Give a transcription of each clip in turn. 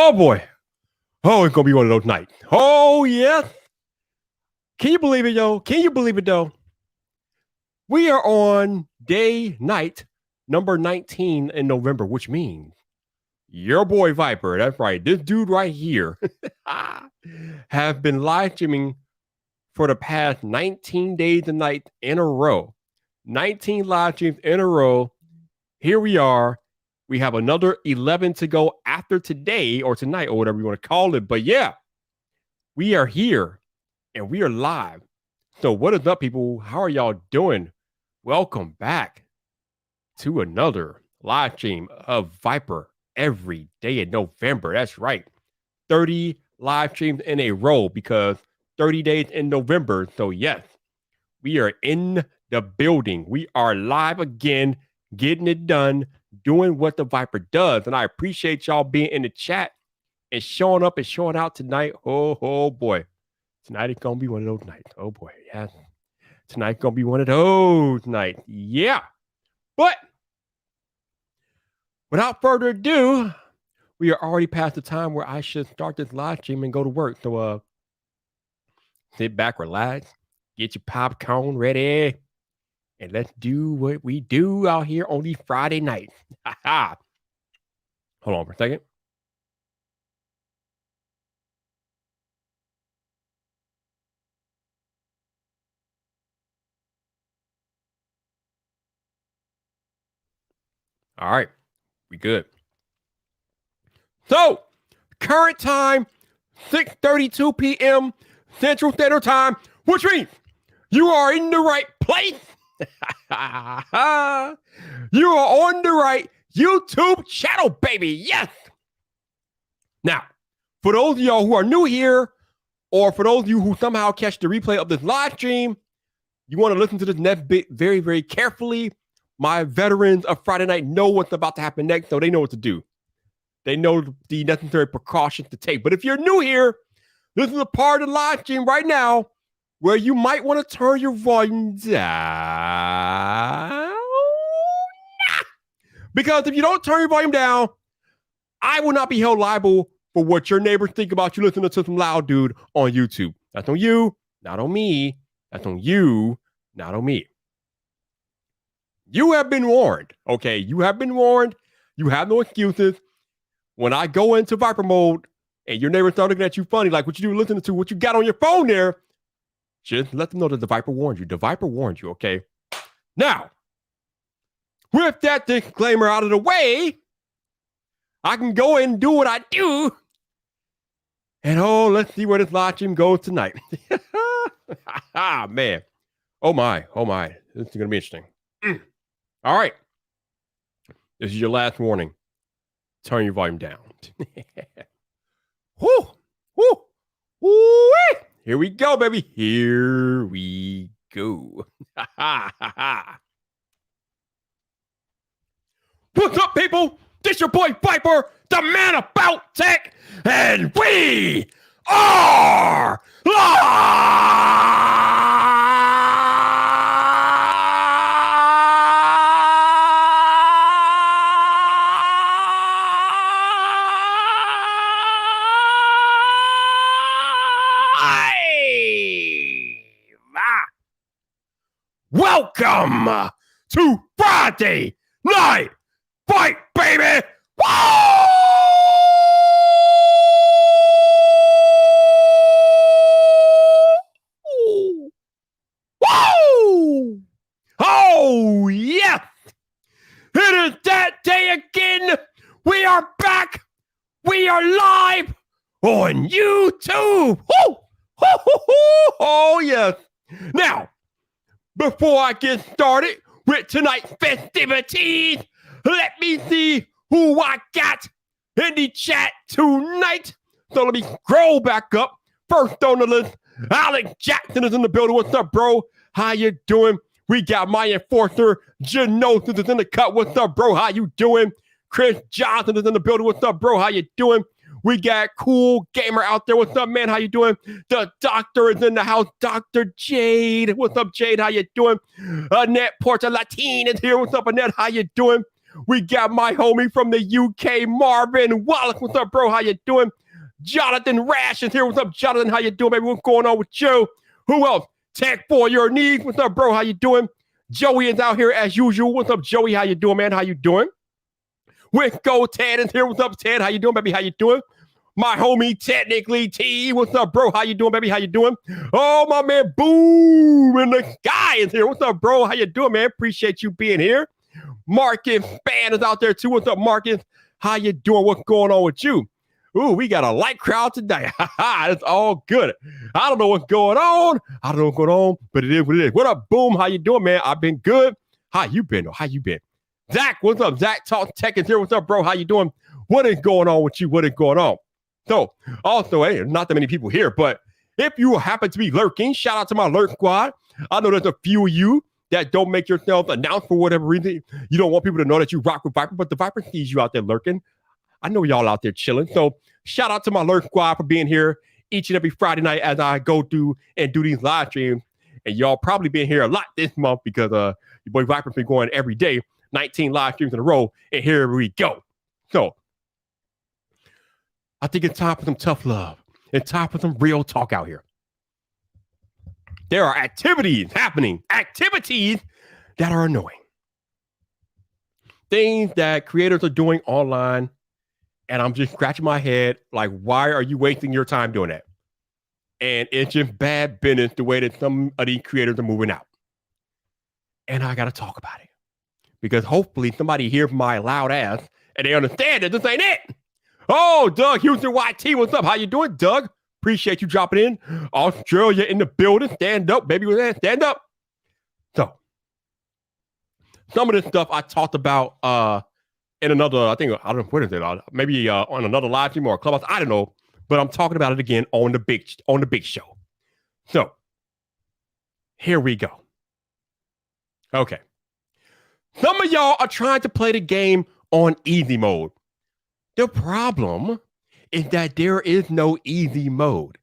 Oh boy. Oh, it's gonna be one of those nights. Oh yeah. Can you believe it, yo? Can you believe it though? We are on night number 19 in November, which means your boy Viper, that's right, this dude right here, have been live streaming for the past 19 days and nights in a row. 19 live streams in a row. Here we are. We have another 11 to go after today or tonight or whatever you want to call it. But yeah, we are here and we are live. So what is up, people? How are y'all doing? Welcome back to another live stream of Viper every day in November. That's right. 30 live streams in a row because 30 days in November. So yes, we are in the building. We are live again, getting it done, doing what the Viper does. And I appreciate y'all being in the chat and showing up and showing out tonight. Oh boy. Tonight is going to be one of those nights. Oh boy. Yeah. Tonight's going to be one of those nights. Yeah. But without further ado, we are already past the time where I should start this live stream and go to work. So sit back, relax, get your popcorn ready, and let's do what we do out here on these Friday nights. Hold on for a second. All right, we good. So, current time, 6:32 p.m. Central Standard Time, which means you are in the right place. You are on the right YouTube channel, baby. Yes. Now, for those of y'all who are new here, or for those of you who somehow catch the replay of this live stream, you want to listen to this next bit very, very carefully. My veterans of Friday night know what's about to happen next, so they know what to do. They know the necessary precautions to take. But if you're new here, this is a part of the live stream right now where you might want to turn your volume down. Because if you don't turn your volume down, I will not be held liable for what your neighbors think about you listening to some loud dude on YouTube. That's on you, not on me. That's on you, not on me. You have been warned, okay? You have been warned. You have no excuses. When I go into Viper mode and your neighbors start looking at you funny, like what you do listening to what you got on your phone there, just let them know that the Viper warned you. The Viper warned you, okay? Now, with that disclaimer out of the way, I can go and do what I do. And let's see where this live stream goes tonight. Man. Oh my. This is going to be interesting. All right. This is your last warning. Turn your volume down. Woo! Here we go, baby. Here we go. What's up, people? This your boy Viper, the man about tech, and we are live! Welcome to Friday Night Vyp, baby! Woo! Woo! Oh, yes! It is that day again! We are back! We are live on YouTube! Woo! Oh, yes! Now, before I get started with tonight's festivities, let me see who I got in the chat tonight. So let me scroll back up. First on the list, Alex Jackson is in the building. What's up, bro? How you doing? We got my enforcer, Genosis is in the cut. What's up, bro? How you doing? Chris Johnson is in the building. What's up, bro? How you doing? We got Cool Gamer out there. What's up, man? How you doing? The doctor is in the house. Dr. Jade. What's up, Jade? How you doing? Annette Porta Latin is here. What's up, Annette? How you doing? We got my homie from the UK, Marvin Wallace. What's up, bro? How you doing? Jonathan Rash is here. What's up, Jonathan? How you doing, baby? What's going on with you? Who else? Tech for your needs. What's up, bro? How you doing? Joey is out here as usual. What's up, Joey? How you doing, man? How you doing? Go Ted is here. What's up, Ted? How you doing, baby? How you doing? My homie, Technically T. What's up, bro? How you doing, baby? How you doing? Oh, my man, Boom in the Sky is here. What's up, bro? How you doing, man? Appreciate you being here. Marcus Span is out there, too. What's up, Marcus? How you doing? What's going on with you? Ooh, we got a light crowd today. It's all good. I don't know what's going on. I don't know what's going on, but it is what it is. What up, Boom? How you doing, man? I've been good. How you been? How you been? Zach, what's up? Zach Talk Tech is here. What's up, bro? How you doing? What is going on with you? What is going on? So, also, hey, not that many people here, but if you happen to be lurking, shout out to my lurk squad. I know there's a few of you that don't make yourself announced for whatever reason. You don't want people to know that you rock with Viper, but the Viper sees you out there lurking. I know y'all out there chilling. So, shout out to my lurk squad for being here each and every Friday night as I go through and do these live streams. And y'all probably been here a lot this month because your boy Viper's been going every day, 19 live streams in a row, and here we go. So, I think it's time for some tough love. It's time for some real talk out here. There are activities happening, activities that are annoying. Things that creators are doing online, and I'm just scratching my head like, why are you wasting your time doing that? And it's just bad business the way that some of these creators are moving out. And I got to talk about it. Because hopefully somebody hears my loud ass and they understand that this ain't it. Oh, Doug Houston YT, what's up? How you doing, Doug? Appreciate you dropping in. Australia in the building. Stand up, baby. Stand up. So, some of this stuff I talked about in another, I don't know, what is it? Maybe on another live stream or a clubhouse. I don't know. But I'm talking about it again on the big show. So, here we go. Okay. Some of y'all are trying to play the game on easy mode. The problem is that there is no easy mode.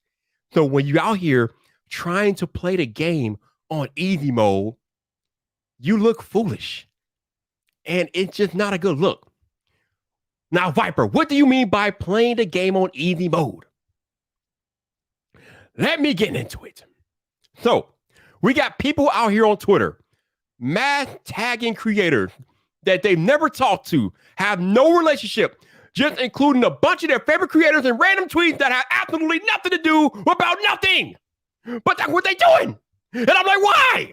So when you're out here trying to play the game on easy mode, you look foolish. And it's just not a good look. Now, Viper, what do you mean by playing the game on easy mode? Let me get into it. So we got people out here on Twitter, mass tagging creators that they've never talked to, have no relationship, just including a bunch of their favorite creators and random tweets that have absolutely nothing to do about nothing. But that's what they're doing. And I'm like, why?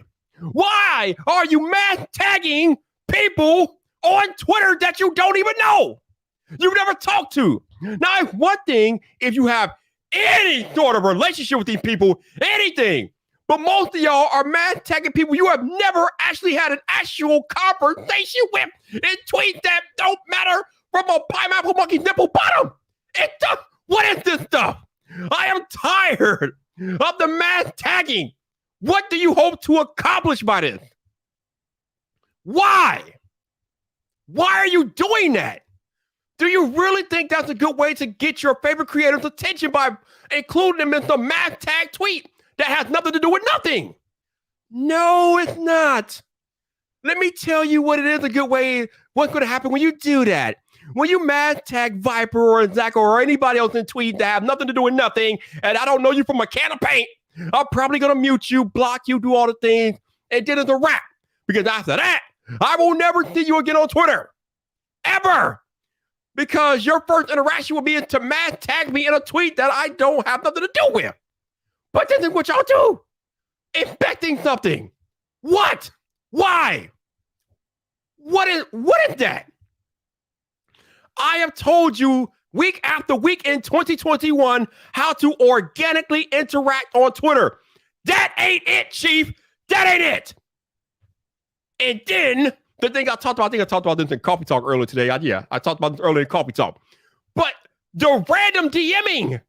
Why are you mass tagging people on Twitter that you don't even know? You've never talked to. Now, it's one thing if you have any sort of relationship with these people, anything. But most of y'all are mass tagging people you have never actually had an actual conversation with in tweets that don't matter from a pineapple monkey's nipple bottom. What is this stuff? I am tired of the mass tagging. What do you hope to accomplish by this? Why? Why are you doing that? Do you really think that's a good way to get your favorite creators' attention by including them in some mass tag tweet that has nothing to do with nothing? No, it's not. Let me tell you what it is a good way. What's going to happen when you do that? When you mass tag Viper or Zach or anybody else in tweet that have nothing to do with nothing, and I don't know you from a can of paint, I'm probably going to mute you, block you, do all the things, and then it's a wrap. Because after that, I will never see you again on Twitter. Ever. Because your first interaction will be to mass tag me in a tweet that I don't have nothing to do with. But this is what y'all do. Expecting something. What? Why? What is that? I have told you week after week in 2021 how to organically interact on Twitter. That ain't it, Chief. That ain't it. And then the thing I talked about, I talked about this in Coffee Talk earlier today. I talked about this earlier in Coffee Talk. But the random DMing,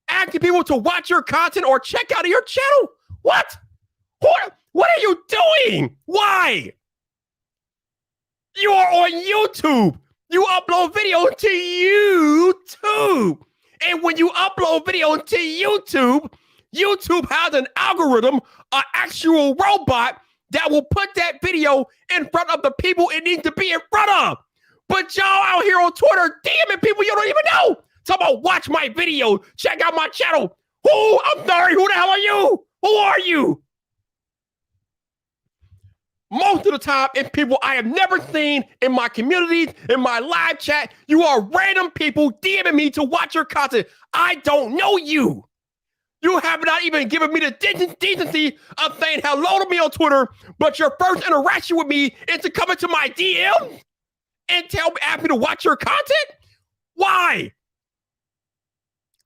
asking people to watch your content or check out of your channel. What? What are you doing? Why? You are on YouTube. You upload video to YouTube. And when you upload video to YouTube, YouTube has an algorithm, an actual robot that will put that video in front of the people it needs to be in front of. But y'all out here on Twitter DMing people you don't even know. Talk about watch my video, check out my channel. Who? I'm sorry, who the hell are you? Who are you? Most of the time, it's people I have never seen in my communities, in my live chat. You are random people DMing me to watch your content. I don't know you. You have not even given me the decency of saying hello to me on Twitter, but your first interaction with me is to come into my DM and ask me to watch your content? Why?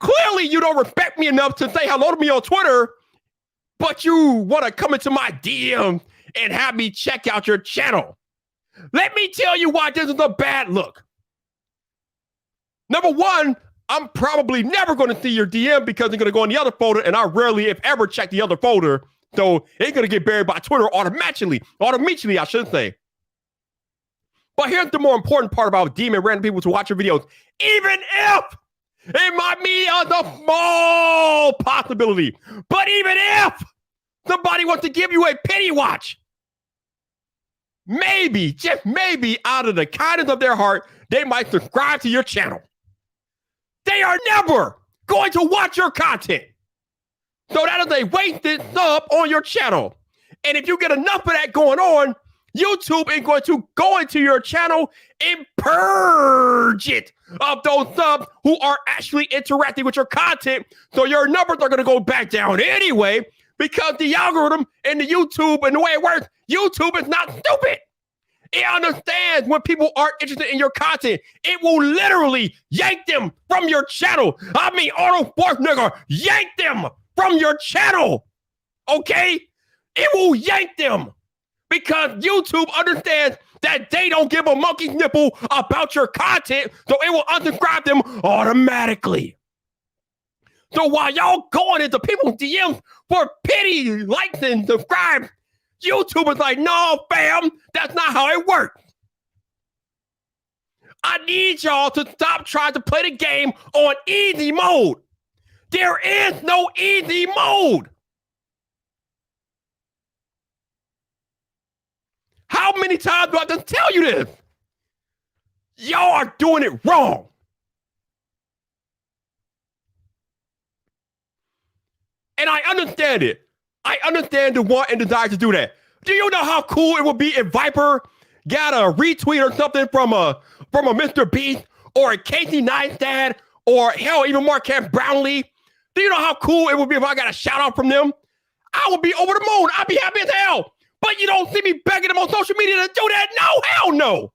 Clearly, you don't respect me enough to say hello to me on Twitter, but you want to come into my DM and have me check out your channel. Let me tell you why this is a bad look. Number one, I'm probably never going to see your DM because it's going to go in the other folder, and I rarely, if ever, check the other folder. So it's going to get buried by Twitter automatically, I should say. But here's the more important part about DMing random people to watch your videos. Even if it might be a small possibility, but even if somebody wants to give you a pity watch, maybe, just maybe, out of the kindness of their heart, they might subscribe to your channel. They are never going to watch your content. So that is a wasted sub on your channel. And if you get enough of that going on, YouTube is going to go into your channel and purge it of those subs who are actually interacting with your content. So your numbers are going to go back down anyway, because the algorithm and the YouTube and the way it works, YouTube is not stupid. It understands when people aren't interested in your content. It will literally yank them from your channel. I mean, Arnold Schwarzenegger, yank them from your channel. Okay? It will yank them because YouTube understands that they don't give a monkey's nipple about your content, so it will unsubscribe them automatically. So while y'all going into people's DMs for pity, likes, and subscribes, YouTube is like, no, fam, that's not how it works. I need y'all to stop trying to play the game on easy mode. There is no easy mode. How many times do I just tell you this? Y'all are doing it wrong. And I understand it. I understand the want and desire to do that. Do you know how cool it would be if Viper got a retweet or something from a Mr. Beast or a Casey Neistat or hell, even Marquette Brownlee? Do you know how cool it would be if I got a shout out from them? I would be over the moon. I'd be happy as hell. But you don't see me begging them on social media to do that. No, hell no.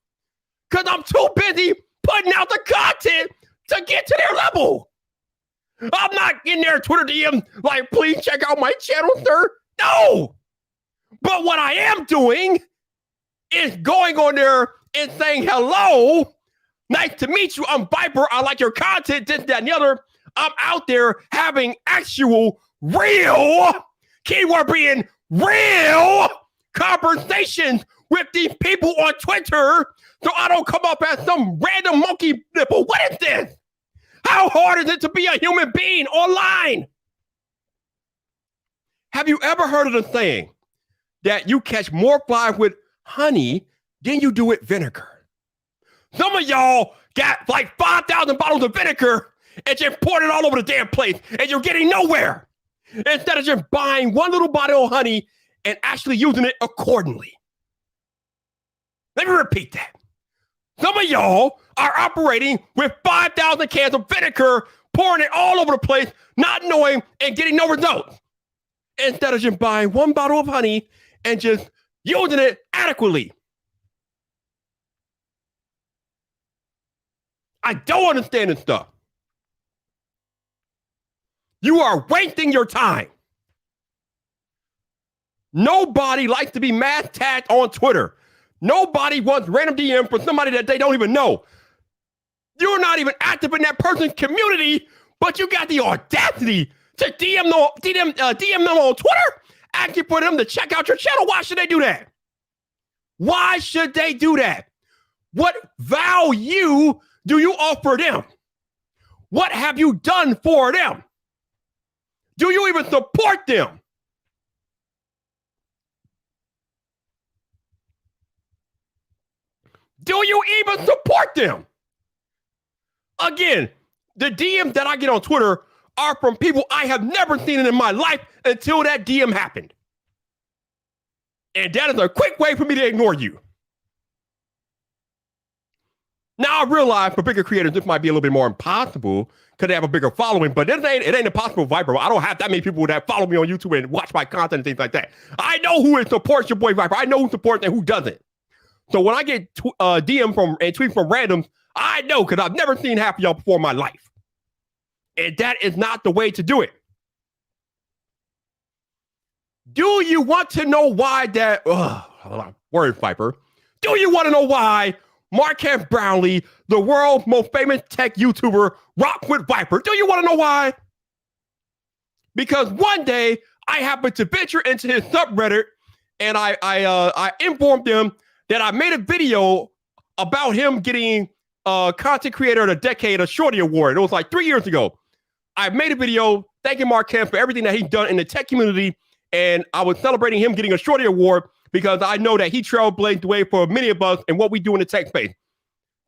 Because I'm too busy putting out the content to get to their level. I'm not in their Twitter DM like, please check out my channel, sir. No. But what I am doing is going on there and saying, hello, nice to meet you. I'm Viper. I like your content, this, that, and the other. I'm out there having actual, real, keyword being real, conversations with these people on Twitter so I don't come up as some random monkey nipple. What is this? How hard is it to be a human being online? Have you ever heard of the saying that you catch more flies with honey than you do with vinegar? Some of y'all got like 5,000 bottles of vinegar and just poured it all over the damn place and you're getting nowhere. Instead of just buying one little bottle of honey and actually using it accordingly. Let me repeat that. Some of y'all are operating with 5,000 cans of vinegar, pouring it all over the place, not knowing and getting no results. Instead of just buying one bottle of honey and just using it adequately. I don't understand this stuff. You are wasting your time. Nobody likes to be mass tagged on Twitter. Nobody wants random DM from somebody that they don't even know. You're not even active in that person's community, but you got the audacity to DM them on Twitter, asking for them to check out your channel. Why should they do that? Why should they do that? What value do you offer them? What have you done for them? Do you even support them? Do you even support them? Again, the DMs that I get on Twitter are from people I have never seen in my life until that DM happened. And that is a quick way for me to ignore you. Now I realize for bigger creators, this might be a little bit more impossible because they have a bigger following, but it ain't impossible, Viper. I don't have that many people that follow me on YouTube and watch my content and things like that. I know who supports your boy Viper. I know who supports and who doesn't. So when I get DM from and tweets from randoms, I know because I've never seen half of y'all before in my life. And that is not the way to do it. Do you want to know why that, word Viper, do you want to know why Marquez Brownlee, the world's most famous tech YouTuber, rocked with Viper? Do you want to know why? Because one day I happened to venture into his subreddit and I informed them that I made a video about him getting Content Creator of the Decade, a Shorty Award. It was like 3 years ago. I made a video thanking Marquez for everything that he's done in the tech community, and I was celebrating him getting a Shorty Award because I know that he trailblazed the way for many of us and what we do in the tech space.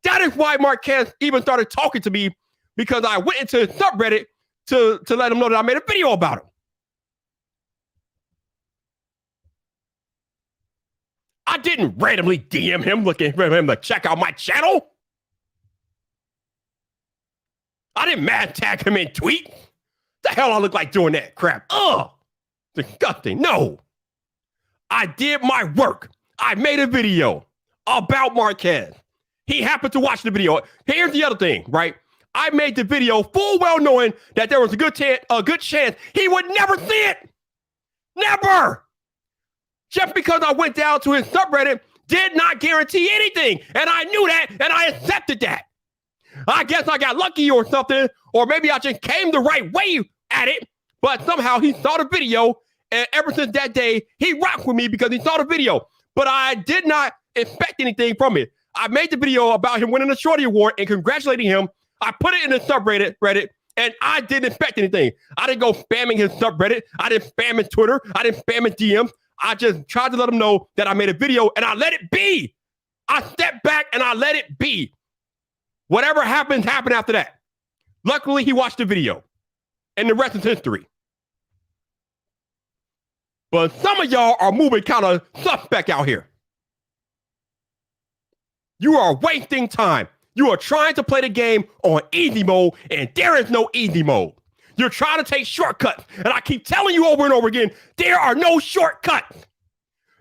That is why Marquez even started talking to me, because I went into his subreddit to let him know that I made a video about him. I didn't randomly DM him looking for him to check out my channel. I didn't mad tag him in tweet. The hell I look like doing that crap? Ugh, disgusting. No, I did my work. I made a video about Marquez. He happened to watch the video. Here's the other thing, right? I made the video full well knowing that there was a good chance he would never see it. Never. Just because I went down to his subreddit did not guarantee anything. And I knew that, and I accepted that. I guess I got lucky or something, or maybe I just came the right way at it, but somehow he saw the video, and ever since that day, he rocked with me because he saw the video. But I did not expect anything from it. I made the video about him winning the Shorty Award and congratulating him. I put it in the subreddit, and I didn't expect anything. I didn't go spamming his subreddit. I didn't spam his Twitter. I didn't spam his DMs. I just tried to let him know that I made a video, and I let it be. I stepped back, and I let it be. Whatever happened after that. Luckily, he watched the video, and the rest is history. But some of y'all are moving kind of suspect out here. You are wasting time. You are trying to play the game on easy mode, and there is no easy mode. You're trying to take shortcuts, and I keep telling you over and over again, there are no shortcuts.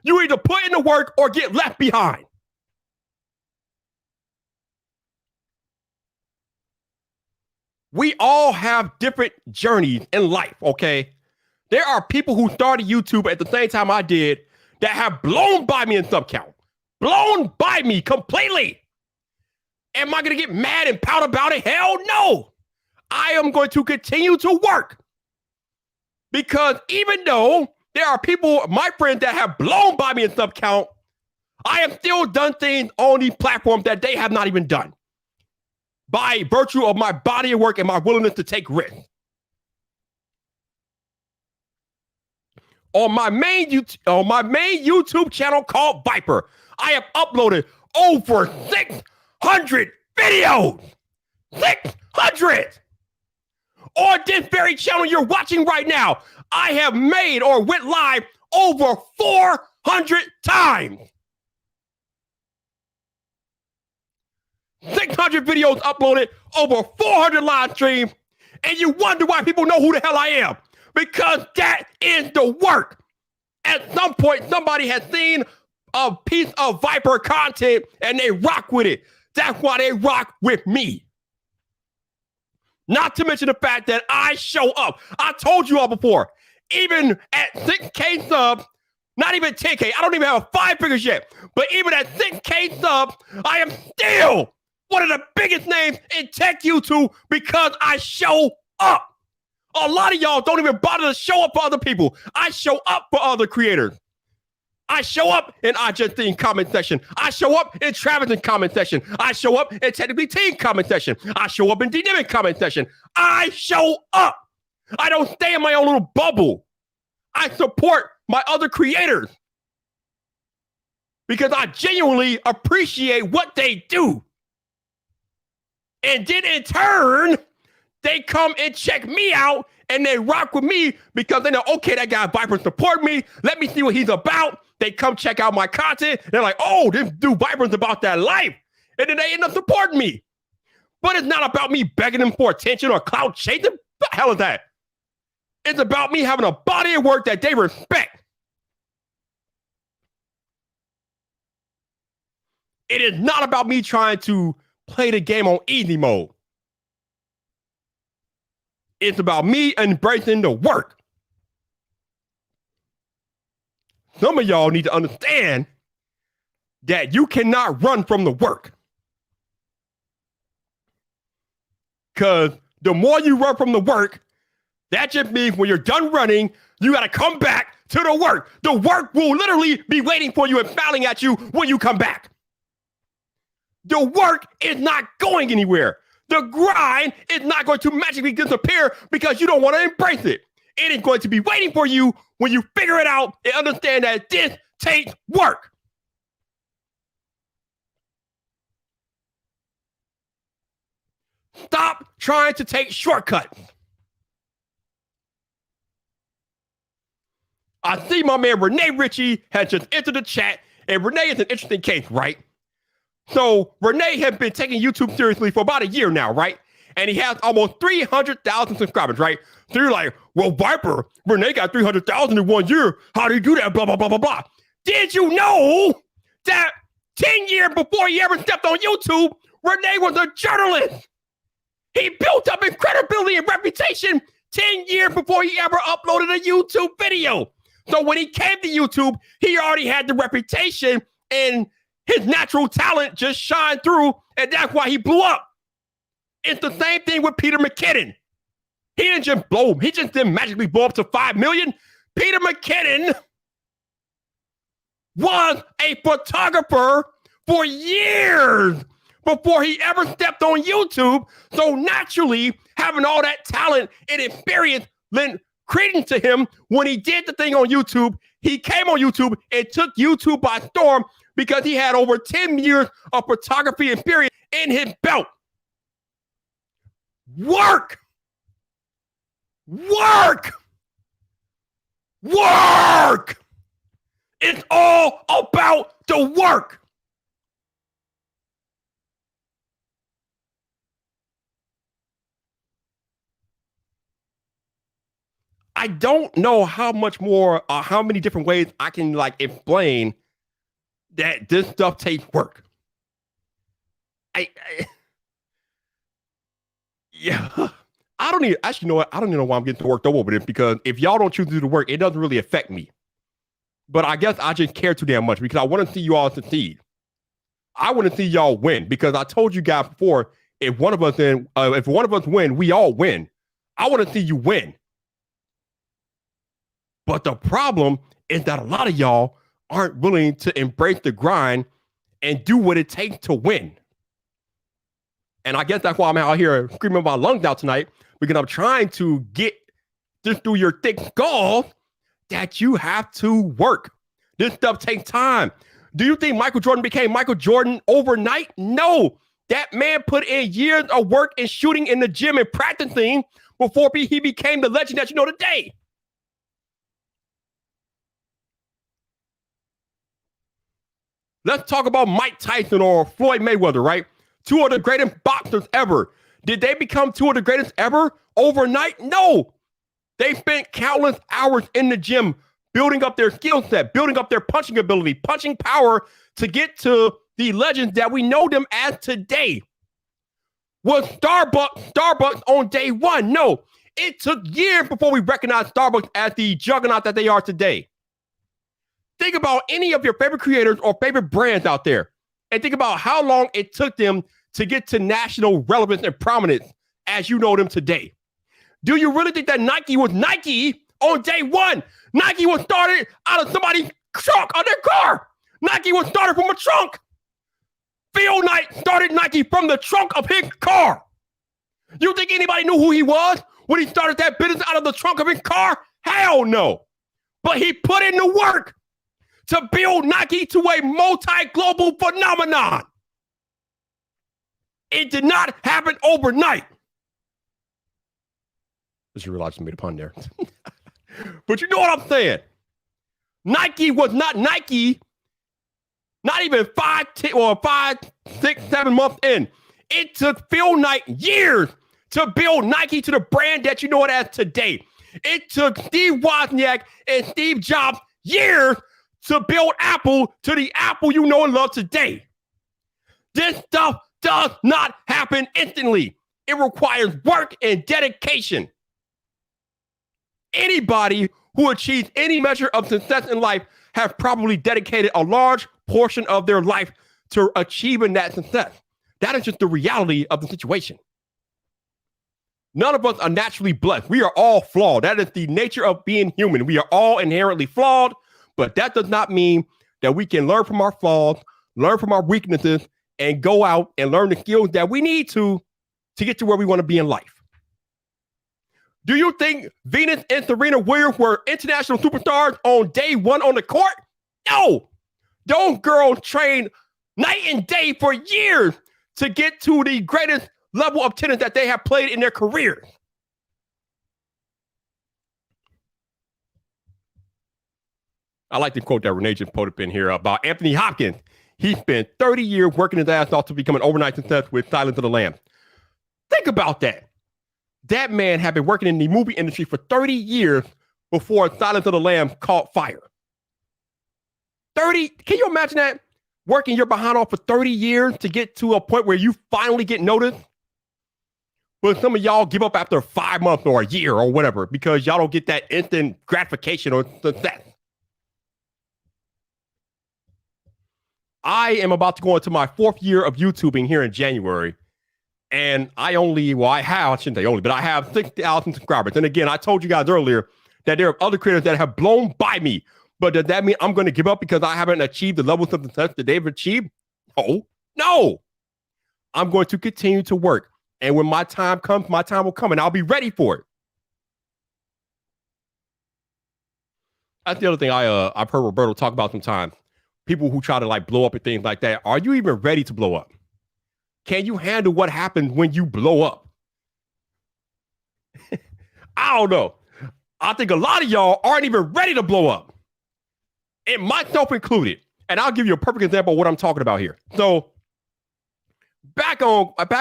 You either put in the work or get left behind. We all have different journeys in life, okay? There are people who started YouTube at the same time I did that have blown by me in sub count. Blown by me completely. Am I going to get mad and pout about it? Hell no. I am going to continue to work. Because even though there are people, my friends, that have blown by me in sub count, I have still done things on these platforms that they have not even done, by virtue of my body of work and my willingness to take risks. On my main YouTube channel called Viper, I have uploaded over 600 videos. 600! On this very channel you're watching right now, I have made or went live over 400 times. 600 videos uploaded, over 400 live streams, and you wonder why people know who the hell I am. Because that is the work. At some point, somebody has seen a piece of Viper content and they rock with it. That's why they rock with me. Not to mention the fact that I show up. I told you all before, even at 6K subs, not even 10K, I don't even have 5 figures yet, but even at 6K subs, I am still one of the biggest names in tech YouTube because I show up. A lot of y'all don't even bother to show up for other people. I show up for other creators. I show up in Argentine comment section. I show up in Travis's comment section. I show up in Technically Team comment section. I show up in D-Demic comment section. I show up. I don't stay in my own little bubble. I support my other creators. because I genuinely appreciate what they do. And then in turn, they come and check me out and they rock with me because they know, okay, that guy Vyper support me. Let me see what he's about. They come check out my content. They're like, oh, this dude Vyper's about that life. And then they end up supporting me. But it's not about me begging them for attention or clout chasing. What the hell is that? It's about me having a body of work that they respect. It is not about me trying to play the game on easy mode. It's about me embracing the work. Some of y'all need to understand that you cannot run from the work. Because the more you run from the work, that just means when you're done running, you got to come back to the work. The work will literally be waiting for you and smiling at you when you come back. The work is not going anywhere. The grind is not going to magically disappear because you don't want to embrace it. It is going to be waiting for you when you figure it out and understand that this takes work. Stop trying to take shortcuts. I see my man Renee Ritchie has just entered the chat, and Renee is an interesting case, right? So Renee has been taking YouTube seriously for about a year now, right? And he has almost 300,000 subscribers, right? So you're like, well, Vyper, Renee got 300,000 in 1 year. How do you do that? Blah, blah, blah, blah, blah. Did you know that 10 years before he ever stepped on YouTube, Renee was a journalist? He built up his credibility and reputation 10 years before he ever uploaded a YouTube video. So when he came to YouTube, he already had the reputation and his natural talent just shined through, and that's why he blew up. It's the same thing with Peter McKinnon. He didn't just blow him. He just didn't magically blow up to 5 million. Peter McKinnon was a photographer for years before he ever stepped on YouTube. So naturally, having all that talent and experience lent credence to him when he did the thing on YouTube. He came on YouTube and took YouTube by storm because he had over 10 years of photography experience in his belt. Work! Work! Work! It's all about the work. I don't know how much more, how many different ways I can like explain that this stuff takes work. Yeah, I don't even, actually, you know what? I don't even know why I'm getting worked over this because if y'all don't choose to do the work, it doesn't really affect me. But I guess I just care too damn much because I want to see you all succeed. I want to see y'all win because I told you guys before, if one of us win, we all win. I want to see you win. But the problem is that a lot of y'all aren't willing to embrace the grind and do what it takes to win. And I guess that's why I'm out here screaming my lungs out tonight, because I'm trying to get this through your thick skull that you have to work. This stuff takes time. Do you think Michael Jordan became Michael Jordan overnight? No. That man put in years of work and shooting in the gym and practicing before he became the legend that you know today. Let's talk about Mike Tyson or Floyd Mayweather, right? Two of the greatest boxers ever. Did they become two of the greatest ever overnight? No. They spent countless hours in the gym building up their skill set, building up their punching ability, punching power to get to the legends that we know them as today. Was Starbucks on day one? No. It took years before we recognized Starbucks as the juggernaut that they are today. Think about any of your favorite creators or favorite brands out there and think about how long it took them to get to national relevance and prominence as you know them today. Do you really think that Nike was Nike on day one? Nike was started out of somebody's trunk on their car. Nike was started from a trunk. Phil Knight started Nike from the trunk of his car. You think anybody knew who he was when he started that business out of the trunk of his car? Hell no. But he put in the work to build Nike to a multi-global phenomenon. It did not happen overnight. Just realized I made a pun there. But you know what I'm saying? Nike was not Nike, not even 5, 6, 7 months in. It took Phil Knight years to build Nike to the brand that you know it as today. It took Steve Wozniak and Steve Jobs years to build Apple to the Apple you know and love today. This stuff does not happen instantly. It requires work and dedication. Anybody who achieves any measure of success in life has probably dedicated a large portion of their life to achieving that success. That is just the reality of the situation. None of us are naturally blessed. We are all flawed. That is the nature of being human. We are all inherently flawed, but that does not mean that we can learn from our flaws, learn from our weaknesses, and go out and learn the skills that we need to get to where we want to be in life. Do you think Venus and Serena Williams were international superstars on day one on the court? No. Those girls trained night and day for years to get to the greatest level of tennis that they have played in their careers. I like to quote that Renee just put up in here about Anthony Hopkins. He spent 30 years working his ass off to become an overnight success with Silence of the Lambs. Think about that. That man had been working in the movie industry for 30 years before Silence of the Lambs caught fire. 30, can you imagine that? Working your behind off for 30 years to get to a point where you finally get noticed? But some of y'all give up after 5 months or a year or whatever because y'all don't get that instant gratification or success. I am about to go into my 4th year of YouTubing here in January. And I shouldn't say only, but I have 6,000 subscribers. And again, I told you guys earlier that there are other creators that have blown by me. But does that mean I'm going to give up because I haven't achieved the levels of success that they've achieved? No. I'm going to continue to work. And when my time comes, my time will come and I'll be ready for it. That's the other thing I've heard Roberto talk about sometimes. People who try to like blow up and things like that. Are you even ready to blow up? Can you handle what happens when you blow up? I don't know. I think a lot of y'all aren't even ready to blow up. And myself included. And I'll give you a perfect example of what I'm talking about here. So back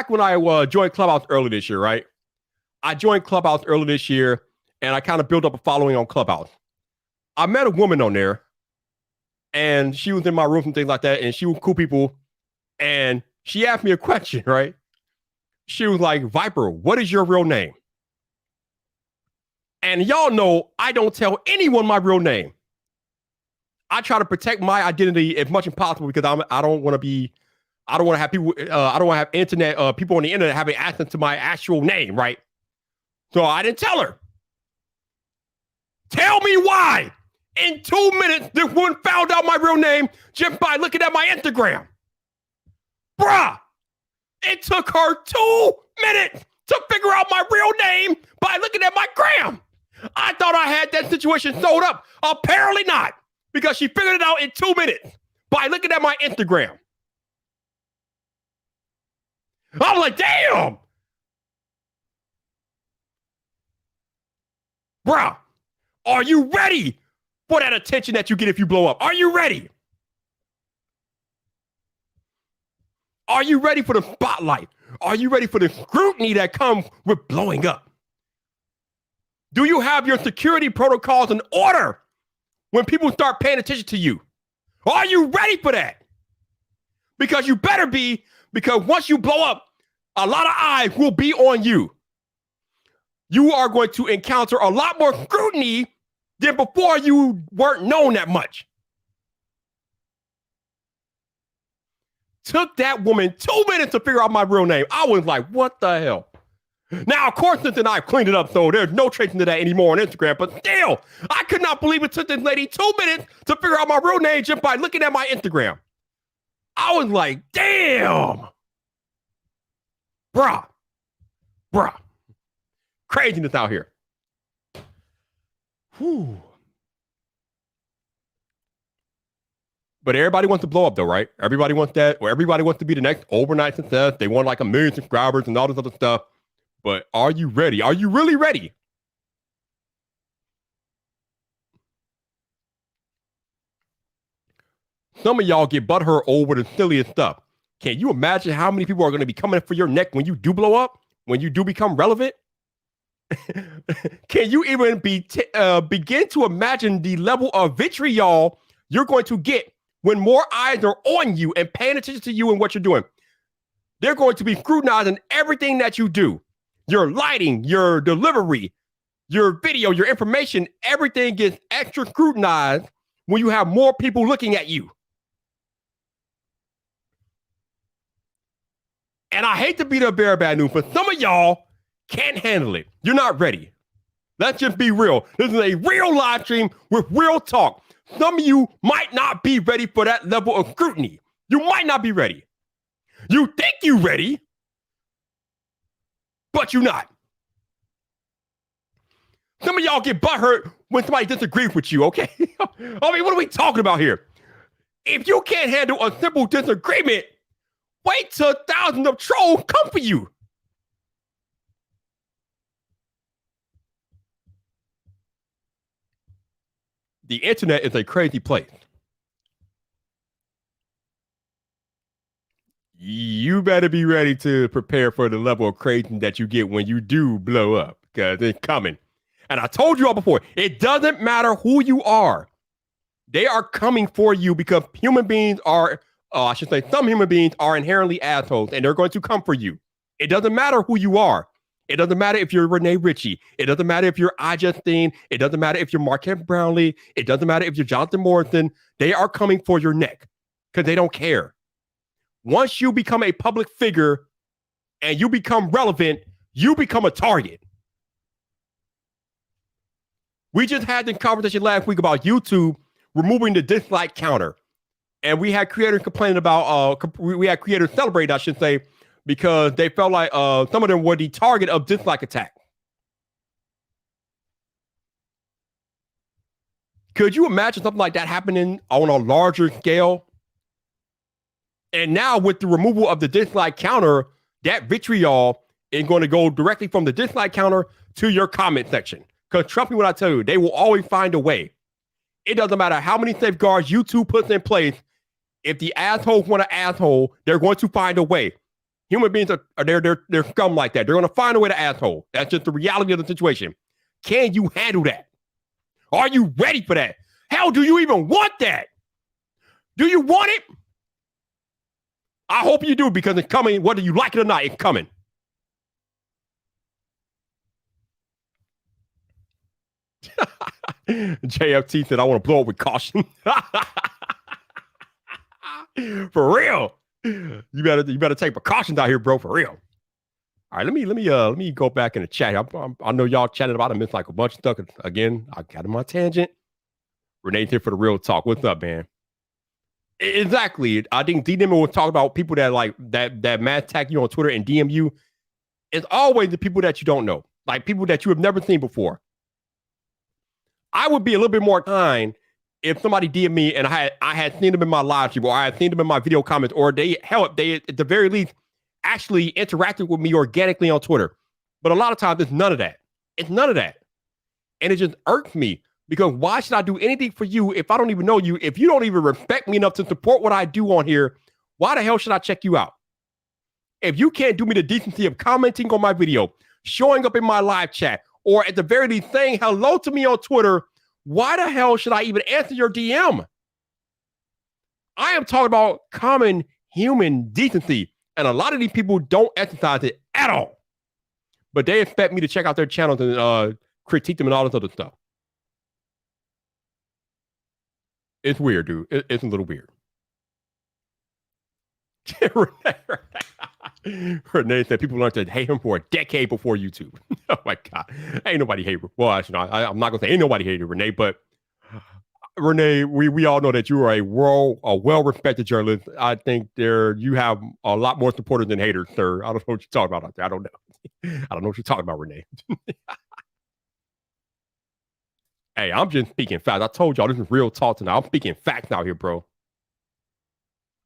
when I joined Clubhouse early this year, right? I joined Clubhouse early this year and I kind of built up a following on Clubhouse. I met a woman on there and she was in my room and things like that. And she was cool people. And she asked me a question, right? She was like, Viper, what is your real name? And y'all know I don't tell anyone my real name. I try to protect my identity as much as possible because I don't want to have people, I don't want to have internet, people on the internet having access to my actual name, right? So I didn't tell her. Tell me why. In 2 minutes, this woman found out my real name just by looking at my Instagram. Bruh, it took her 2 minutes to figure out my real name by looking at my gram. I thought I had that situation sold up. Apparently not, because she figured it out in 2 minutes by looking at my Instagram. I was like, damn. Bruh, are you ready for that attention that you get if you blow up? Are you ready? Are you ready for the spotlight? Are you ready for the scrutiny that comes with blowing up? Do you have your security protocols in order when people start paying attention to you? Are you ready for that? Because you better be, because once you blow up, a lot of eyes will be on you. You are going to encounter a lot more scrutiny than before you weren't known that much. Took that woman 2 minutes to figure out my real name. I was like, what the hell? Now, of course, since then I've cleaned it up, so there's no tracing to that anymore on Instagram, but still, I could not believe it took this lady 2 minutes to figure out my real name just by looking at my Instagram. I was like, damn. Bruh. Craziness out here. Whew. But everybody wants to blow up though, right? Everybody wants that, or everybody wants to be the next overnight success. They want like 1 million subscribers and all this other stuff. But are you ready? Are you really ready? Some of y'all get butthurt over the silliest stuff. Can you imagine how many people are going to be coming for your neck when you do blow up? When you do become relevant? Can you even begin to imagine the level of vitriol you're going to get when more eyes are on you and paying attention to you and what you're doing? They're going to be scrutinizing everything that you do. Your lighting, your delivery, your video, your information, everything gets extra scrutinized when you have more people looking at you. And I hate to be the bearer of bad news, but some of y'all can't handle it. You're not ready. Let's just be real. This is a real live stream with real talk. Some of you might not be ready for that level of scrutiny. You might not be ready. You think you're ready, but you're not. Some of y'all get butthurt when somebody disagrees with you, okay? I mean, what are we talking about here? If you can't handle a simple disagreement, wait till thousands of trolls come for you. The internet is a crazy place. You better be ready to prepare for the level of crazy that you get when you do blow up, because it's coming. And I told you all before, it doesn't matter who you are. They are coming for you because human beings are, I should say some human beings are inherently assholes, and they're going to come for you. It doesn't matter who you are. It doesn't matter if you're Renee Ritchie. It doesn't matter if you're iJustine. It doesn't matter if you're Marquette Brownlee. It doesn't matter if you're Jonathan Morrison. They are coming for your neck because they don't care. Once you become a public figure and you become relevant, you become a target. We just had this conversation last week about YouTube removing the dislike counter. And we had creators complaining about, we had creators celebrating, I should say, because they felt like some of them were the target of dislike attack. Could you imagine something like that happening on a larger scale? And now with the removal of the dislike counter, that vitriol is going to go directly from the dislike counter to your comment section. Because trust me when I tell you, they will always find a way. It doesn't matter how many safeguards YouTube puts in place. If the assholes want an asshole, they're going to find a way. Human beings are they're scum like that. They're going to find a way to asshole. That's just the reality of the situation. Can you handle that? Are you ready for that? Hell, do you even want that? Do you want it? I hope you do, because it's coming, whether you like it or not, it's coming. JFT said, I want to blow up with caution. For real. You better take precautions out here, bro, for real. All right, let me go back in the chat. I know y'all chatted about it. I missed like a bunch of stuff. Again, I got in my tangent. Renee's here for the real talk. What's up, man? Exactly. I think D-Nimmer will talk about people that like that mad tag you on Twitter and DM you. It's always the people that you don't know, like people that you have never seen before. I would be a little bit more kind if somebody DM me and I had seen them in my live stream, or I had seen them in my video comments, or they at the very least actually interacted with me organically on Twitter. But a lot of times it's none of that. It's none of that. And it just irks me, because why should I do anything for you if I don't even know you? If you don't even respect me enough to support what I do on here, why the hell should I check you out? If you can't do me the decency of commenting on my video, showing up in my live chat, or at the very least saying hello to me on Twitter, why the hell should I even answer your DM? I am talking about common human decency, and a lot of these people don't exercise it at all. But they expect me to check out their channels and critique them and all this other stuff. It's weird, dude. It's a little weird. Renee said people learned to hate him for a decade before YouTube. Oh my God. Ain't nobody hate him. Well, actually, I'm not going to say ain't nobody hated Renee, but Renee, we all know that you are a well-respected journalist. I think you have a lot more supporters than haters, sir. I don't know what you're talking about out there. I don't know. I don't know what you're talking about, Renee. Hey, I'm just speaking facts. I told y'all this is real talk tonight. I'm speaking facts out here, bro.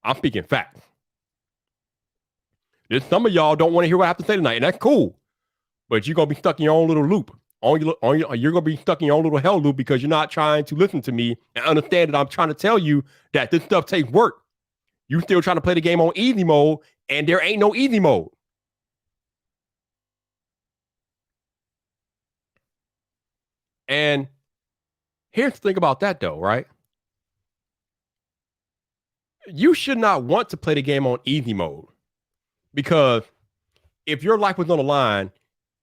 I'm speaking facts. Some of y'all don't want to hear what I have to say tonight, and that's cool. But you're gonna be stuck in your own little loop. You're gonna be stuck in your own little hell loop because you're not trying to listen to me and understand that I'm trying to tell you that this stuff takes work. You still trying to play the game on easy mode, and there ain't no easy mode. And here's the thing about that, though, right? You should not want to play the game on easy mode because if your life was on the line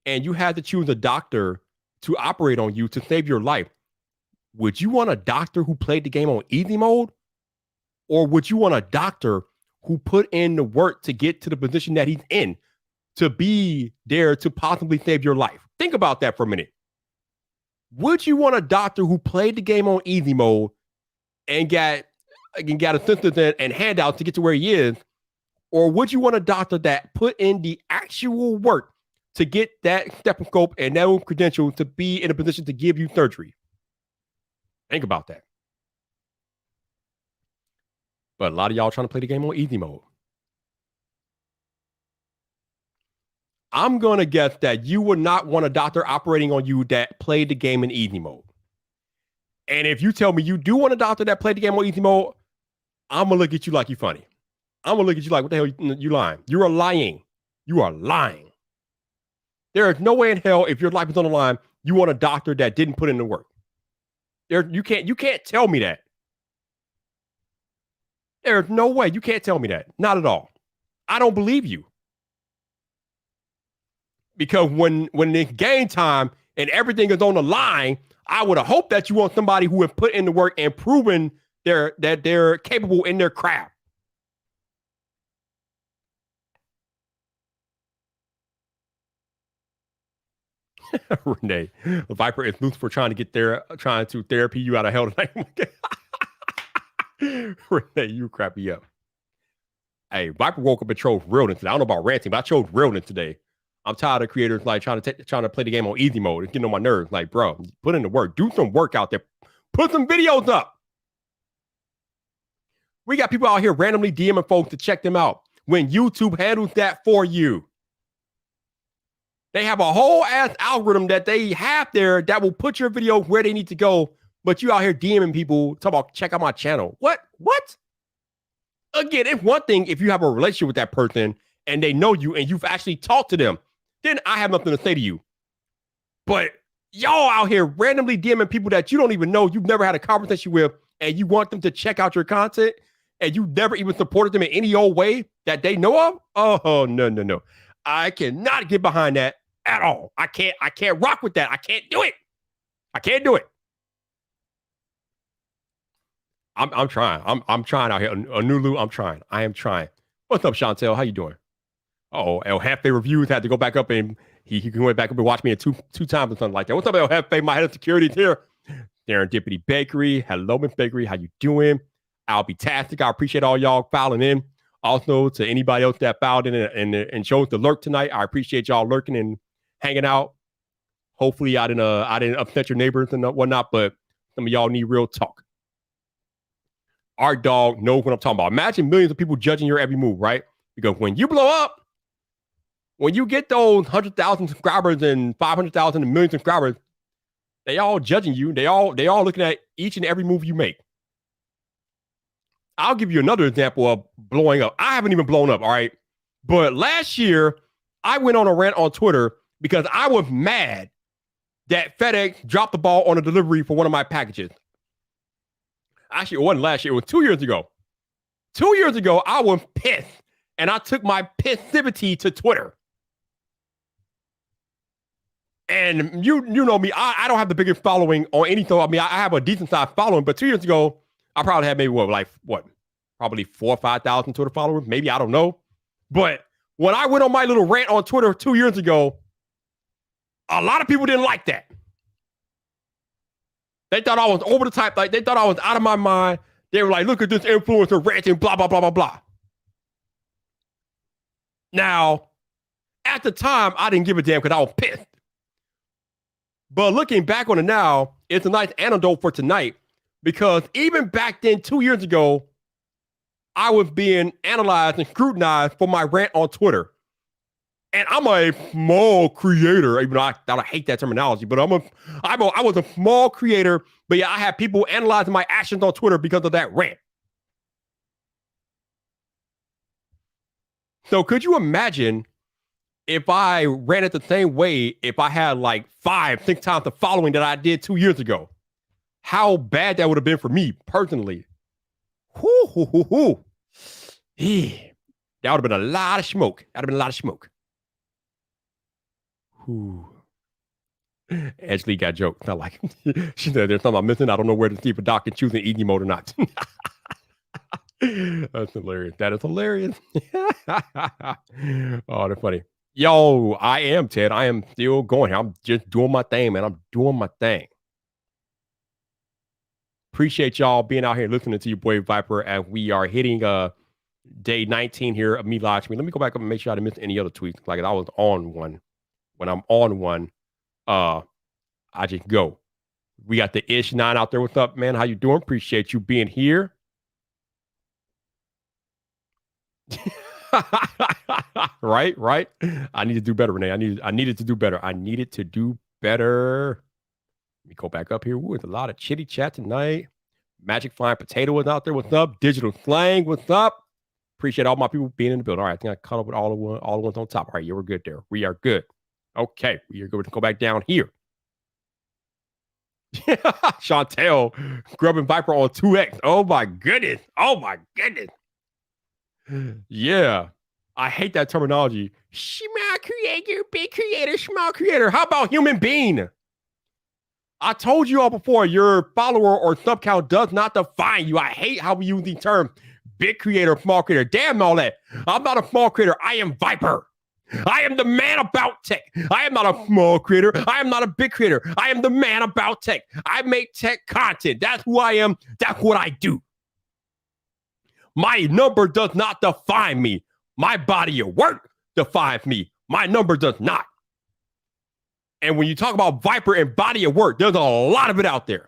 and you had to choose a doctor to operate on you to save your life, would you want a doctor who played the game on easy mode? Or would you want a doctor who put in the work to get to the position that he's in to be there to possibly save your life? Think about that for a minute. Would you want a doctor who played the game on easy mode and got assistance and handouts to get to where he is? Or would you want a doctor that put in the actual work to get that stethoscope and that credential to be in a position to give you surgery? Think about that. But a lot of y'all trying to play the game on easy mode. I'm going to guess that you would not want a doctor operating on you that played the game in easy mode. And if you tell me you do want a doctor that played the game on easy mode, I'm going to look at you like you're funny. I'm going to look at you like, what the hell, you lying? You are lying. You are lying. There is no way in hell, if your life is on the line, you want a doctor that didn't put in the work. You can't tell me that. There's no way. You can't tell me that. Not at all. I don't believe you. Because when it's game time and everything is on the line, I would have hoped that you want somebody who has put in the work and proven that they're capable in their craft. Renee, the Viper is Lucifer trying to therapy you out of hell tonight. Renee, you crap me up. Hey, Viper woke up and chose realness today. I don't know about ranting, but I chose realness today. I'm tired of creators like trying to play the game on easy mode. It's getting on my nerves. Like, bro, put in the work. Do some work out there. Put some videos up. We got people out here randomly DMing folks to check them out when YouTube handles that for you. They have a whole ass algorithm that they have there that will put your video where they need to go. But you out here DMing people, talk about check out my channel. What? Again, it's one thing if you have a relationship with that person and they know you and you've actually talked to them. Then I have nothing to say to you. But y'all out here randomly DMing people that you don't even know, you've never had a conversation with, and you want them to check out your content, and you never even supported them in any old way that they know of? Oh, no. I cannot get behind that at all. I can't rock with that. I can't do it. I'm trying. I'm trying out here. Anulu, I'm trying. I am trying. What's up, Chantel? How you doing? Oh, El Jefe Reviews had to go back up and he went back up and watch me two times or something like that. What's up, El Jefe? My head of security is here. Serendipity Bakery. Hello, Miss Bakery. How you doing? I'll be tastic. I appreciate all y'all filing in. Also, to anybody else that filed in and chose to lurk tonight, I appreciate y'all lurking and hanging out. Hopefully, I didn't upset your neighbors and whatnot, but some of y'all need real talk. Our dog knows what I'm talking about. Imagine millions of people judging your every move, right? Because when you blow up, when you get those 100,000 subscribers and 500,000 and million subscribers, they all judging you. They all looking at each and every move you make. I'll give you another example of blowing up. I haven't even blown up, all right? But last year, I went on a rant on Twitter because I was mad that FedEx dropped the ball on a delivery for one of my packages. Actually, it wasn't last year. It was 2 years ago. 2 years ago, I was pissed, and I took my pissivity to Twitter. And you know me, I don't have the biggest following on anything. I mean, I have a decent sized following, but 2 years ago, I probably had maybe probably 4,000 or 5,000 Twitter followers. Maybe, I don't know. But when I went on my little rant on Twitter 2 years ago, a lot of people didn't like that. They thought I was over the top. Like, they thought I was out of my mind. They were like, look at this influencer ranting, blah, blah, blah, blah, blah. Now, at the time, I didn't give a damn because I was pissed. But looking back on it now, it's a nice antidote for tonight because even back then, 2 years ago, I was being analyzed and scrutinized for my rant on Twitter. And I'm a small creator, even though I hate that terminology, but I was a small creator, but yeah, I had people analyzing my actions on Twitter because of that rant. So could you imagine if I ran it the same way, if I had like 5-6 times the following that I did 2 years ago? How bad that would have been for me personally. Whoo, hoo, hoo, hoo. Yeah. That would have been a lot of smoke. That would have been a lot of smoke. Whew. Ashley got jokes. I like it. She said there's something I'm missing. I don't know where to see if a doc can choose an easy mode or not. That's hilarious. That is hilarious. Oh, that's funny. Yo, I am Ted. I am still going here. I'm just doing my thing, man. I'm doing my thing. Appreciate y'all being out here listening to your boy Viper as we are hitting day 19 here of me live streaming. Let me go back up and make sure I didn't miss any other tweets. Like I was on one. When I'm on one, I just go. We got the Ish9 out there. What's up, man? How you doing? Appreciate you being here. Right. I need to do better, Renee. I needed to do better. I needed to do better. Let me go back up here. Ooh, it's a lot of chitty chat tonight. Magic Flying Potato was out there. What's up? Digital Slang. What's up? Appreciate all my people being in the building. All right, I think I caught up with all the ones on top. All right, yeah, we're good there. We are good. Okay, we are going to go back down here. Chantel, Grubbing Viper on 2X. Oh my goodness. Yeah. I hate that terminology. Small creator, big creator, small creator. How about human being? I told you all before, your follower or sub count does not define you. I hate how we use the term big creator, small creator. Damn all that. I'm not a small creator. I am Viper. I am the man about tech. I am not a small creator. I am not a big creator. I am the man about tech. I make tech content. That's who I am. That's what I do. My number does not define me. My body of work defines me. My number does not. And when you talk about Viper and body of work, there's a lot of it out there.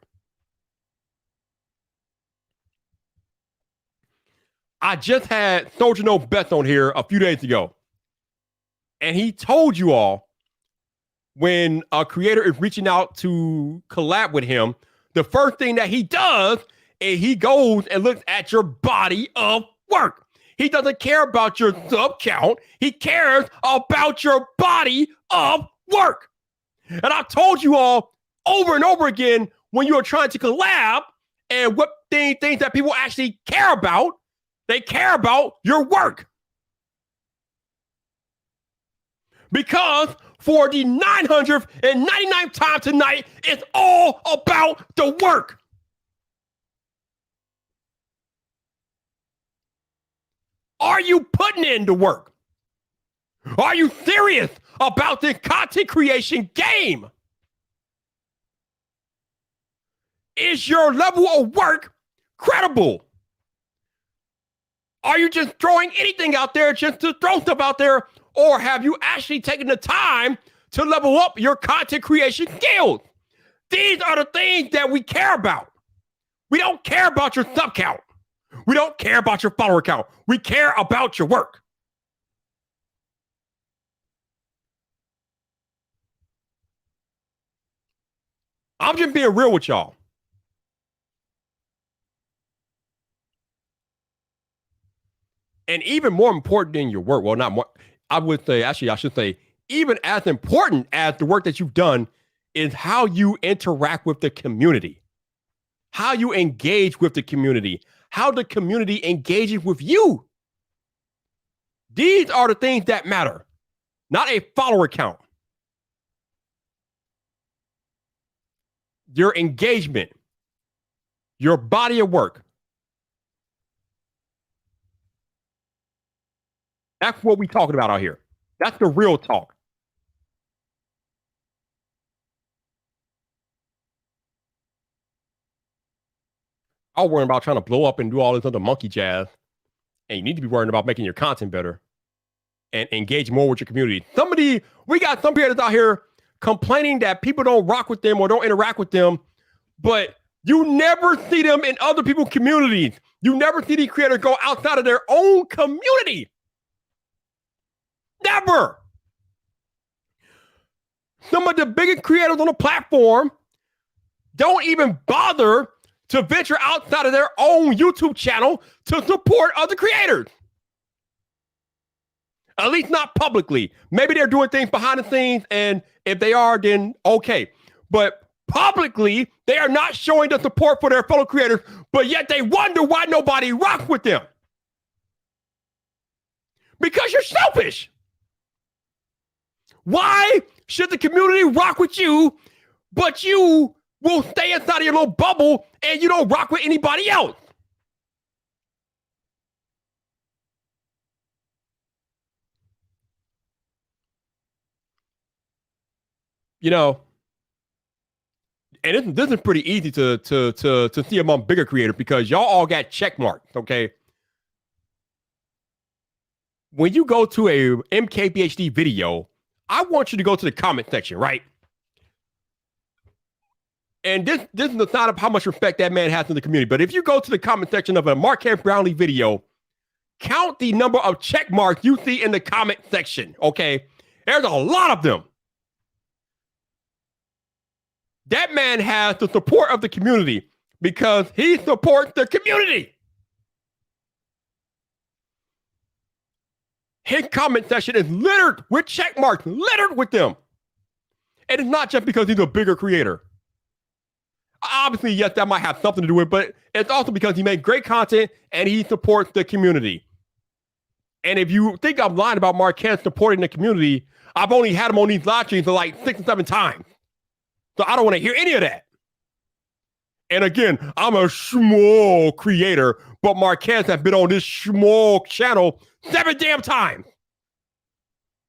I just had Soldier No Best on here a few days ago. And he told you all when a creator is reaching out to collab with him, the first thing that he does is he goes and looks at your body of work. He doesn't care about your sub count. He cares about your body of work. And I told you all over and over again, when you are trying to collab and what things that people actually care about, they care about your work. Because for the 999th time tonight, it's all about the work. Are you putting in the work? Are you serious about this content creation game? Is your level of work credible? Are you just throwing anything out there just to throw stuff out there? Or have you actually taken the time to level up your content creation skills? These are the things that we care about. We don't care about your sub count. We don't care about your follower count. We care about your work. I'm just being real with y'all. And even more important than your work, well, not more, I would say, actually, I should say, even as important as the work that you've done is how you interact with the community, how you engage with the community, how the community engages with you. These are the things that matter, not a follower count. Your engagement, your body of work. That's what we're talking about out here. That's the real talk. I'm worrying about trying to blow up and do all this other monkey jazz. And you need to be worrying about making your content better and engage more with your community. We got some creators out here complaining that people don't rock with them or don't interact with them, but You never see them in other people's communities. You never see these creators go outside of their own community. Never. Some of the biggest creators on the platform don't even bother to venture outside of their own YouTube channel to support other creators. At least not publicly. Maybe they're doing things behind the scenes, and if they are, then okay. But publicly, they are not showing the support for their fellow creators, but yet they wonder why nobody rocks with them. Because you're selfish. Why should the community rock with you, but you will stay inside of your little bubble and you don't rock with anybody else? You know, and this is pretty easy to see among bigger creators because y'all all got check marks, okay? When you go to a MKBHD video, I want you to go to the comment section, right? And this is the sign of how much respect that man has in the community. But if you go to the comment section of a Marquez Brownlee video, count the number of check marks you see in the comment section, okay? There's a lot of them. That man has the support of the community because he supports the community. His comment section is littered with check marks, littered with them. And it's not just because he's a bigger creator. Obviously, yes, that might have something to do with it, but it's also because he made great content and he supports the community. And if you think I'm lying about Marquez supporting the community, I've only had him on these live streams for like 6 or 7 times. So I don't want to hear any of that. And again, I'm a small creator, but Marquez has been on this small channel 7 damn times.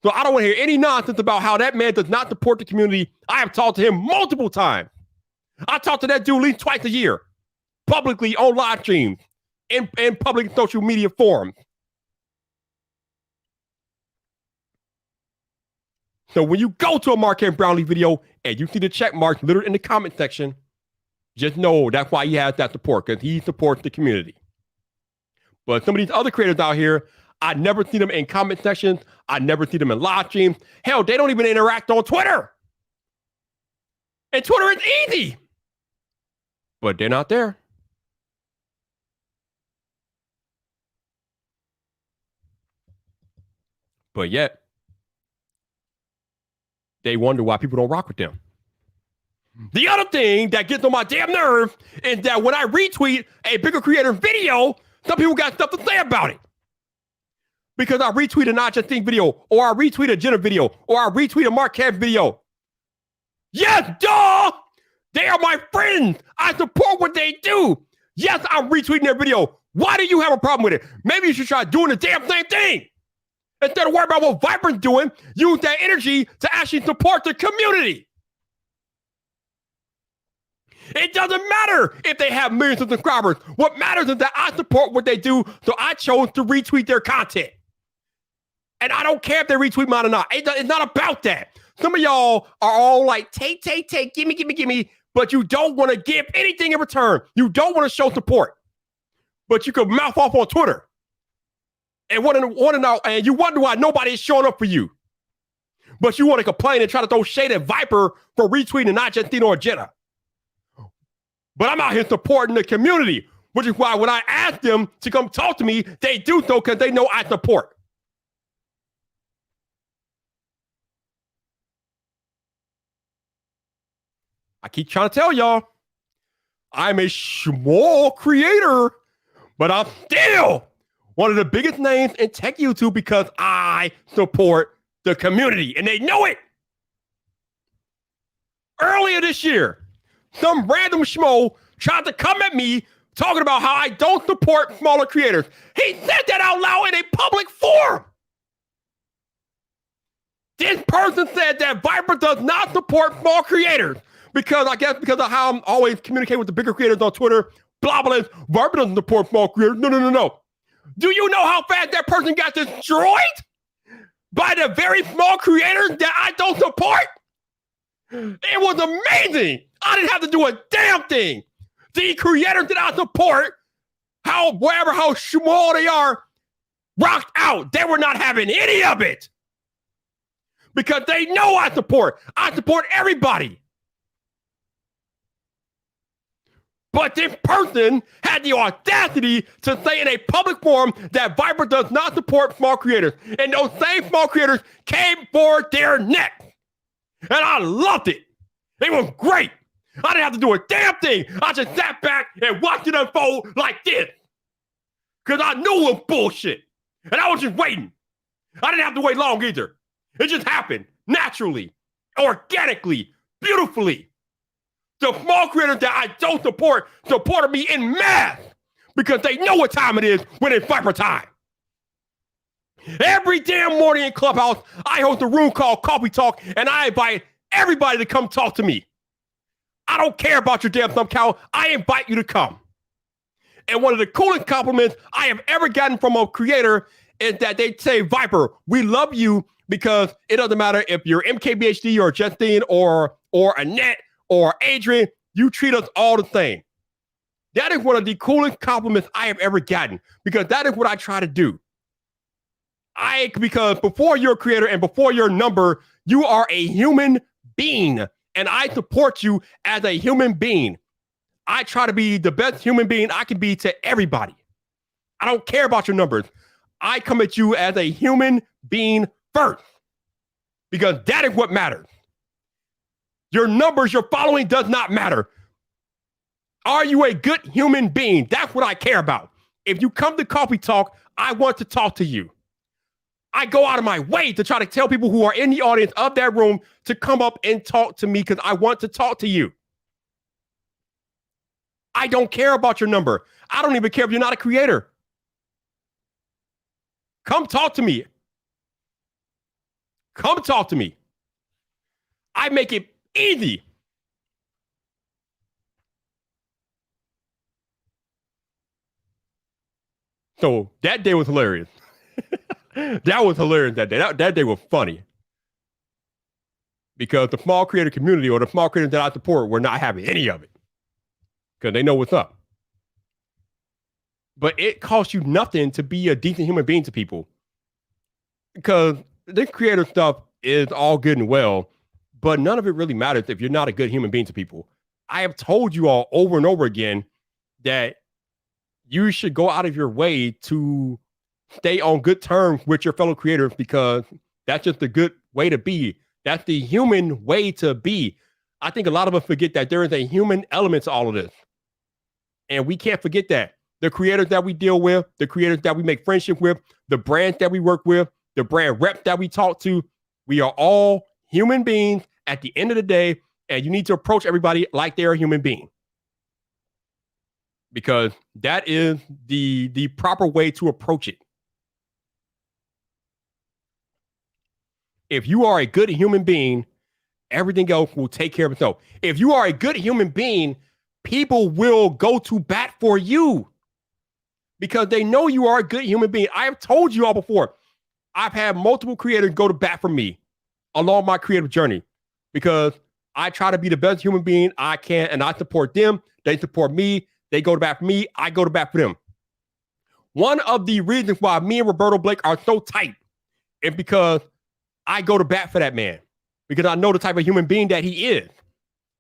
So I don't want to hear any nonsense about how that man does not support the community. I have talked to him multiple times. I talk to that dude at least twice a year, publicly on live streams, in public social media forums. So when you go to a Marquez Brownlee video and you see the check marks littered in the comment section, just know that's why he has that support, because he supports the community. But some of these other creators out here, I never see them in comment sections. I never see them in live streams. Hell, they don't even interact on Twitter. And Twitter is easy. But they're not there. But yet, they wonder why people don't rock with them. The other thing that gets on my damn nerve is that when I retweet a bigger creator video, some people got stuff to say about it. Because I retweet a Not Just Think video, or I retweet a Jenna video, or I retweet a Marquez video. Yes, duh! They are my friends. I support what they do. Yes, I'm retweeting their video. Why do you have a problem with it? Maybe you should try doing the damn same thing. Instead of worrying about what Vyper's doing, use that energy to actually support the community. It doesn't matter if they have millions of subscribers. What matters is that I support what they do, so I chose to retweet their content. And I don't care if they retweet mine or not. It's not about that. Some of y'all are all like, take, gimme, but you don't want to give anything in return. You don't want to show support. But you can mouth off on Twitter. And and you wonder why nobody is showing up for you. But you want to complain and try to throw shade at Vyper for retweeting Not Just Think or Jenna. But I'm out here supporting the community, which is why when I ask them to come talk to me, they do so because they know I support. I keep trying to tell y'all, I'm a small creator, but I'm still one of the biggest names in tech YouTube because I support the community, and they know it. Earlier this year, some random schmo tried to come at me talking about how I don't support smaller creators. He said that out loud in a public forum. This person said that Vyper does not support small creators because of how I'm always communicating with the bigger creators on Twitter. Blah, blah, blah. Vyper doesn't support small creators. No. Do you know how fast that person got destroyed by the very small creators that I don't support? It was amazing. I didn't have to do a damn thing. The creators that I support, how small they are, rocked out. They were not having any of it. Because they know I support. I support everybody. But this person had the audacity to say in a public forum that Viper does not support small creators. And those same small creators came for their neck. And I loved it. It was great. I didn't have to do a damn thing. I just sat back and watched it unfold like this. Because I knew it was bullshit. And I was just waiting. I didn't have to wait long either. It just happened naturally, organically, beautifully. The small creators that I don't support supported me in mass because they know what time it is when it's Viper time. Every damn morning in Clubhouse, I host a room called Coffee Talk, and I invite everybody to come talk to me. I don't care about your damn thumb count. I invite you to come. And one of the coolest compliments I have ever gotten from a creator is that they say, Viper, we love you because it doesn't matter if you're MKBHD or Justine or Annette or Adrian, you treat us all the same. That is one of the coolest compliments I have ever gotten because that is what I try to do. Because before you're a creator and before your number, you are a human being, and I support you as a human being. I try to be the best human being I can be to everybody. I don't care about your numbers. I come at you as a human being first because that is what matters. Your numbers, your following does not matter. Are you a good human being? That's what I care about. If you come to Coffee Talk, I want to talk to you. I go out of my way to try to tell people who are in the audience of that room to come up and talk to me because I want to talk to you. I don't care about your number. I don't even care if you're not a creator. Come talk to me. Come talk to me. I make it easy. So that day was hilarious. That was hilarious that day. That day was funny. Because the small creator community or the small creators that I support were not having any of it. Because they know what's up. But it costs you nothing to be a decent human being to people. Because this creator stuff is all good and well, but none of it really matters if you're not a good human being to people. I have told you all over and over again that you should go out of your way to stay on good terms with your fellow creators because that's just a good way to be. That's the human way to be. I think a lot of us forget that there is a human element to all of this. And we can't forget that. The creators that we deal with, the creators that we make friendship with, the brands that we work with, the brand reps that we talk to, we are all human beings at the end of the day, and you need to approach everybody like they're a human being. Because that is the proper way to approach it. If you are a good human being, everything else will take care of itself. If you are a good human being, people will go to bat for you because they know you are a good human being. I have told you all before, I've had multiple creators go to bat for me along my creative journey because I try to be the best human being I can, and I support them. They support me. They go to bat for me. I go to bat for them. One of the reasons why me and Roberto Blake are so tight is because I go to bat for that man because I know the type of human being that he is.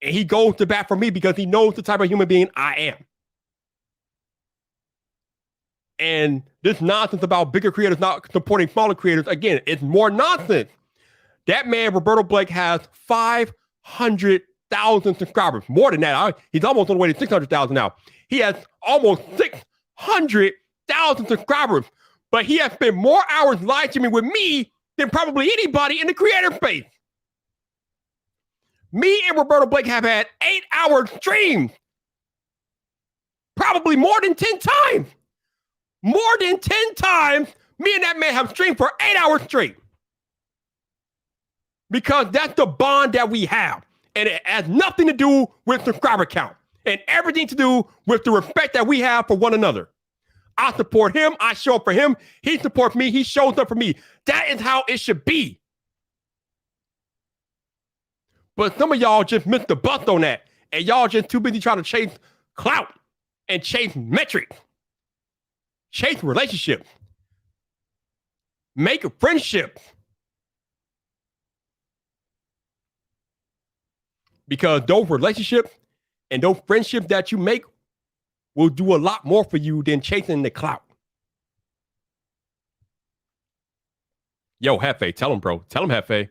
And he goes to bat for me because he knows the type of human being I am. And this nonsense about bigger creators not supporting smaller creators, again, it's more nonsense. That man, Roberto Blake, has 500,000 subscribers. More than that. He's almost on the way to 600,000 now. He has almost 600,000 subscribers. But he has spent more hours live streaming with me than probably anybody in the creator space. Me and Roberto Blake have had 8-hour streams. Probably more than 10 times. More than 10 times, me and that man have streamed for 8 hours straight. Because that's the bond that we have. And it has nothing to do with subscriber count. And everything to do with the respect that we have for one another. I support him. I show up for him. He supports me. He shows up for me. That is how it should be. But some of y'all just missed the bus on that. And y'all just too busy trying to chase clout and chase metrics, chase relationships, make a friendship. Because those relationships and those friendships that you make will do a lot more for you than chasing the clout. Yo, Hefe, tell him, bro. Tell him, Hefe.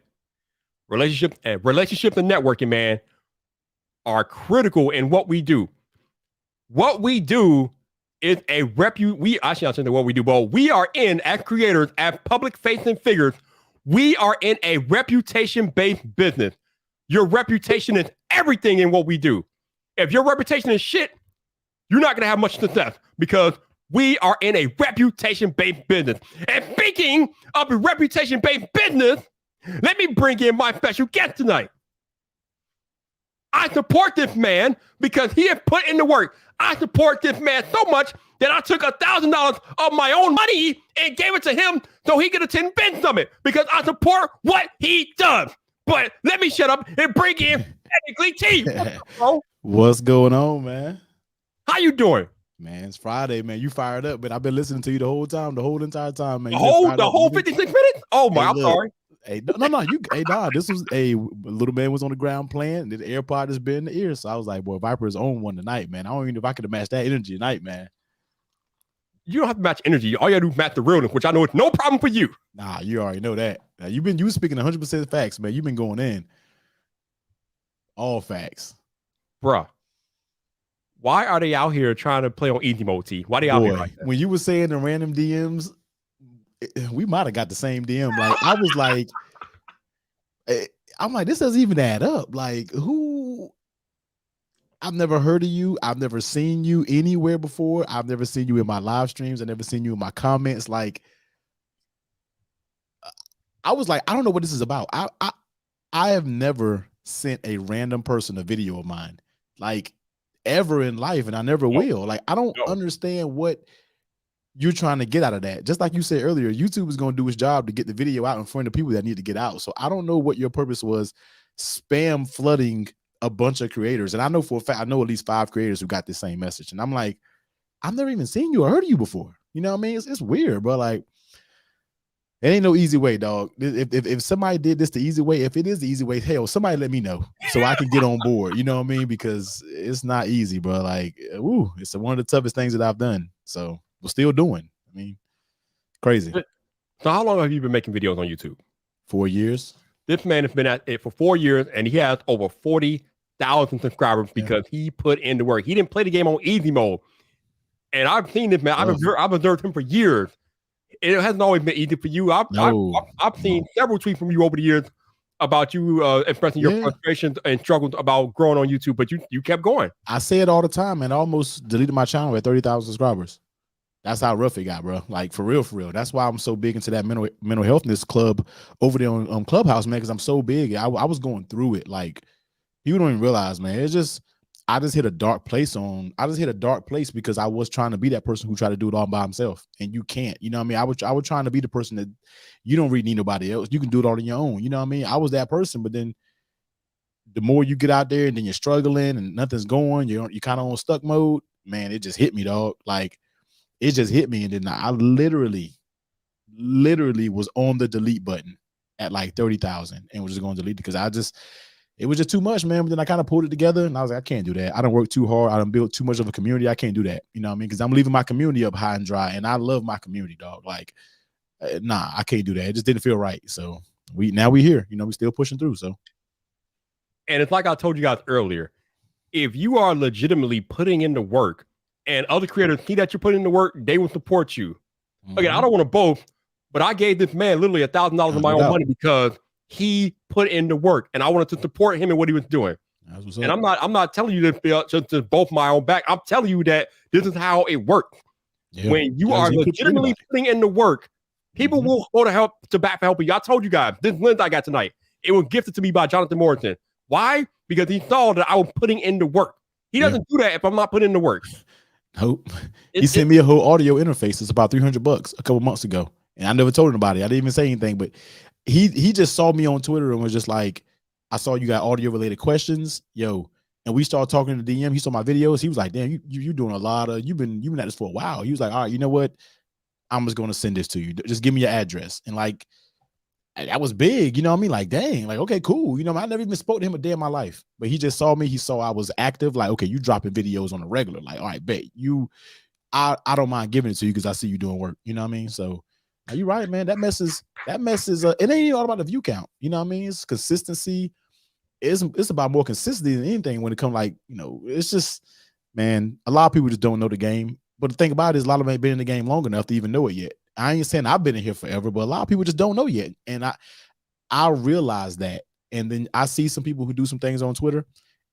Relationships and networking, man, are critical in what we do. What we do is I should not say what we do, but we are in, as creators, as public-facing figures, we are in a reputation-based business. Your reputation is everything in what we do. If your reputation is shit, you're not going to have much success because we are in a reputation-based business. And speaking of a reputation-based business, let me bring in my special guest tonight. I support this man because he has put in the work. I support this man so much that I took $1,000 of my own money and gave it to him so he could attend Ben Summit because I support what he does. But let me shut up and bring in Technically T. What's up, bro? What's going on, man? How you doing? Man, it's Friday, man. You fired up, but I've been listening to you the whole entire time, man. The whole 56 minutes? Oh my, I'm sorry. Hey, no, this was a little man was on the ground playing, and the AirPod has been in the ear. So I was like, boy, Viper's on one tonight, man. I don't even know if I could have matched that energy tonight, man. You don't have to match energy. All you gotta do is match the realness, which I know it's no problem for you. Nah, you already know that. Now, you speaking 100% facts, man. You've been going in. All facts. Bruh. Why are they out here trying to play on easy mode, T? Why they out here like that? When you were saying the random DMs, we might have got the same DM. Like, I was like, I'm like, this doesn't even add up. Like, who? I've never heard of you. I've never seen you anywhere before. I've never seen you in my live streams. I've never seen you in my comments. Like, I was like, I don't know what this is about. I have never sent a random person a video of mine, like, ever in life, and I never will. Like, I don't understand what you're trying to get out of that. Just like you said earlier, YouTube is going to do its job to get the video out in front of people that need to get out. So I don't know what your purpose was, spam flooding a bunch of creators. And I know for a fact, I know at least 5 creators who got the same message. And I'm like, I've never even seen you or heard of you before. You know what I mean? It's weird, but like, it ain't no easy way, dog. If somebody did this the easy way, if it is the easy way, hell, somebody let me know so I can get on board. You know what I mean? Because it's not easy, bro. Like, ooh, it's one of the toughest things that I've done. So we're still doing. I mean, crazy. So how long have you been making videos on YouTube? 4 years. This man has been at it for 4 years, and he has over 40,000 subscribers because he put in the work. He didn't play the game on easy mode. And I've seen this man. I've observed him for years. It hasn't always been easy for you. I've seen several tweets from you over the years about you expressing your frustrations and struggles about growing on YouTube, but you kept going. I say it all the time, and I almost deleted my channel at 30,000 subscribers. That's how rough it got, bro. Like, for real, for real. That's why I'm so big into that mental healthness club over there on Clubhouse, man, because I'm so big. I was going through it. Like, you don't even realize, man. It's just, I just hit a dark place because I was trying to be that person who tried to do it all by himself, and you can't. You know what I mean? I was trying to be the person that you don't really need nobody else. You can do it all on your own. You know what I mean? I was that person, but then the more you get out there and then you're struggling and nothing's going, you're kind of on stuck mode, man, it just hit me, dog. Like, it just hit me, and then I literally was on the delete button at like 30,000 and was just going to delete it because it was just too much, man. But then I kind of pulled it together, and I was like, I can't do that. I don't work too hard. I don't build too much of a community. I can't do that. You know what I mean? Because I'm leaving my community up high and dry, and I love my community, dog. Like, nah, I can't do that. It just didn't feel right. So now we here. You know, we still pushing through. So, and it's like I told you guys earlier, if you are legitimately putting in the work, and other creators see that you're putting in the work, they will support you. Again, I don't want to boast, but I gave this man literally $1,000 of my own money because he put in the work, and I wanted to support him in what he was doing. And I'm not telling you this just to boast my own back. I'm telling you that this is how it works. Yeah. When you are legitimately putting in the work, people will go to bat for helping you. I told you guys, this lens I got tonight, it was gifted to me by Jonathan Morrison. Why? Because he saw that I was putting in the work. He doesn't do that if I'm not putting in the work. Nope. He sent me a whole audio interface. It's about $300 a couple months ago, and I never told anybody. I didn't even say anything, but he just saw me on Twitter and was just like, I saw you got audio related questions, yo, And we started talking to DM. He saw my videos. He was like, damn, you doing a lot of, you've been at this for a while. He was like, all right, you know what? I'm just going to send this to you. Just give me your address. And like, that was big. You know what I mean? Like, dang, like, okay, cool. You know, I never even spoke to him a day in my life, but he just saw me. He saw I was active. Like, okay, you dropping videos on a regular. Like, all right, bet you, I don't mind giving it to you because I see you doing work. You know what I mean? So you're right, man. That messes, it ain't even all about the view count. You know what I mean? It's consistency. It's about more consistency than anything when it comes like, you know, it's just, man, a lot of people just don't know the game. But the thing about it is a lot of them ain't been in the game long enough to even know it yet. I ain't saying I've been in here forever, but a lot of people just don't know yet. And I realize that. And then I see some people who do some things on Twitter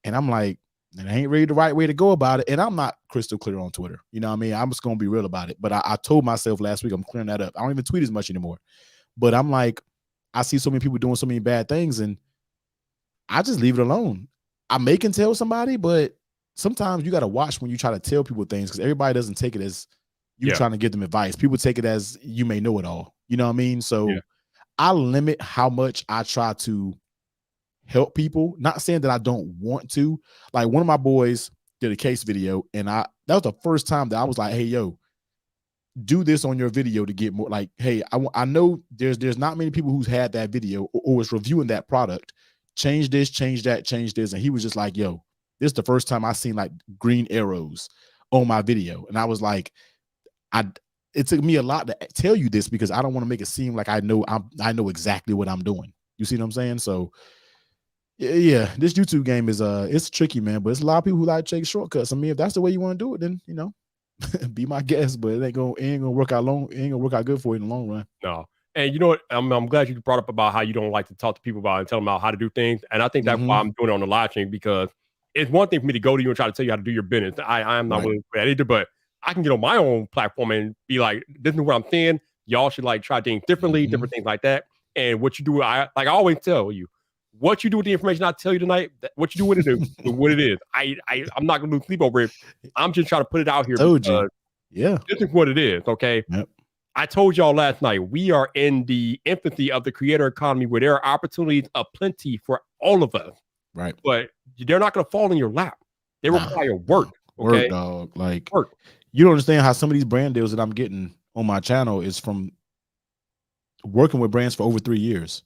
and I'm like, it ain't really the right way to go about it. And I'm not crystal clear on Twitter. You know what I mean? I'm just going to be real about it. But I told myself last week, I'm clearing that up. I don't even tweet as much anymore. But I'm like, I see so many people doing so many bad things and I just leave it alone. I may can tell somebody, but sometimes you got to watch when you try to tell people things because everybody doesn't take it as you trying to give them advice. People take it as you may know it all. You know what I mean? So I limit how much I try to help people. Not saying that I don't want to. Like one of my boys did a case video, and that was the first time that I was like, "Hey, yo, do this on your video to get more." Like, hey, I know there's not many people who's had that video or was reviewing that product. Change this, change that, change this, and he was just like, "Yo, this is the first time I seen like green arrows on my video," and I was like, It took me a lot to tell you this because I don't want to make it seem like I know exactly what I'm doing. You see what I'm saying? So yeah, this YouTube game is it's tricky, man. But it's a lot of people who like to take shortcuts. I mean, if that's the way you want to do it, then you know, be my guest. But it ain't gonna work out long. It ain't gonna work out good for you in the long run. No. And you know what? I'm glad you brought up about how you don't like to talk to people about and tell them about how to do things. And I think that's why I'm doing it on the live stream because it's one thing for me to go to you and try to tell you how to do your business. I am not willing to do that either, but I can get on my own platform and be like, this is what I'm saying. Y'all should like try things differently, different things like that. And what you do, I always tell you, what you do with the information I tell you tonight, what you do with it is what it is. I'm not gonna lose sleep over it. I'm just trying to put it out here. Yeah. This is what it is, okay? Yep. I told y'all last night, we are in the infancy of the creator economy where there are opportunities aplenty for all of us. Right. But they're not gonna fall in your lap. They require work. Okay? Work, dog. Like work. You don't understand how some of these brand deals that I'm getting on my channel is from working with brands for over 3 years.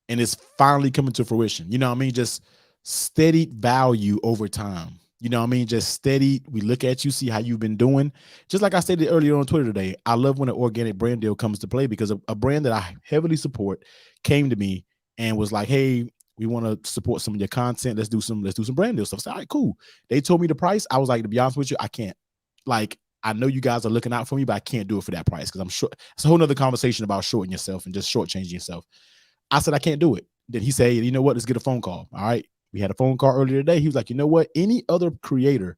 And it's finally coming to fruition. You know what I mean? Just steady value over time. You know what I mean? Just steady. We look at you, see how you've been doing. Just like I stated earlier on Twitter today, I love when an organic brand deal comes to play because a brand that I heavily support came to me and was like, hey, we want to support some of your content. Let's do some brand deal stuff. I said, all right, cool. They told me the price. I was like, to be honest with you, I can't. Like, I know you guys are looking out for me, but I can't do it for that price because I'm sure it's a whole nother conversation about shorting yourself and just shortchanging yourself. I said, I can't do it. Then he said, you know what? Let's get a phone call. All right. We had a phone call earlier today. He was like, you know what? Any other creator,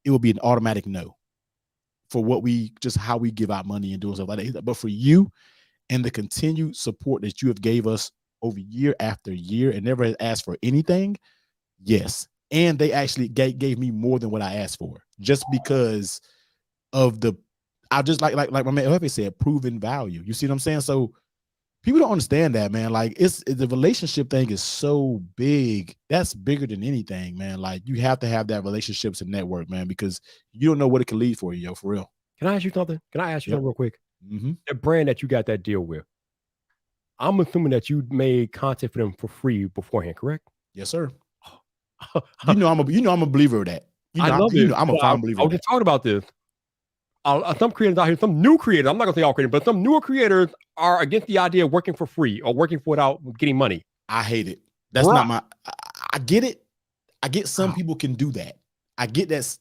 it would be an automatic no for how we give out money and doing stuff like that. But for you and the continued support that you have gave us over year after year and never asked for anything, yes. And they actually gave me more than what I asked for just because of I just like my man Hefe said, proven value. You see what I'm saying? So people don't understand that, man. Like the relationship thing is so big. That's bigger than anything, man. Like you have to have that relationships and network, man, because you don't know what it can lead for you, yo, for real. Can I ask you something? Something real quick? The brand that you got that deal with, I'm assuming that you made content for them for free beforehand, correct? Yes, sir. I'm a believer of that. I love it. I'm a firm believer. I was just talking about this. Some creators out here, some new creators, I'm not gonna say all creators, but some newer creators are against the idea of working for free or working without getting money. I hate it. That's not I get it. I get some people can do that. I get that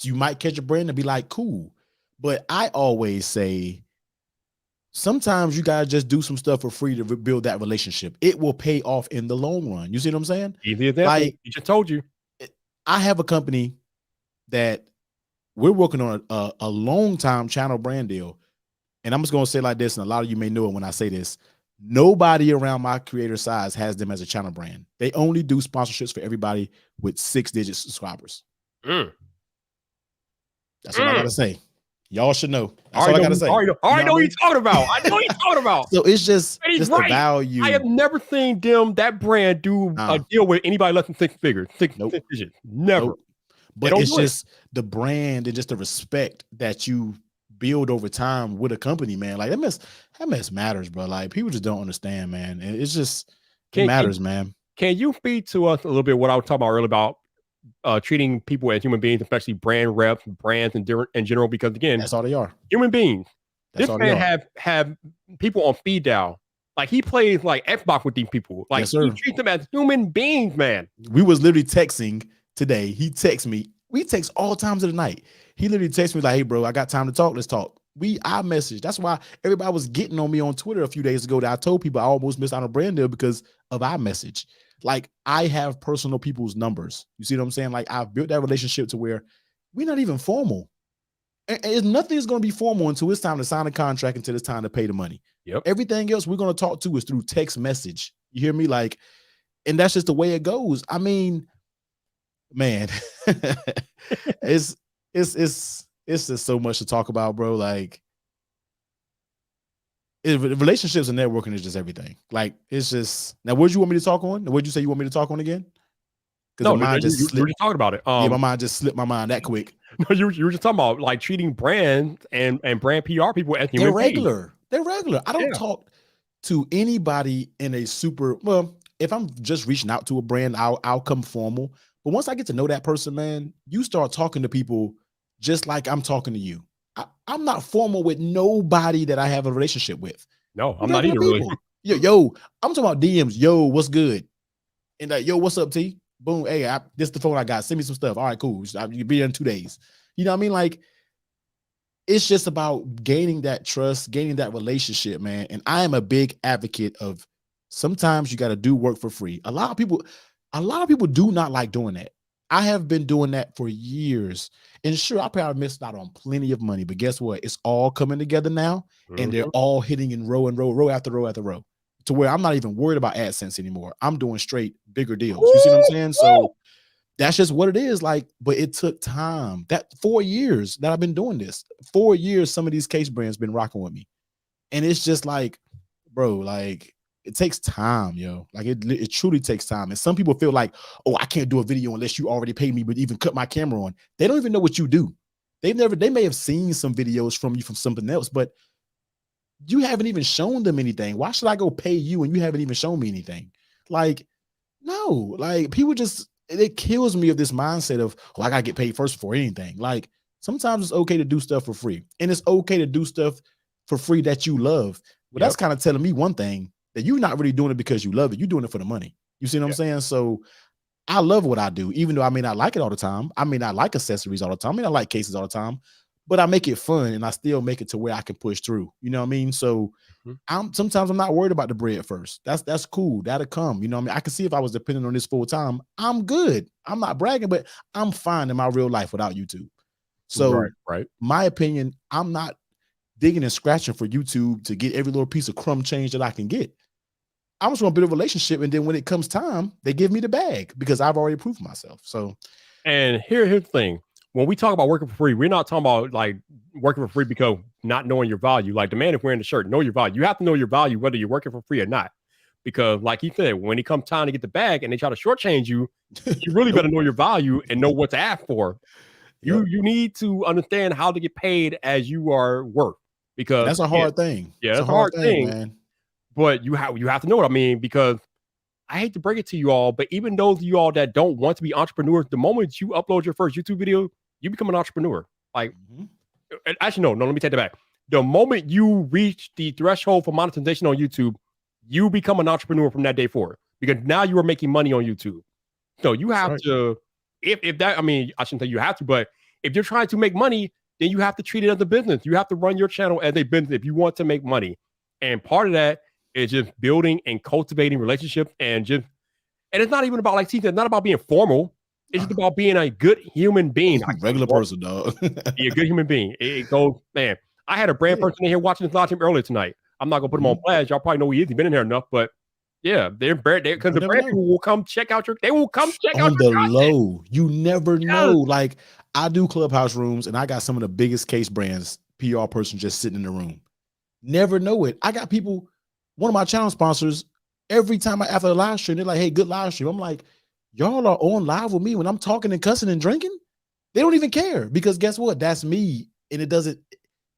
you might catch a brand and be like, cool. But I always say, sometimes you gotta just do some stuff for free to build that relationship. It will pay off in the long run. You see what I'm saying? Easy as that. Like, he just told you. I have a company that we're working on a long time channel brand deal. And I'm just going to say like this, and a lot of you may know it when I say this. Nobody around my creator size has them as a channel brand. They only do sponsorships for everybody with 6-digit subscribers. That's what I got to say. Y'all should know. That's all I gotta say. I already know what he's talking about. I know what he's talking about. So it's just right. the value. I have never seen that brand do a deal with anybody less than six figures. Six digits. Never. Nope. But it's just the brand and just the respect that you build over time with a company, man. Like that mess matters, bro. Like people just don't understand, man. It's just it matters, man. Can you speak to us a little bit what I was talking about earlier about treating people as human beings, especially brand reps, brands in general? Because again, that's all they are. Human beings. That's this man have people on speed dial. Like he plays like Xbox with these people. Like he treats them as human beings, man. We was literally texting today. He texts me. We text all times of the night. He literally texts me like, "Hey, bro, I got time to talk. Let's talk." I messaged. That's why everybody was getting on me on Twitter a few days ago that I told people I almost missed out on a brand deal because of iMessage. Like I have personal people's numbers. You see what I'm saying? Like I've built that relationship to where we're not even formal. And nothing is going to be formal until it's time to sign a contract, until it's time to pay the money. Yep. Everything else we're going to talk to is through text message. You hear me? Like, and that's just the way it goes. I mean, man, it's just so much to talk about, bro. Like, relationships and networking is just everything. Like, it's just now. What do you want me to talk on? What did you say you want me to talk on again? No, you were just talking about it. Yeah, my mind just slipped my mind that quick. No, you were just talking about like treating brands and brand PR people as human beings. They're regular. I don't talk to anybody in a super well. If I'm just reaching out to a brand, I'll come formal. But once I get to know that person, man, you start talking to people just like I'm talking to you. I'm not formal with nobody that I have a relationship with. No, I'm not either. Really. Yo, I'm talking about DMs. Yo, what's good? And like, yo, what's up, T? Boom. Hey, this is the phone I got. Send me some stuff. All right, cool. You'll be here in 2 days. You know what I mean? Like, it's just about gaining that trust, gaining that relationship, man. And I am a big advocate of sometimes you got to do work for free. A lot of people do not like doing that. I have been doing that for years. And sure, I probably missed out on plenty of money, but guess what? It's all coming together now, and they're all hitting in row after row after row, to where I'm not even worried about AdSense anymore. I'm doing straight bigger deals. You see what I'm saying? So that's just what it is. Like, but it took time. That 4 years that I've been doing this, 4 years, some of these case brands been rocking with me. And it's just like, bro, like it takes time, yo. Like it truly takes time. And some people feel like, oh, I can't do a video unless you already paid me, but even cut my camera on. They don't even know what you do. They may have seen some videos from you from something else, but you haven't even shown them anything. Why should I go pay you and you haven't even shown me anything? Like, no, like people just, it kills me of this mindset of, oh, I gotta get paid first before anything. Like sometimes it's okay to do stuff for free, and it's okay to do stuff for free that you love. Well, that's kind of telling me one thing, that you're not really doing it because you love it. You're doing it for the money. You see what I'm saying? So I love what I do, even though I may not like it all the time. I may not like accessories all the time. I may not like cases all the time, but I make it fun and I still make it to where I can push through. You know what I mean? So sometimes I'm not worried about the bread first. That's cool. That'll come. You know what I mean? I can see if I was dependent on this full time, I'm good. I'm not bragging, but I'm fine in my real life without YouTube. So my opinion, I'm not digging and scratching for YouTube to get every little piece of crumb change that I can get. I'm just going to build a relationship, and then when it comes time, they give me the bag because I've already proved myself. So, and here's the thing: when we talk about working for free, we're not talking about like working for free because not knowing your value. Like the man is wearing the shirt, know your value. You have to know your value whether you're working for free or not, because like he said, when it comes time to get the bag and they try to shortchange you, you really better know your value and know what to ask for. You need to understand how to get paid as you are worth, because that's a hard thing. Yeah, that's a hard thing, man. But you have to know what I mean, because I hate to break it to you all, but even those of you all that don't want to be entrepreneurs, the moment you upload your first YouTube video, you become an entrepreneur. Like, actually, no, let me take that back. The moment you reach the threshold for monetization on YouTube, you become an entrepreneur from that day forward, because now you are making money on YouTube. So you have to, if that, I mean, I shouldn't say you have to, but if you're trying to make money, then you have to treat it as a business. You have to run your channel as a business if you want to make money. And part of that is just building and cultivating relationships, and it's not even about, like T said, it's not about being formal. It's just about being a good human being. Regular person, dog. Be a good human being. It goes, man. I had a brand person in here watching this live stream earlier tonight. I'm not gonna put him on blast. Y'all probably know who he is. He's been in here enough, but Yeah, because the never brand know. people will come check out they will come check out On your the content. low. You never know. Yes. Like, I do clubhouse rooms and I got some of the biggest case brands, PR person just sitting in the room. Never know it. I got people, one of my channel sponsors, every time after a live stream, they're like, hey, good live stream. I'm like, y'all are on live with me when I'm talking and cussing and drinking? They don't even care, because guess what? That's me. And it doesn't,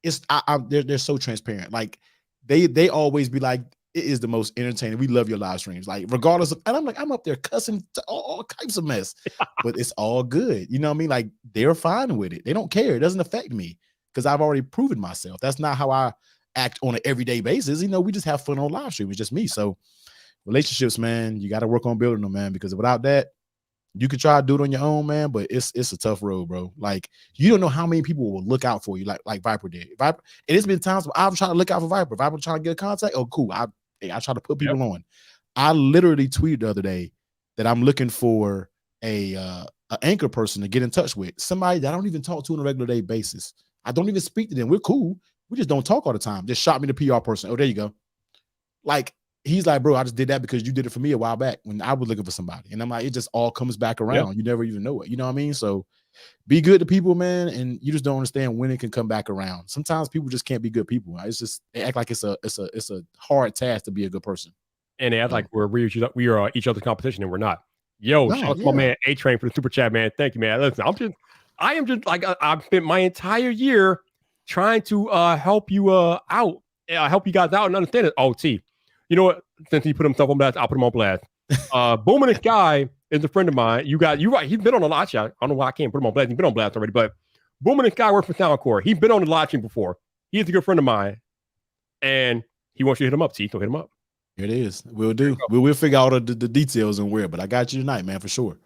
they're so transparent. Like, they always be like, it is the most entertaining. We love your live streams. Like, regardless of, and I'm like, I'm up there cussing to all types of mess, but it's all good. You know what I mean? Like, they're fine with it. They don't care. It doesn't affect me because I've already proven myself. That's not how I act on an everyday basis. You know, we just have fun on live stream. It's just me. So relationships, man, you got to work on building them, man, because without that, you could try to do it on your own, man, but it's a tough road, bro. Like, you don't know how many people will look out for you, like Viper did. Viper, and it's been times where I've tried to look out for Viper. Viper trying to get a contact. Oh, cool. I try to put people on. I literally tweeted the other day that I'm looking for a anchor person to get in touch with, somebody that I don't even talk to on a regular day basis. I don't even speak to them. We're cool. We just don't talk all the time. Just shot me the PR person. Oh, there you go. Like, he's like, bro, I just did that because you did it for me a while back when I was looking for somebody. And I'm like, it just all comes back around. Yep. You never even know it. You know what I mean? So be good to people, man. And you just don't understand when it can come back around. Sometimes people just can't be good people. It's just, they act like it's a hard task to be a good person. And they act like we are each other's competition, and we're not. Yo, shout out to my man A-Train for the super chat, man. Thank you, man. Listen, I am just like, I've spent my entire year trying to help you out, help you guys out and understand it. Oh, T, you know what? Since he put himself on blast, I'll put him on blast. Booming this guy is a friend of mine. You right. He's been on a live chat. I don't know why I can't put him on blast. He's been on blast already, but Booming this guy works for Soundcore. He's been on the live stream before. He's a good friend of mine, and he wants you to hit him up. T, so hit him up. Here it is. We'll do. We'll figure out the details and where, but I got you tonight, man, for sure.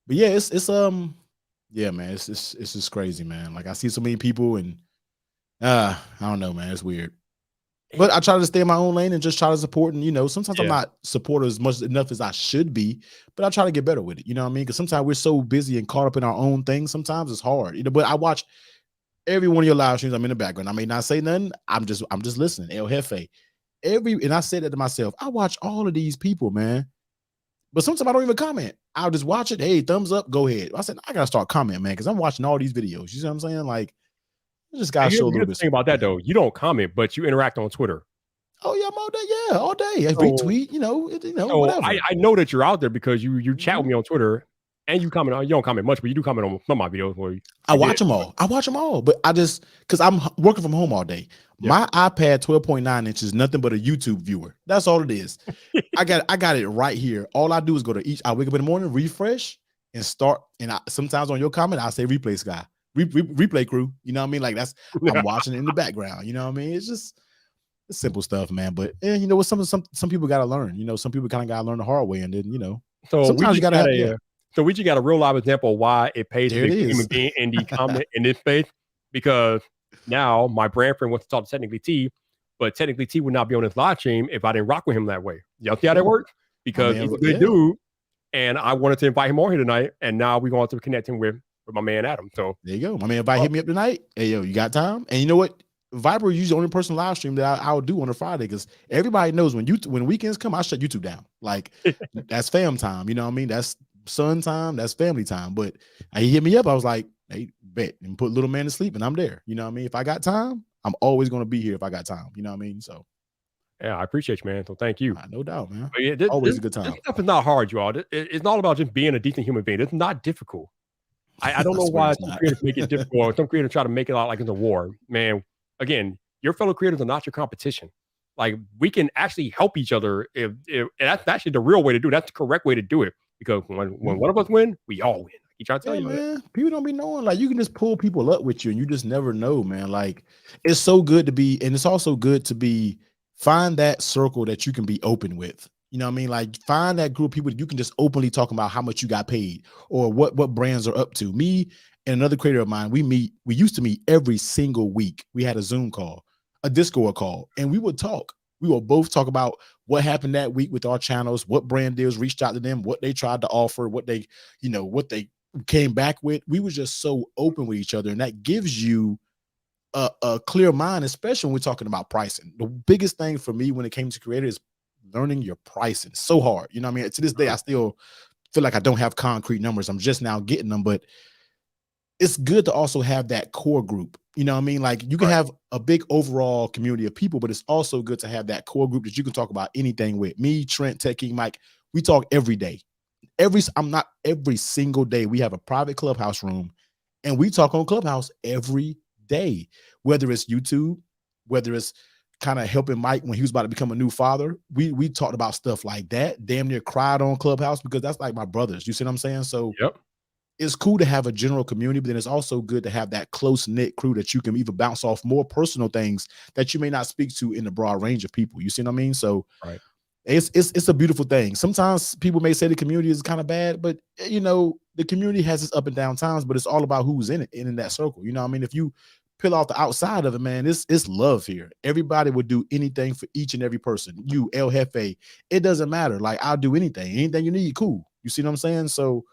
But yeah, it's yeah, man, it's just crazy, man. Like, I see so many people, and I don't know, man, it's weird. But I try to stay in my own lane and just try to support. And, you know, sometimes I'm not supportive enough as I should be, but I try to get better with it. You know what I mean? Because sometimes we're so busy and caught up in our own things. Sometimes it's hard, you know. But I watch every one of your live streams. I'm in the background. I may not say nothing. I'm just listening. El Jefe. And I said that to myself. I watch all of these people, man. But sometimes I don't even comment. I'll just watch it. Hey, thumbs up, go ahead. I said, I gotta start commenting, man, because I'm watching all these videos. You see what I'm saying? Like, you just gotta show a little bit. Thing about that though, you don't comment, but you interact on Twitter. Oh yeah, I'm all day. Yeah, all day. I retweet. You know, whatever. I know that you're out there because you chat with me on Twitter, and you comment on. You don't comment much, but you do comment on some of my videos. Where I watch them all. I watch them all, but I just, because I'm working from home all day. My iPad 12.9 inches, nothing but a YouTube viewer. That's all it is. I got it right here. All I do is go to I wake up in the morning, refresh, and start. And sometimes on your comment, I say replay guy, replay crew. You know what I mean? Like, that's, I'm watching it in the background. You know what I mean? It's just, it's simple stuff, man. But you know what? Some people got to learn. You know, some people kind of got to learn the hard way, and then, you know, so sometimes you got to. So we just got a real live example of why it pays to be human being in the comment in this space, because now my brand friend wants to talk to Technically T, but Technically T would not be on his live stream if I didn't rock with him that way. Y'all see how that works? Because he's a good dude, and I wanted to invite him on here tonight, and now we're going to connect him with my man Adam. So there you go. My man hit me up tonight. Hey, yo, you got time? And you know what? Viper is usually the only person live stream that I'll do on a Friday, because everybody knows when weekends come, I shut YouTube down. Like, that's fam time. You know what I mean? That's son time. That's family time. But he hit me up. I was like, hey, bet, and put little man to sleep, and I'm there. You know what I mean? If I got time, I'm always going to be here if I got time. You know what I mean? So yeah, I appreciate you, man. So thank you. No doubt, man. Always a good time. This stuff is not hard, y'all. It's all about just being a decent human being. It's not difficult. I don't know why some creators make it difficult, or some creators try to make it out like it's a war. Man, again, your fellow creators are not your competition. Like, we can actually help each other. If that's actually the real way to do it. That's the correct way to do it. Because when one of us win, we all win. You try to tell you, man. People don't be knowing. Like, you can just pull people up with you, and you just never know, man. Like, it's so good to be, and it's also good to find that circle that you can be open with. You know what I mean? Like, find that group of people that you can just openly talk about how much you got paid or what brands are up to. Me and another creator of mine, we used to meet every single week. We had a Zoom call, a Discord call, and we would talk. We will both talk about what happened that week with our channels, what brand deals reached out to them, what they tried to offer, what they came back with. We were just so open with each other, and that gives you a clear mind, especially when we're talking about pricing. The biggest thing for me when it came to creators is learning your pricing. So hard. You know what I mean? To this day, I still feel like I don't have concrete numbers. I'm just now getting them, but it's good to also have that core group. You know what I mean? Like you can have a big overall community of people, but it's also good to have that core group that you can talk about anything with. Me, Trent, Tech King, Mike, we talk every day. Every single day. We have a private Clubhouse room and we talk on Clubhouse every day, whether it's YouTube, whether it's kind of helping Mike when he was about to become a new father. We talked about stuff like that. Damn near cried on Clubhouse because that's like my brothers. You see what I'm saying? So it's cool to have a general community, but then it's also good to have that close-knit crew that you can even bounce off more personal things that you may not speak to in the broad range of people. You see what I mean? So it's a beautiful thing. Sometimes people may say the community is kind of bad, but you know, the community has its up and down times, but it's all about who's in it and in that circle. You know what I mean? If you peel off the outside of it, man, it's love here. Everybody would do anything for each and every person. You, El Jefe, it doesn't matter. Like I'll do anything you need, cool. You see what I'm saying? So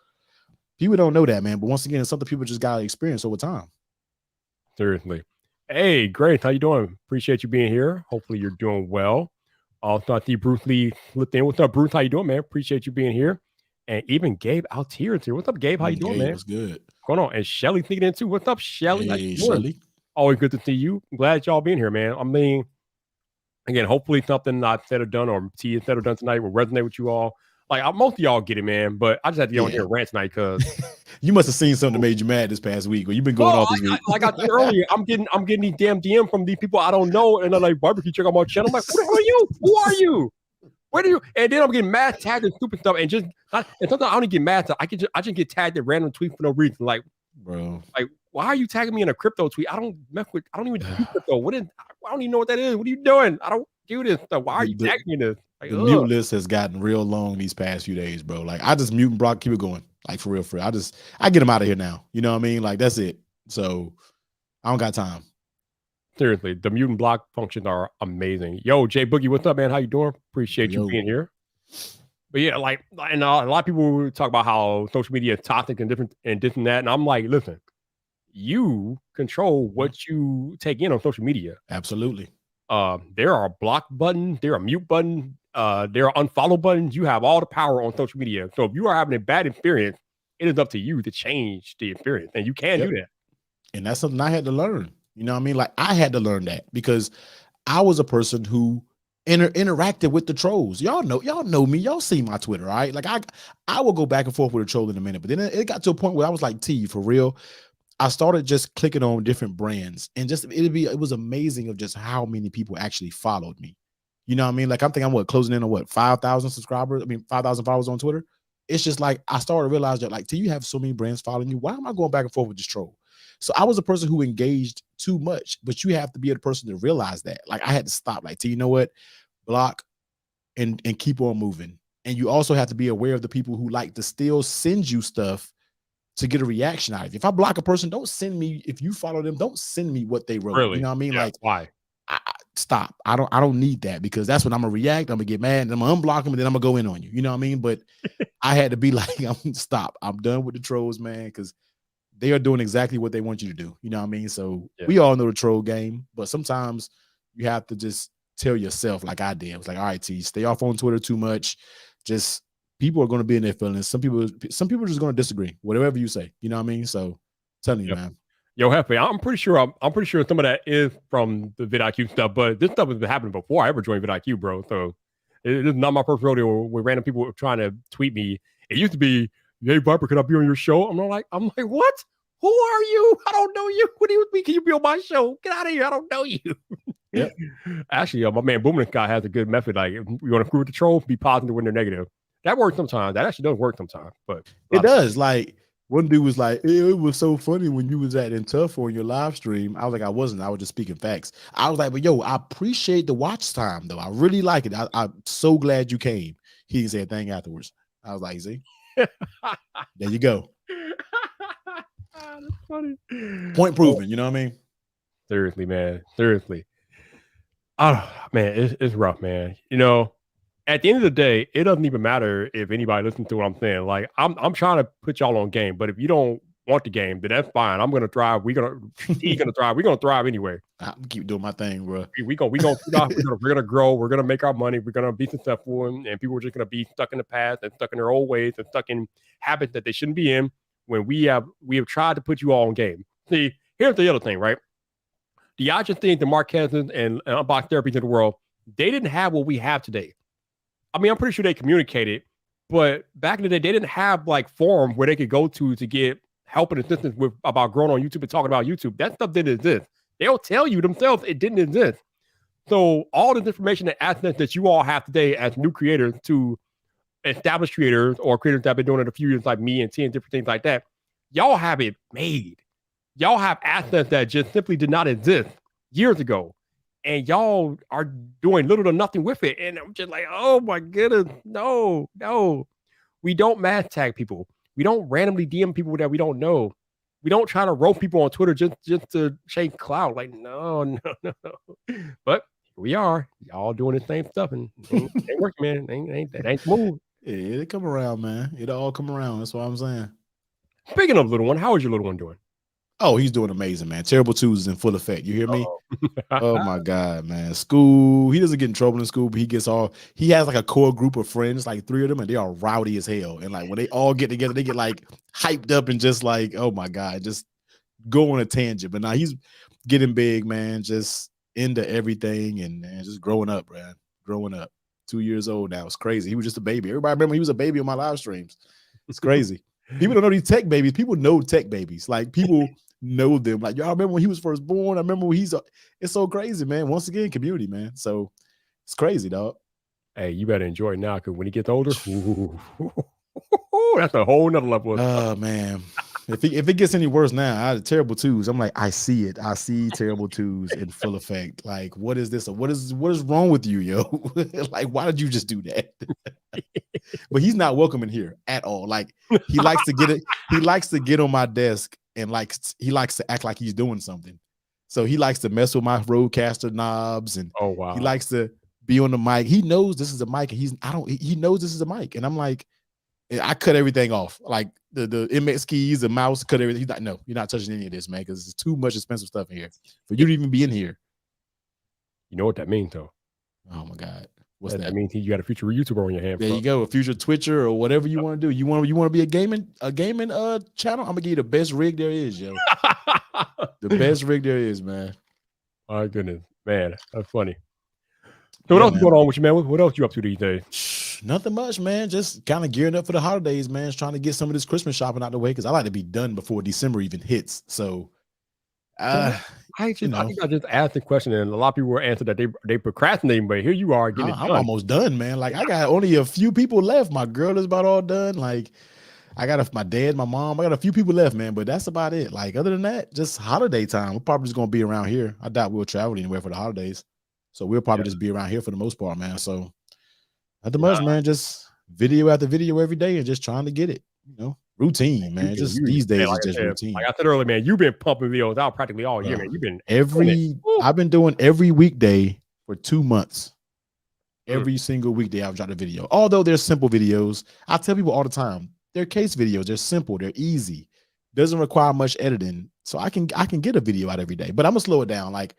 people don't know that, man. But once again, it's something people just gotta experience over time. Seriously. Hey, Grace, how you doing? Appreciate you being here. Hopefully you're doing well. Thought the Bruce Lee slipped in. What's up, Bruce? How you doing, man? Appreciate you being here. And even Gabe Altier is here. What's up, Gabe? How you doing, man? What's good? What's going on? And Shelly sneaking in too. What's up, Shelly? Hey, Shelly. Always good to see you. I'm glad y'all being here, man. I mean, again, hopefully something I said or done or T said or done tonight will resonate with you all. Like most of y'all get it, man. But I just had to get on here and rant tonight because you must have seen something that made you mad this past week. Or you've been going off this week. Like I said earlier, I'm getting these damn DM from these people I don't know, and they're like, barbecue, check out my channel. I'm like, who the hell are you? Who are you? Where do you? And then I'm getting mad tagged and stupid stuff, and sometimes I don't get mad. I just get tagged in random tweets for no reason. Like, bro, like why are you tagging me in a crypto tweet? I don't even do crypto. I don't even know what that is. What are you doing? I don't do this stuff. Why are you tagging me in this? Like, the mute list has gotten real long these past few days, bro. Like I just mute and block, keep it going. Like for real. I get them out of here now. You know what I mean? Like that's it. So I don't got time. Seriously, the mute and block functions are amazing. Yo, Jay Boogie, what's up, man? How you doing? Appreciate you being here. But yeah, and a lot of people talk about how social media is toxic and different and this and that. And I'm like, listen, you control what you take in on social media. Absolutely. There are block buttons, there are mute buttons, there are unfollow buttons. You have all the power on social media. So if you are having a bad experience, it is up to you to change the experience, and you can do that. And that's something I had to learn. You know what I mean? Like I had to learn that because I was a person who interacted with the trolls. Y'all know me. Y'all see my Twitter, right? Like I will go back and forth with a troll in a minute, but then it got to a point where I was like, T, for real. I started just clicking on different brands, and just it was amazing of just how many people actually followed me. You know what I mean? Like I'm thinking I'm closing in on 5,000 subscribers. I mean 5,000 followers on Twitter. It's just like I started to realize that like, T, you have so many brands following you. Why am I going back and forth with this troll? So I was a person who engaged too much, but you have to be a person to realize that. Like I had to stop. Like, T, you know what? Block and keep on moving. And you also have to be aware of the people who like to still send you stuff to get a reaction out of you. If I block a person, don't send me. If you follow them, don't send me what they wrote. Really? You know what I mean? Yeah, like why? Stop. I don't need that because that's when I'm gonna react. I'm gonna get mad and I'm gonna unblock them and then I'm gonna go in on you. You know what I mean? But I had to be like, stop. I'm done with the trolls, man, because they are doing exactly what they want you to do. You know what I mean? So we all know the troll game, but sometimes you have to just tell yourself, like I did. I was like, all right, T, stay off on Twitter too much. Just people are going to be in their feelings. Some people are just going to disagree, whatever you say. You know what I mean? So telling you, man. Yo, Hefe, I'm pretty sure some of that is from the VidIQ stuff, but this stuff has been happening before I ever joined VidIQ, bro. So this is not my first rodeo with random people trying to tweet me. It used to be, hey, Viper, can I be on your show? I'm like, what? Who are you? I don't know you. What do you mean? Can you be on my show? Get out of here. I don't know you. Yep. Actually, my man Booming Guy has a good method. Like, if you want to screw with the troll, be positive when they're negative. That works sometimes. That actually does work sometimes. But it does. Like, one dude was like, it was so funny when you was acting tough on your live stream. I was like, I wasn't. I was just speaking facts. I was like, but yo, I appreciate the watch time, though. I really like it. I'm so glad you came. He didn't say a thing afterwards. I was like, see? There you go. That's funny. Point proven, you know what I mean? Seriously, man. Seriously. Oh, man, it's rough, man. You know, at the end of the day, it doesn't even matter if anybody listens to what I'm saying. Like, I'm trying to put y'all on game, but if you don't want the game, then that's fine. I'm gonna thrive. He's gonna thrive. We're gonna thrive anyway. I'm keep doing my thing, bro. We're gonna grow. We're gonna make our money. We're gonna be successful, and people are just gonna be stuck in the past and stuck in their old ways and stuck in habits that they shouldn't be in. When we have tried to put you all on game. See, here's the other thing, right? The Diogenes thing, the Marquezes and Unbox Therapies in the world, they didn't have what we have today. I mean, I'm pretty sure they communicated, but back in the day, they didn't have like forums where they could go to get help and assistance with about growing on YouTube and talking about YouTube. That stuff didn't exist. They'll tell you themselves it didn't exist. So all this information and assets that you all have today as new creators to established creators or creators that have been doing it a few years like me and T and different things like that, y'all have it made. Y'all have assets that just simply did not exist years ago. And y'all are doing little to nothing with it. And I'm just like, oh my goodness, no. We don't mass tag people. We don't randomly DM people that we don't know. We don't try to roast people on Twitter just to shake clout. Like, no. But here we are. Y'all doing the same stuff and it ain't working, man. That ain't smooth. Yeah, it come around, man. It all come around. That's what I'm saying. Speaking of little one, how is your little one doing? Oh, he's doing amazing, man. Terrible twos is in full effect. You hear me? Oh my God, man. School, he doesn't get in trouble in school, but he has like a core group of friends, like 3 of them, and they are rowdy as hell. And like when they all get together, they get like hyped up and just like, oh my God, just go on a tangent. But now he's getting big, man, just into everything and just growing up, man. Growing up. 2 years old now. It's crazy. He was just a baby. Everybody remember he was a baby on my live streams. It's crazy. People don't know these tech babies. People know tech babies. Like people know them. Like y'all remember when he was first born. I remember when it's so crazy, man. Once again, community, man. So it's crazy, dog. Hey, you better enjoy it now because when he gets older, that's a whole nother level. Oh man. If it gets any worse now, I had terrible twos. I'm like, I see it. I see terrible twos in full effect. Like, what is this? What is wrong with you, yo? Like, why did you just do that? But he's not welcome in here at all. Like, he likes to get it. He likes to get on my desk and he likes to act like he's doing something. So he likes to mess with my Rodecaster knobs and oh wow, he likes to be on the mic. He knows this is a mic, and he knows this is a mic, and I'm like, I cut everything off, like the MX keys, the mouse, cut everything. He's like, no, you're not touching any of this, man, because it's too much expensive stuff in here for you to even be in here. You know what that means, though? Oh my God, what's that? That means you got a future YouTuber on your hands. There you go, a future Twitcher or whatever you want to do. You want to be a gaming channel? I'm gonna give you the best rig there is, yo. The best rig there is, man. My goodness, man, that's funny. So what else is going on with you, man? What else you up to these days? Nothing much, man. Just kind of gearing up for the holidays, man. Just trying to get some of this Christmas shopping out the way because I like to be done before December even hits. So, I think I just asked the question, and a lot of people were answered that they procrastinating, but here you are getting it done. I'm almost done, man. Like I got only a few people left. My girl is about all done. Like I got my dad, my mom. I got a few people left, man. But that's about it. Like other than that, just holiday time. We're probably just gonna be around here. I doubt we'll travel anywhere for the holidays. So we'll probably just be around here for the most part, man. So nothing much, man. Just video after video every day and just trying to get it, routine, man. Just these days it's just routine. Like I said earlier, man, you've been pumping videos out practically all year, man. You've been I've been doing every weekday for 2 months. Every single weekday I've dropped a video. Although they're simple videos, I tell people all the time, they're case videos. They're simple. They're easy. Doesn't require much editing. So I can get a video out every day, but I'm gonna slow it down. Like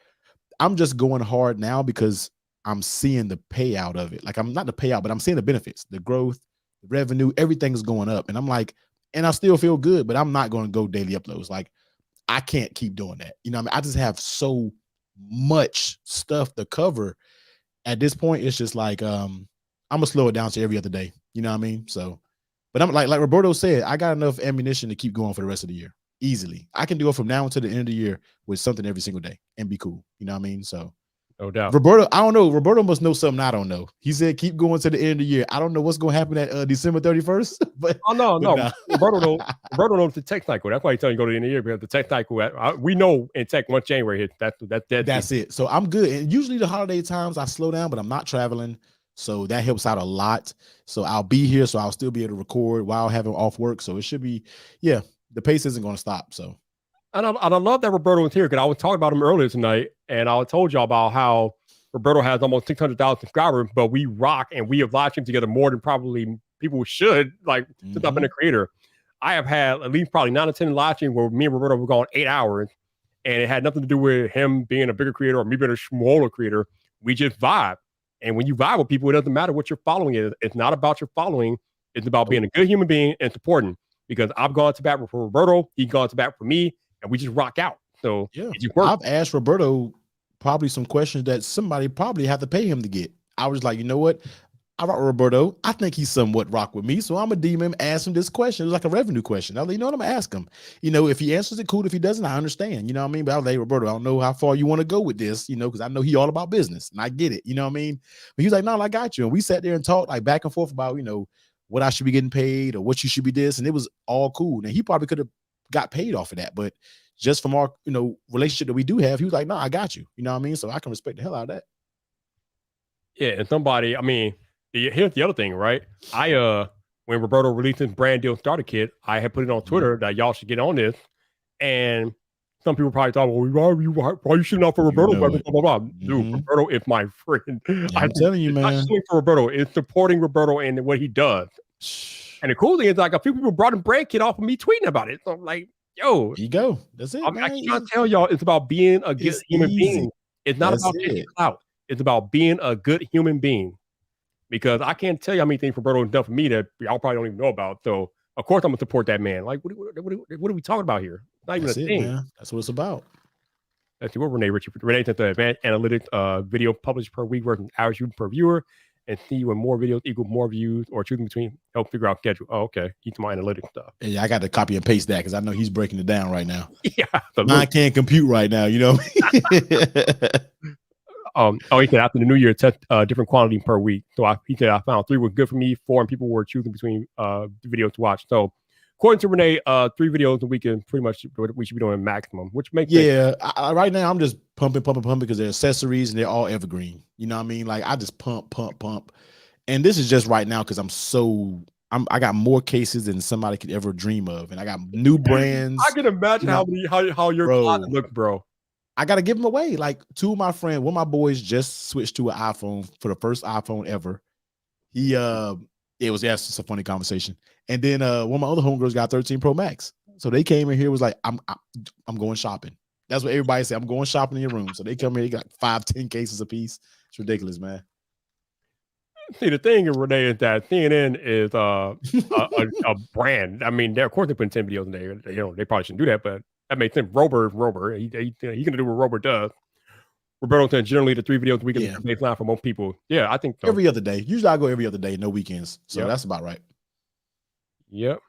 I'm just going hard now because I'm seeing the payout of it. Like I'm not the payout, but I'm seeing the benefits, the growth, the revenue, everything's going up. And I'm like, and I still feel good, but I'm not going to go daily uploads. Like I can't keep doing that. You know what I mean? I just have so much stuff to cover. At this point, it's just like, I'm gonna slow it down to every other day. You know what I mean? So, but I'm like Roberto said, I got enough ammunition to keep going for the rest of the year. Easily. I can do it from now until the end of the year with something every single day and be cool. You know what I mean? So no doubt. Roberto, I don't know. Roberto must know something I don't know. He said keep going to the end of the year. I don't know what's going to happen at December 31st. But no. Roberto knows the tech cycle. That's why he's telling you to go to the end of the year because the tech cycle, we know in tech once January hits, that's it. So I'm good. And usually the holiday times I slow down, but I'm not traveling. So that helps out a lot. So I'll be here. So I'll still be able to record while having off work. So it should be, the pace isn't going to stop. So, and I love that Roberto was here because I was talking about him earlier tonight, and I told y'all about how Roberto has almost 600,000 subscribers, but we rock and we have live streamed together more than probably people should. Like since I've been a creator, I have had at least probably 9 or 10 live streams where me and Roberto were gone 8 hours, and it had nothing to do with him being a bigger creator or me being a smaller creator. We just vibe. And when you vibe with people, it doesn't matter what your following is. It's not about your following. It's about being a good human being and supporting. Because I've gone to bat for Roberto, he's gone to bat for me, and we just rock out. So yeah, it just works. I've asked Roberto probably some questions that somebody probably had to pay him to get. I was like, you know what? I rock Roberto. I think he's somewhat rock with me. So I'm going to DM him, ask him this question. It was like a revenue question. I was like, you know what? I'm going to ask him. You know, if he answers it, cool. If he doesn't, I understand. You know what I mean? But I was like, hey, Roberto, I don't know how far you want to go with this, you know, because I know he all about business and I get it. You know what I mean? But he's like, no, I got you. And we sat there and talked like back and forth about, you know, what I should be getting paid or what you should be this. And it was all cool. And he probably could have got paid off of that. But just from our, you know, relationship that we do have, he was like, no, I got you. You know what I mean? So I can respect the hell out of that. Yeah. And somebody, I mean, here's the other thing, right? When Roberto released his brand deal starter kit, I had put it on Twitter that y'all should get on this. And some people probably thought, well, why are you shooting out for Roberto? You know blah, blah, blah. Dude, Roberto is my friend. Yeah, I'm telling you, man. Not shooting for Roberto. It's supporting Roberto and what he does. And the cool thing is, like, a few people brought him brand kit off of me tweeting about it. So I'm like, yo, there you go. That's it. I can't tell y'all it's about being a good human being. It's not about getting clout. It's about being a good human being. Because I can't tell you how many things Roberto has done for me that y'all probably don't even know about. So of course I'm gonna support that man. Like, what are we talking about here? Not even a thing. Man. That's what it's about. Let's see what Renee Richie. Renee said the advanced analytics video published per week versus average views per viewer, and see when more videos equal more views, or choosing between help figure out schedule. Oh, okay. Each my analytics stuff. Yeah, I got to copy and paste that because I know he's breaking it down right now. Yeah, I can't compute right now, you know. He said after the new year, test different quantity per week. So he said I found 3 were good for me, 4 and people were choosing between videos to watch. So according to Renee, 3 videos a week is pretty much what we should be doing maximum, which makes sense. Right now I'm just pumping because they're accessories and they're all evergreen. You know what I mean? Like I just pump. And this is just right now because I got more cases than somebody could ever dream of, and I got new brands. I can imagine how your closet look, bro. I gotta give them away. Like 2 of my friends, one of my boys just switched to an iPhone for the first iPhone ever. It's just a funny conversation. And then one of my other homegirls got 13 Pro Max. So they came in here, was like, I'm going shopping. That's what everybody said. I'm going shopping in your room. So they come here, they got 5-10 cases a piece. It's ridiculous, man. See, the thing, Renee, is that CNN is a brand. I mean, of course they put 10 videos in there. You know, they probably shouldn't do that, but that makes sense. Rober, he gonna do what Rober does. Roberto said generally the 3 videos a week is the baseline for most people. Yeah, I think so. Every other day. Usually I go every other day, no weekends. So that's about right. Yep.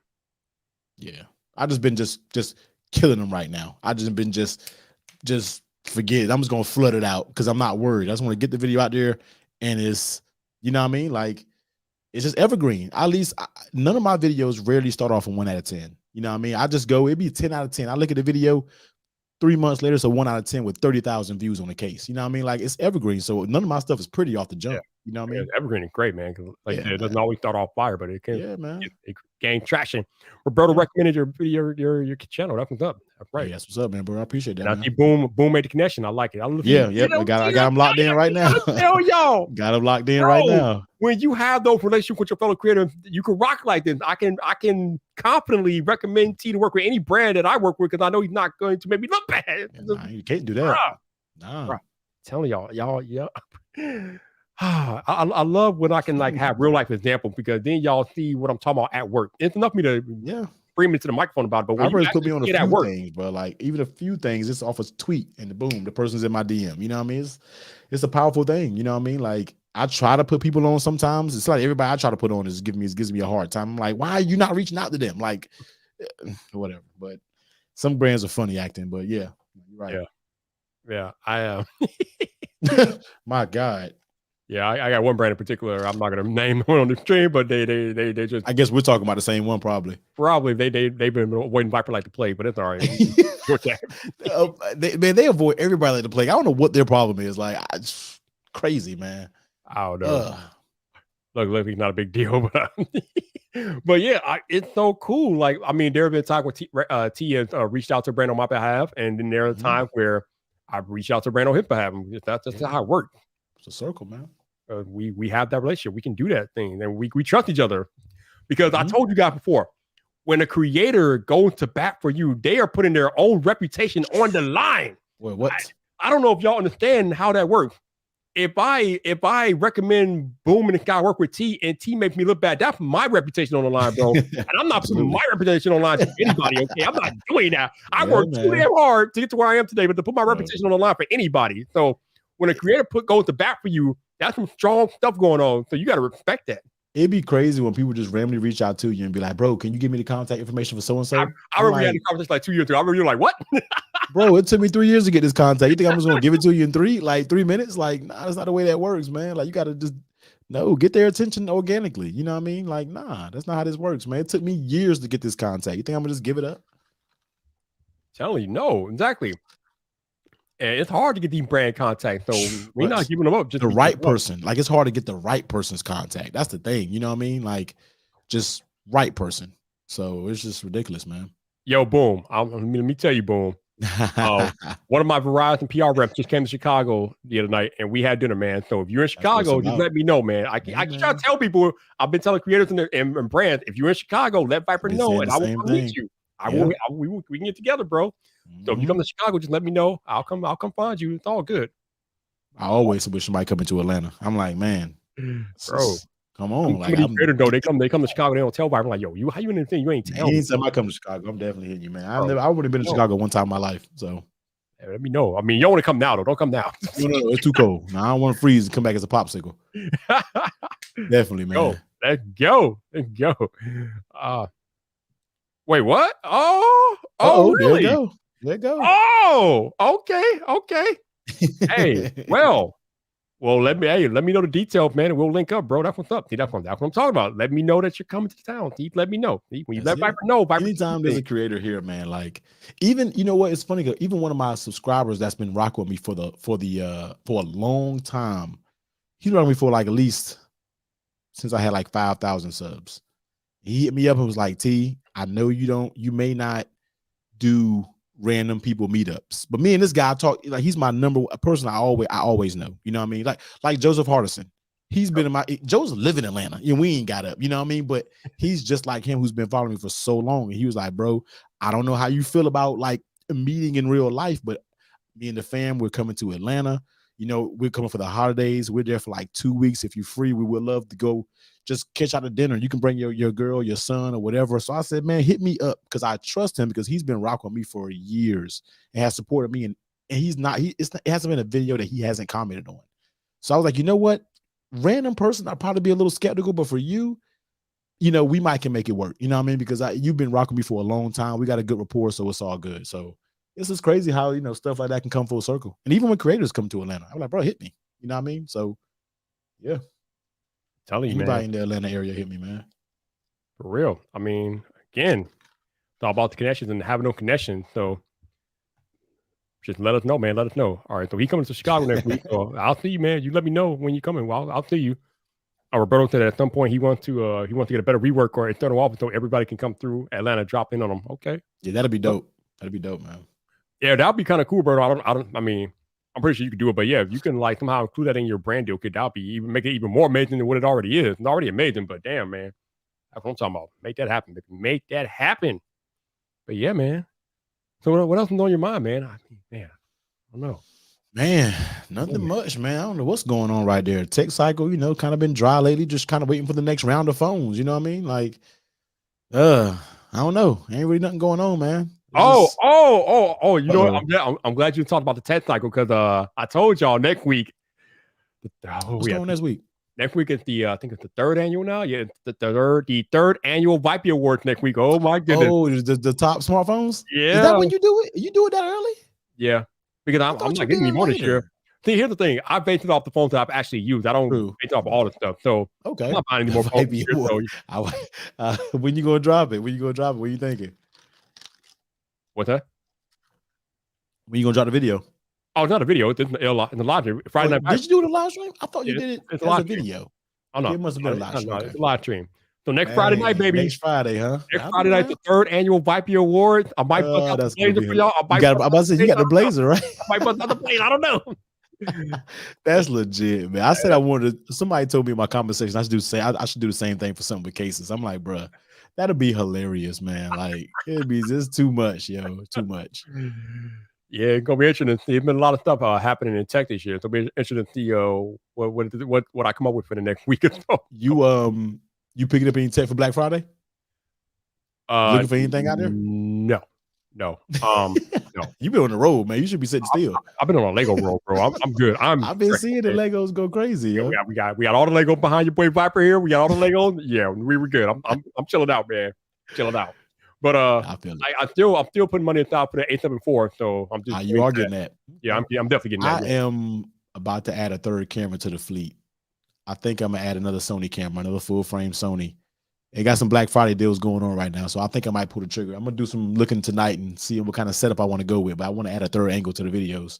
Yeah. I just been just killing them right now. I just been just forget it. I'm just gonna flood it out because I'm not worried. I just want to get the video out there, and it's, you know what I mean? Like, it's just evergreen. At least none of my videos rarely start off on 1 out of 10. You know what I mean? I just go, it'd be 10 out of 10. I look at the video 3 months later, so 1 out of 10 with 30,000 views on the case. You know what I mean? Like, it's evergreen. So none of my stuff is pretty off the jump. Yeah. You know what I mean? Evergreen is great, man. Like it doesn't always start off fire, but it can. Yeah, man. It gain traction. Roberto recommended your channel. That's what's up. That's right. Yeah, that's what's up, man, bro. I appreciate that. And I see Boom made the connection. I like it. I got him locked in right now. Tell y'all, got him locked in right now. When you have those relationships with your fellow creators, you can rock like this. I can confidently recommend T to work with any brand that I work with because I know he's not going to make me look bad. Nah, you can't do that. Nah. Telling y'all. I love when I can like have real life examples because then y'all see what I'm talking about at work. It's enough for me to bring me to the microphone about it. But when you put me on a few things, bro, like even a few things, it's off a tweet and boom, the person's in my DM. You know what I mean? It's a powerful thing. You know what I mean? Like I try to put people on sometimes. It's like everybody I try to put on gives me a hard time. I'm like, why are you not reaching out to them? Like whatever. But some brands are funny acting, but yeah, you're right. Yeah. I am. My God. Yeah, I got one brand in particular. I'm not gonna name one on the stream, but they just. I guess we're talking about the same one, probably. Probably they've been waiting Viper like to play, but it's all right. They avoid everybody like to play. I don't know what their problem is. Like, it's crazy, man. I don't know. Look, he's not a big deal, but yeah, it's so cool. Like, I mean, there have been times where T has reached out to a brand on my behalf, and then there are times where I've reached out to a brand on his behalf. That's how it works. It's a circle, man. We have that relationship. We can do that thing, and we trust each other because I told you guys before when a creator goes to bat for you, they are putting their own reputation on the line. Well, what? I don't know if y'all understand how that works. If I recommend Boom and Sky work with T and T makes me look bad, that's my reputation on the line, bro. And I'm not putting my reputation on the line to anybody, okay? I'm not doing that. I worked too damn hard to get to where I am today, but to put my reputation on the line for anybody. So when a creator goes to bat for you, that's some strong stuff going on. So you got to respect that. It'd be crazy when people just randomly reach out to you and be like, bro, can you give me the contact information for so-and-so? I remember we had a conversation like 2 years ago. I remember you're like, what? Bro, it took me 3 years to get this contact. You think I'm just gonna give it to you in 3 minutes? Like, nah, that's not the way that works, man. Like, you gotta just get their attention organically. You know what I mean? Like, nah, that's not how this works, man. It took me years to get this contact. You think I'm gonna just give it up? Telling you, no, exactly. And it's hard to get these brand contacts, so we're not giving them up. Just the right person. Like, it's hard to get the right person's contact. That's the thing. You know what I mean? Like, just right person. So it's just ridiculous, man. Yo, Boom. Let me tell you, Boom. One of my Verizon PR reps just came to Chicago the other night, and we had dinner, man. So if you're in Chicago, just let me know, man. I can try to tell people. I've been telling creators and brands, if you're in Chicago, let Vyper know, and I will come meet you. We can get together, bro. So if you come to Chicago, just let me know. I'll come find you. It's all good. I always wish somebody coming to Atlanta. I'm like, man, bro, come on. Like, they come to Chicago. They don't tell Vyper. I'm like, yo, how you in anything? You ain't telling me. Anytime I come to Chicago, I'm definitely hitting you, man. I've only been to Chicago one time in my life. So let me know. I mean, you don't want to come now, though. Don't come now. No, it's too cold. Now I don't want to freeze and come back as a popsicle. Definitely, man. Let's go. Wait, what? Oh, really? There you go. Oh, okay. Hey, well, let me know the details, man, and we'll link up, bro. That's what's up. See, that's what I'm talking about. Let me know that you're coming to town. Let me know. When you let Vyper know, anytime there's a creator here, man, like, even, you know what, it's funny, even one of my subscribers that's been rocking with me for a long time, he's rocking me for like at least since I had like 5,000 subs. He hit me up and was like, T, I know you may not do random people meetups, but me and this guy talk, like, he's my number one person I always know. You know what I mean? Like Joseph Hardison. He's been Joseph live in Atlanta. You know, we ain't got up, you know what I mean? But he's just like him, who's been following me for so long. And he was like, bro, I don't know how you feel about like a meeting in real life, but me and the fam, we're coming to Atlanta. You know, we're coming for the holidays. We're there for like 2 weeks. If you're free, we would love to go just catch out a dinner. You can bring your girl, your son, or whatever. So I said, man, hit me up, because I trust him, because he's been rocking with me for years and has supported me. And it hasn't been a video that he hasn't commented on. So I was like, you know what? Random person, I'd probably be a little skeptical, but for you, you know, we might can make it work. You know what I mean? Because you've been rocking me for a long time. We got a good rapport, so it's all good. So this is crazy how, you know, stuff like that can come full circle. And even when creators come to Atlanta, I'm like, bro, hit me. You know what I mean? So yeah. Telling you, anybody man, in the Atlanta area, hit me, man. For real. I mean, again, it's all about the connections and having no connections. So just let us know, man. Let us know. All right. So he coming to Chicago next week. So I'll see you, man. You let me know when you're coming. Well, I'll see you. Roberto said at some point he wants to get a better rework or external office so everybody can come through Atlanta, drop in on them. Okay. Yeah, that'd be dope. That'd be dope, man. Yeah, that'd be kind of cool, Roberto. I mean, I'm pretty sure you could do it, but yeah, if you can like somehow include that in your brand deal, that'll be make it even more amazing than what it already is. It's already amazing, but damn, man, that's what I'm talking about. Make that happen. Make that happen. But yeah, man. So what else is on your mind, man? I don't know. Man, nothing much, man. I don't know what's going on right there. Tech cycle, you know, kind of been dry lately. Just kind of waiting for the next round of phones. You know what I mean? Like, I don't know. Ain't really nothing going on, man. You know what? I'm glad you talked about the tech cycle, because I told y'all next week. What's going on next week? Next week is I think it's the third annual now. Yeah, it's the third annual VidIQ Awards next week. Oh my goodness! Oh, the top smartphones. Yeah, is that when you do it? You do it that early? Yeah, because I'm not getting any more this year. See, here's the thing. I base it off the phones that I've actually used. I don't base it off all the stuff. So okay, I'm not buying any more phones. When you gonna drop it? What are you thinking? What's that? When you gonna drop the video? Oh, it's not a video. It's in the live stream. Friday night. Did you do the live stream? I thought you did it as a video. Oh no, it must have been a live stream. No, it's a live stream. So next Friday night, baby. Next Friday, huh? Next Friday night, the third annual VidIQ Awards. I might bust out the blazer for y'all. I'm about to say you got the blazer, right? I might bust out the blazer. I don't know. That's legit, man. I said I wanted. Somebody told me in my conversation I should do the same thing for something with cases. I'm like, bruh, That'd be hilarious, man. Like it'd be just too much, yo, too much. Yeah, it's gonna be interesting. There's been a lot of stuff happening in tech this year. It'll be interesting to see what I come up with for the next week or so. You picking up any tech for Black Friday? Looking for anything out there? No. No. You've been on the road, man. You should be sitting still. I've been on a Lego roll, bro. I'm good. I've been seeing the Legos go crazy. Yeah, we got all the Lego behind your boy Viper here. We got all the Lego. Yeah, we were good. I'm chilling out, man. Chilling out. But I'm still putting money aside for the 874. So I'm just you are getting that. Yeah, I'm definitely getting that. I am about to add a third camera to the fleet. I think I'm gonna add another Sony camera, another full frame Sony. It got some Black Friday deals going on right now, so I think I might pull the trigger. I'm gonna do some looking tonight and see what kind of setup I want to go with, but I want to add a third angle to the videos.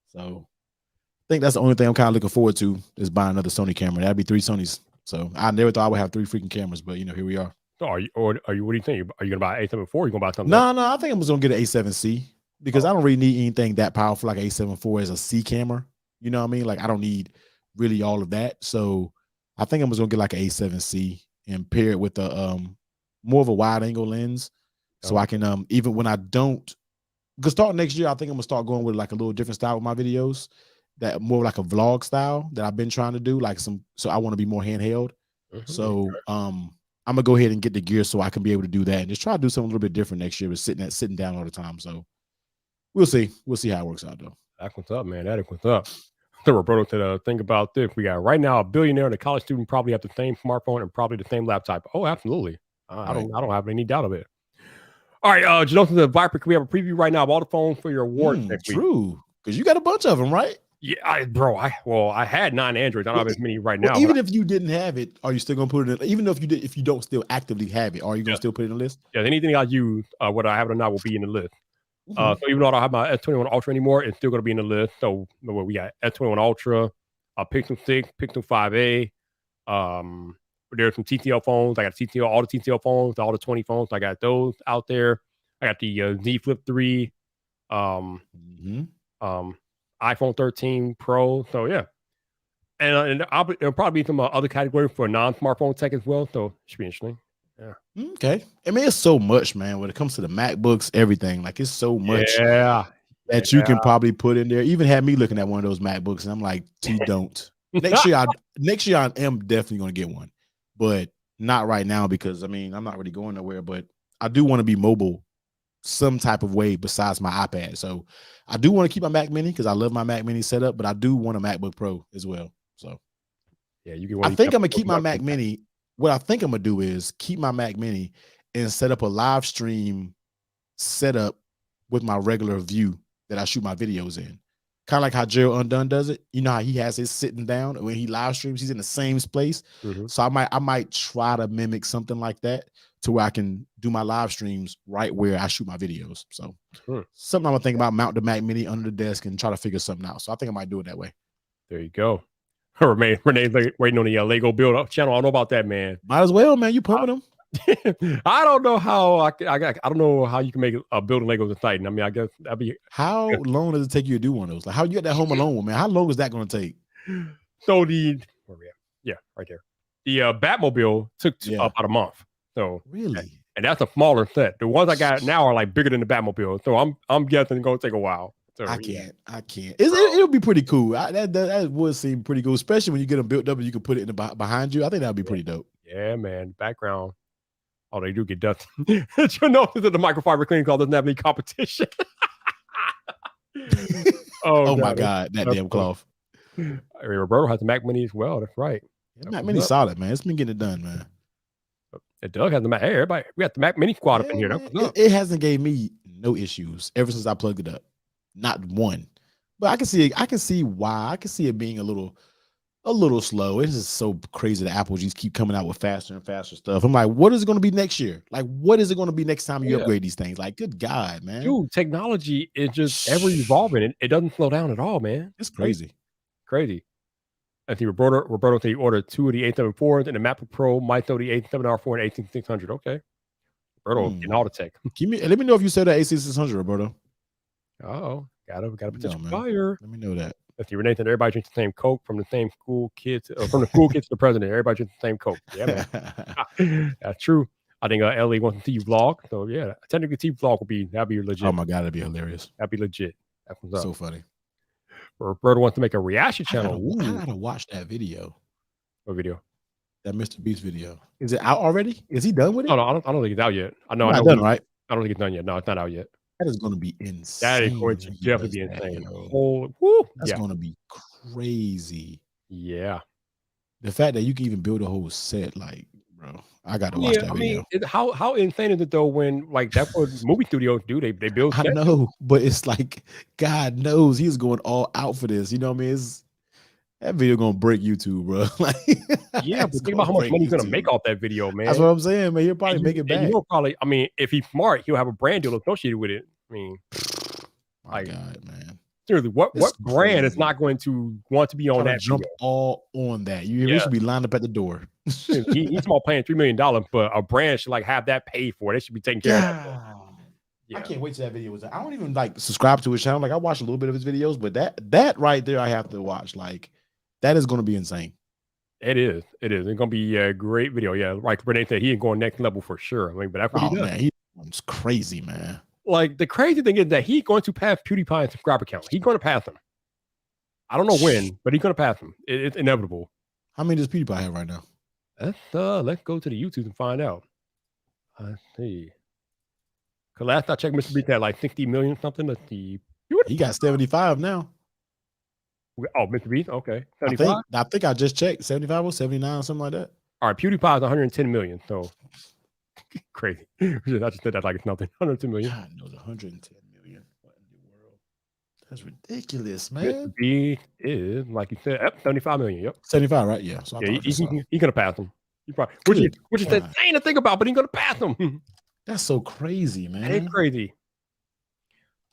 So I think that's the only thing I'm kind of looking forward to is buying another Sony camera. That'd be 3 Sonys. So I never thought I would have 3 freaking cameras, but here we are. So are you? What do you think? Are you gonna buy 874? Or are you gonna buy something? No, I think I'm just gonna get an A7C because I don't really need anything that powerful like A7 IV as a C camera. You know what I mean? Like I don't need really all of that. So I think I'm just gonna get like an A7C and pair it with a more of a wide angle lens, so I can even when I don't, because starting next year I think I'm gonna start going with like a little different style with my videos, that more like a vlog style that I've been trying to do, so I want to be more handheld. So I'm gonna go ahead and get the gear so I can be able to do that and just try to do something a little bit different next year, but sitting down all the time. So we'll see how it works out though. That's what's up, man. That's what's up. So Roberto said, think about this. We got right now a billionaire and a college student probably have the same smartphone and probably the same laptop. Oh, absolutely. I don't have any doubt of it. All right, Janothan the Viper, can we have a preview right now of all the phones for your awards next week? True, because you got a bunch of them, right? Yeah, I had 9 Androids. I don't have as many right now. Even if you didn't have it, are you still gonna put it in? Even if you don't still actively have it, are you gonna still put it in the list? Yeah, anything I use, whether I have it or not, will be in the list. So even though I don't have my S21 Ultra anymore, it's still going to be in the list. So we got S21 Ultra, Pixel 6, Pixel 5a. There's some TCL phones. I got all the TCL phones, all the 20 phones. I got those out there. I got the Z Flip 3, iPhone 13 Pro. So yeah, and there'll probably be some other categories for non-smartphone tech as well. So it should be interesting. Yeah. Okay. I mean, it's so much, man. When it comes to the MacBooks, everything, like it's so much that you can probably put in there. Even had me looking at one of those MacBooks, and I'm like, don't. Next year, I am definitely going to get one, but not right now because I mean, I'm not really going nowhere. But I do want to be mobile, some type of way besides my iPad. So I do want to keep my Mac Mini because I love my Mac Mini setup, but I do want a MacBook Pro as well. So yeah, you can. I think I'm gonna keep my Mac Mini. What I think I'm gonna do is keep my Mac Mini and set up a live stream setup with my regular view that I shoot my videos in. Kind of like how Gerald Undone does it. You know how he has his sitting down and when he live streams, he's in the same place. So I might try to mimic something like that to where I can do my live streams right where I shoot my videos. So something I'm gonna think about, mount the Mac Mini under the desk and try to figure something out. So I think I might do it that way. There you go. Renee waiting on the Lego build channel. I don't know about that, man. Might as well, man. You pumping them? I don't know how I don't know how you can make a building Legos in Titan. I mean, I guess that'd be. How long does it take you to do one of those? Like how you get that Home Alone one, man? How long is that going to take? So where we at? Right there. The Batmobile took about a month. So really, and that's a smaller set. The ones I got now are like bigger than the Batmobile. So I'm guessing it's going to take a while. So, I can't. It'll be pretty cool. That would seem pretty cool, especially when you get them built up and you can put it in behind you. I think that would be pretty dope. Yeah, man. Background. Oh, they do get dusty. You know that the microfiber cleaning cloth doesn't have any competition. oh my God, that damn cloth. Roberto has the Mac Mini as well. That's right. Mac Mini solid, man. It's been getting it done, man. Doug has the Mac. Hey, everybody, we got the Mac Mini squad up in here. It hasn't gave me no issues ever since I plugged it up. Not one. But I can see why. I can see it being a little slow. It is so crazy that Apple just keep coming out with faster and faster stuff. I'm like, what is it going to be next year? Like, what is it going to be next time you upgrade these things? Like, good God, man. Dude, technology is just ever evolving. It doesn't slow down at all, man. It's crazy. Crazy. I think Roberto said he ordered 2 of the 874s and the MacBook Pro might throw the 87R4 and 18600. Okay. Roberto getting all the tech. Let me know if you said that 18600, Roberto. Oh, got a potential fire. Let me know that. If you Renee said everybody drinks the same Coke from the same school kids, or from the school kids to the president, everybody drinks the same Coke. Yeah, man. That's true. I think Ellie wants to see you vlog. So yeah, technically T vlog that'd be legit. Oh my god, that'd be hilarious. That'd be legit. That comes up. So funny. Roberto wants to make a reaction channel. I gotta watch that video. What video? That Mr. Beast video. Is it out already? Is he done with it? No, I don't think it's out yet. I know. Right? I don't think it's done yet. No, it's not out yet. That is going to be insane. That is going to definitely be insane. That's going to be crazy. Yeah. The fact that you can even build a whole set, like, bro, I got to watch that video. How insane is it though when like that's what movie studios do? They build sets. I know, but it's like God knows he's going all out for this. You know what I mean? That video gonna break YouTube, bro. Like, yeah, but think about how much money he's gonna make off that video, man. That's what I'm saying, man. He'll probably make it back. I mean, if he's smart, he'll have a brand deal associated with it. I mean, my God, man. Seriously, what brand is not going to want to be on that? Jump all on that. You should be lined up at the door. He's small paying $3 million, but a brand should like have that paid for. They should be taking care of that. Yeah. I can't wait till that video was. I don't even like subscribe to his channel. Like I watch a little bit of his videos, but that right there, I have to watch. Like that is going to be insane. It is. It's going to be a great video. Yeah, like Renee said, he ain't going next level for sure. I mean, but that's what he does. Man, he's crazy, man. Like the crazy thing is that he's going to pass PewDiePie's subscriber count. He's going to pass him. I don't know when, but he's going to pass him. It's inevitable. How many does PewDiePie have right now? Let's go to the YouTube and find out. Let's see. Cause last I checked, Mr. Beast had like 60 million something. Let's see. He got 75 now. Oh, Mr. Beast. Okay, 75. I think I just checked 75 or 79, something like that. All right, PewDiePie is 110 million. So crazy. I just said that like it's nothing. 110 million. God knows 110 million. What in the world? That's ridiculous, man. Mr. Beast is like you said, 75 million. Yep, 75, right? Yeah. So he's gonna pass him. Which is insane to think about, but he's gonna pass him. That's so crazy, man. It's crazy.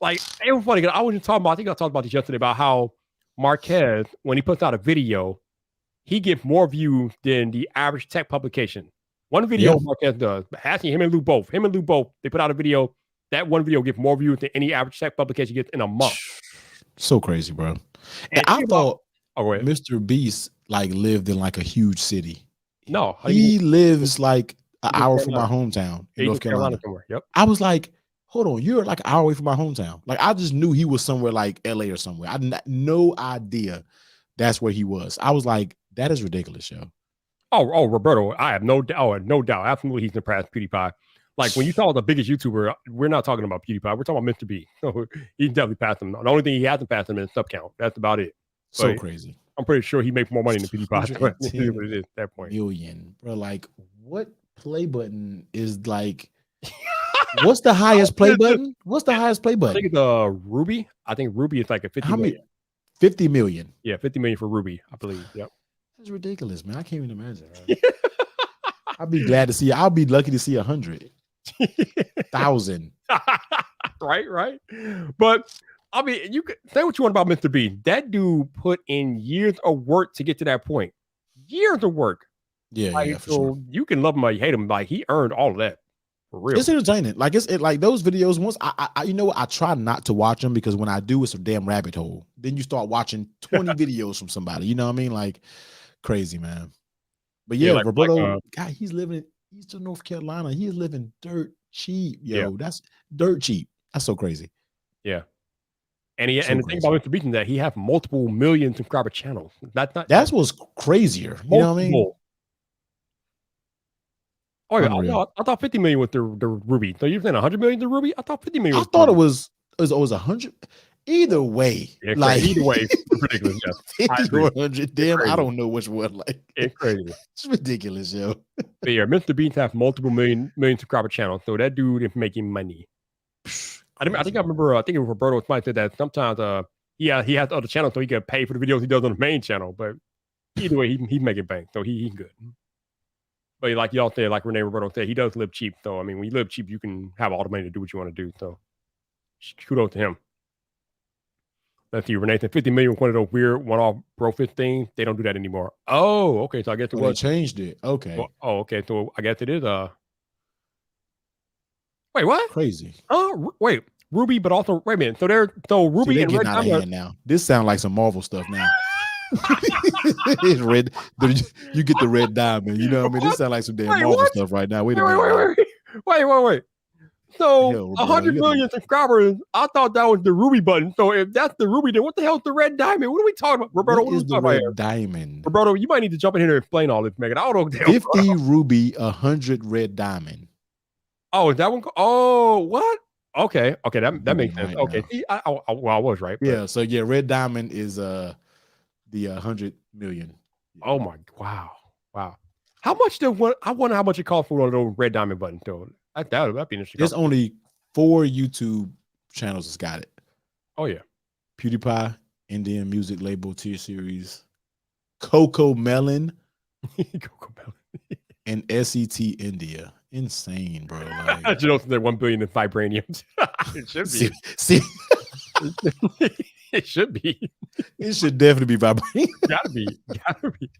Like it was funny. I was just talking about. I think I talked about this yesterday about how Marquez, when he puts out a video, he gets more views than the average tech publication. One video Marquez does. Asking him and Lou both. They put out a video. That one video gets more views than any average tech publication gets in a month. So crazy, bro. And I thought Mr. Beast like lived in like a huge city. No, he lives like an hour from my hometown in North Carolina. Yep. I was like, hold on, you're like an hour away from my hometown. Like I just knew he was somewhere like LA or somewhere. I had no idea that's where he was. I was like, that is ridiculous, yo. Oh, Roberto, I have no doubt. No doubt. Absolutely, he's surpassed PewDiePie. Like when you talk about the biggest YouTuber, we're not talking about PewDiePie. We're talking about Mr. B. So he definitely passed him. The only thing he hasn't passed him is sub count. That's about it. So crazy. I'm pretty sure he makes more money than PewDiePie. What it is at that point. Million, bro. Like what play button is like? What's the highest play button? What's the highest play button? I think it's Ruby. I think Ruby is like a 50 million. 50 million. Yeah, 50 million for Ruby, I believe. Yep. That's ridiculous, man. I can't even imagine. Right? I'd be glad to see. I'll be lucky to see 100,000. Right. But I mean, you could say what you want about Mr. B. That dude put in years of work to get to that point. Years of work. Yeah, like, yeah. For sure. You can love him or you hate him. Like he earned all of that. For real. It's entertaining. Like like those videos. Once I you know what, I try not to watch them because when I do, it's a damn rabbit hole. Then you start watching 20 videos from somebody. You know what I mean? Like crazy, man. But yeah, like, Roberto, guy, he's living in Eastern North Carolina. He's living dirt cheap, yo. Yeah. That's dirt cheap. That's so crazy. Yeah. And the thing about Mr. Beast is that he have multiple million subscriber channels. That's what's crazier. You know what I mean? Oh yeah, I thought 50 million with the Ruby. So you're saying 100 million to Ruby? I thought 50 million. I thought it was 100. Either way, yeah, like either way, it's ridiculous. Yeah. 50 or 100. Damn, I don't know which one. Like it's crazy. It's ridiculous, yo. But yeah, Mr. Beast have multiple million subscriber channels, so that dude is making money. I think it was Roberto might said that sometimes he has other channels so he can pay for the videos he does on the main channel. But either way, he's making bank, so he's good. But like y'all said, like Renee Roberto said, he does live cheap. So I mean, when you live cheap, you can have all the money to do what you want to do. So kudos to him. Let's see, Renee said 50 million was one of those weird one-off brofist things. They don't do that anymore. Oh, okay. So I guess it was changed it. Okay. Well, okay. So I guess it is wait, what? Crazy. Oh, wait. Ruby, but also wait a minute. So Ruby and Red out of hand now. This sounds like some Marvel stuff now. It's red. You get the red diamond. You know what I mean? This sounds like some damn Marvel stuff right now. Wait a minute. Wait. So Hell, bro, 100 you got million subscribers. I thought that was the Ruby button. So if that's the Ruby, then what the hell is the red diamond? What are we talking about, Roberto? What What are is we the talking about here? red diamond? Roberto, you might need to jump in here and explain all this, Megan. I don't know. What the hell, 50 ruby, 100 red diamond. Oh, is that one? Oh, what? Okay, that makes sense. Right Okay, now. see, I was right. But, Yeah, so yeah, red diamond is the 100 million. oh my, wow. How much did one? I wonder how much it costs for one of those red diamond buttons. Though that'd be interesting. There's only 4 YouTube channels that's got it. Oh yeah, PewDiePie, Indian music label tier series, Coco Melon, and SET India. Insane, bro. Like, you know, they're 1 billion in vibraniums. It should be. See, it should be. it should definitely be vibranium. Gotta be.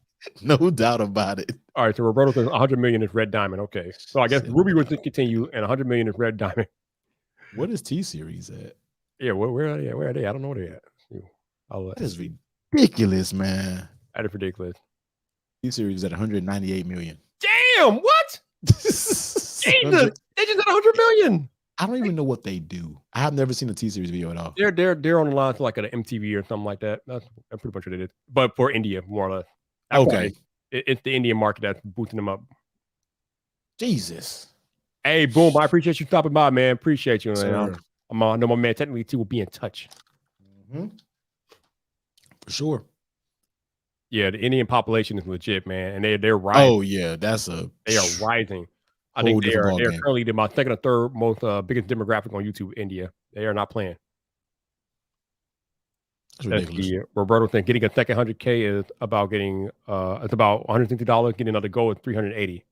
No doubt about it. All right, so Roberto says 100 million is red diamond. Okay, so I guess Ruby would continue, and 100 million is red diamond. What is T Series at? Yeah, where are they? I don't know where they at. That is ridiculous, man. That is ridiculous. T Series at 198 million. Damn, what? Jesus, they just at 100 million. I don't even know what they do. I have never seen a T Series video at all. They're on the line to like an MTV or something like that. That's pretty much what it is. But for India, more or less. That's okay. It's the Indian market that's boosting them up. Jesus. Hey, boom. I appreciate you stopping by, man. Appreciate you. Man. I know my man technically T will be in touch. Mm-hmm. For sure. Yeah, the Indian population is legit, man. And they're rising. Oh, yeah. They are rising. I think they're currently my second or third most biggest demographic on YouTube, India. They are not playing. Roberto think getting a second 100K is about getting it's about $160. Getting another goal is $380.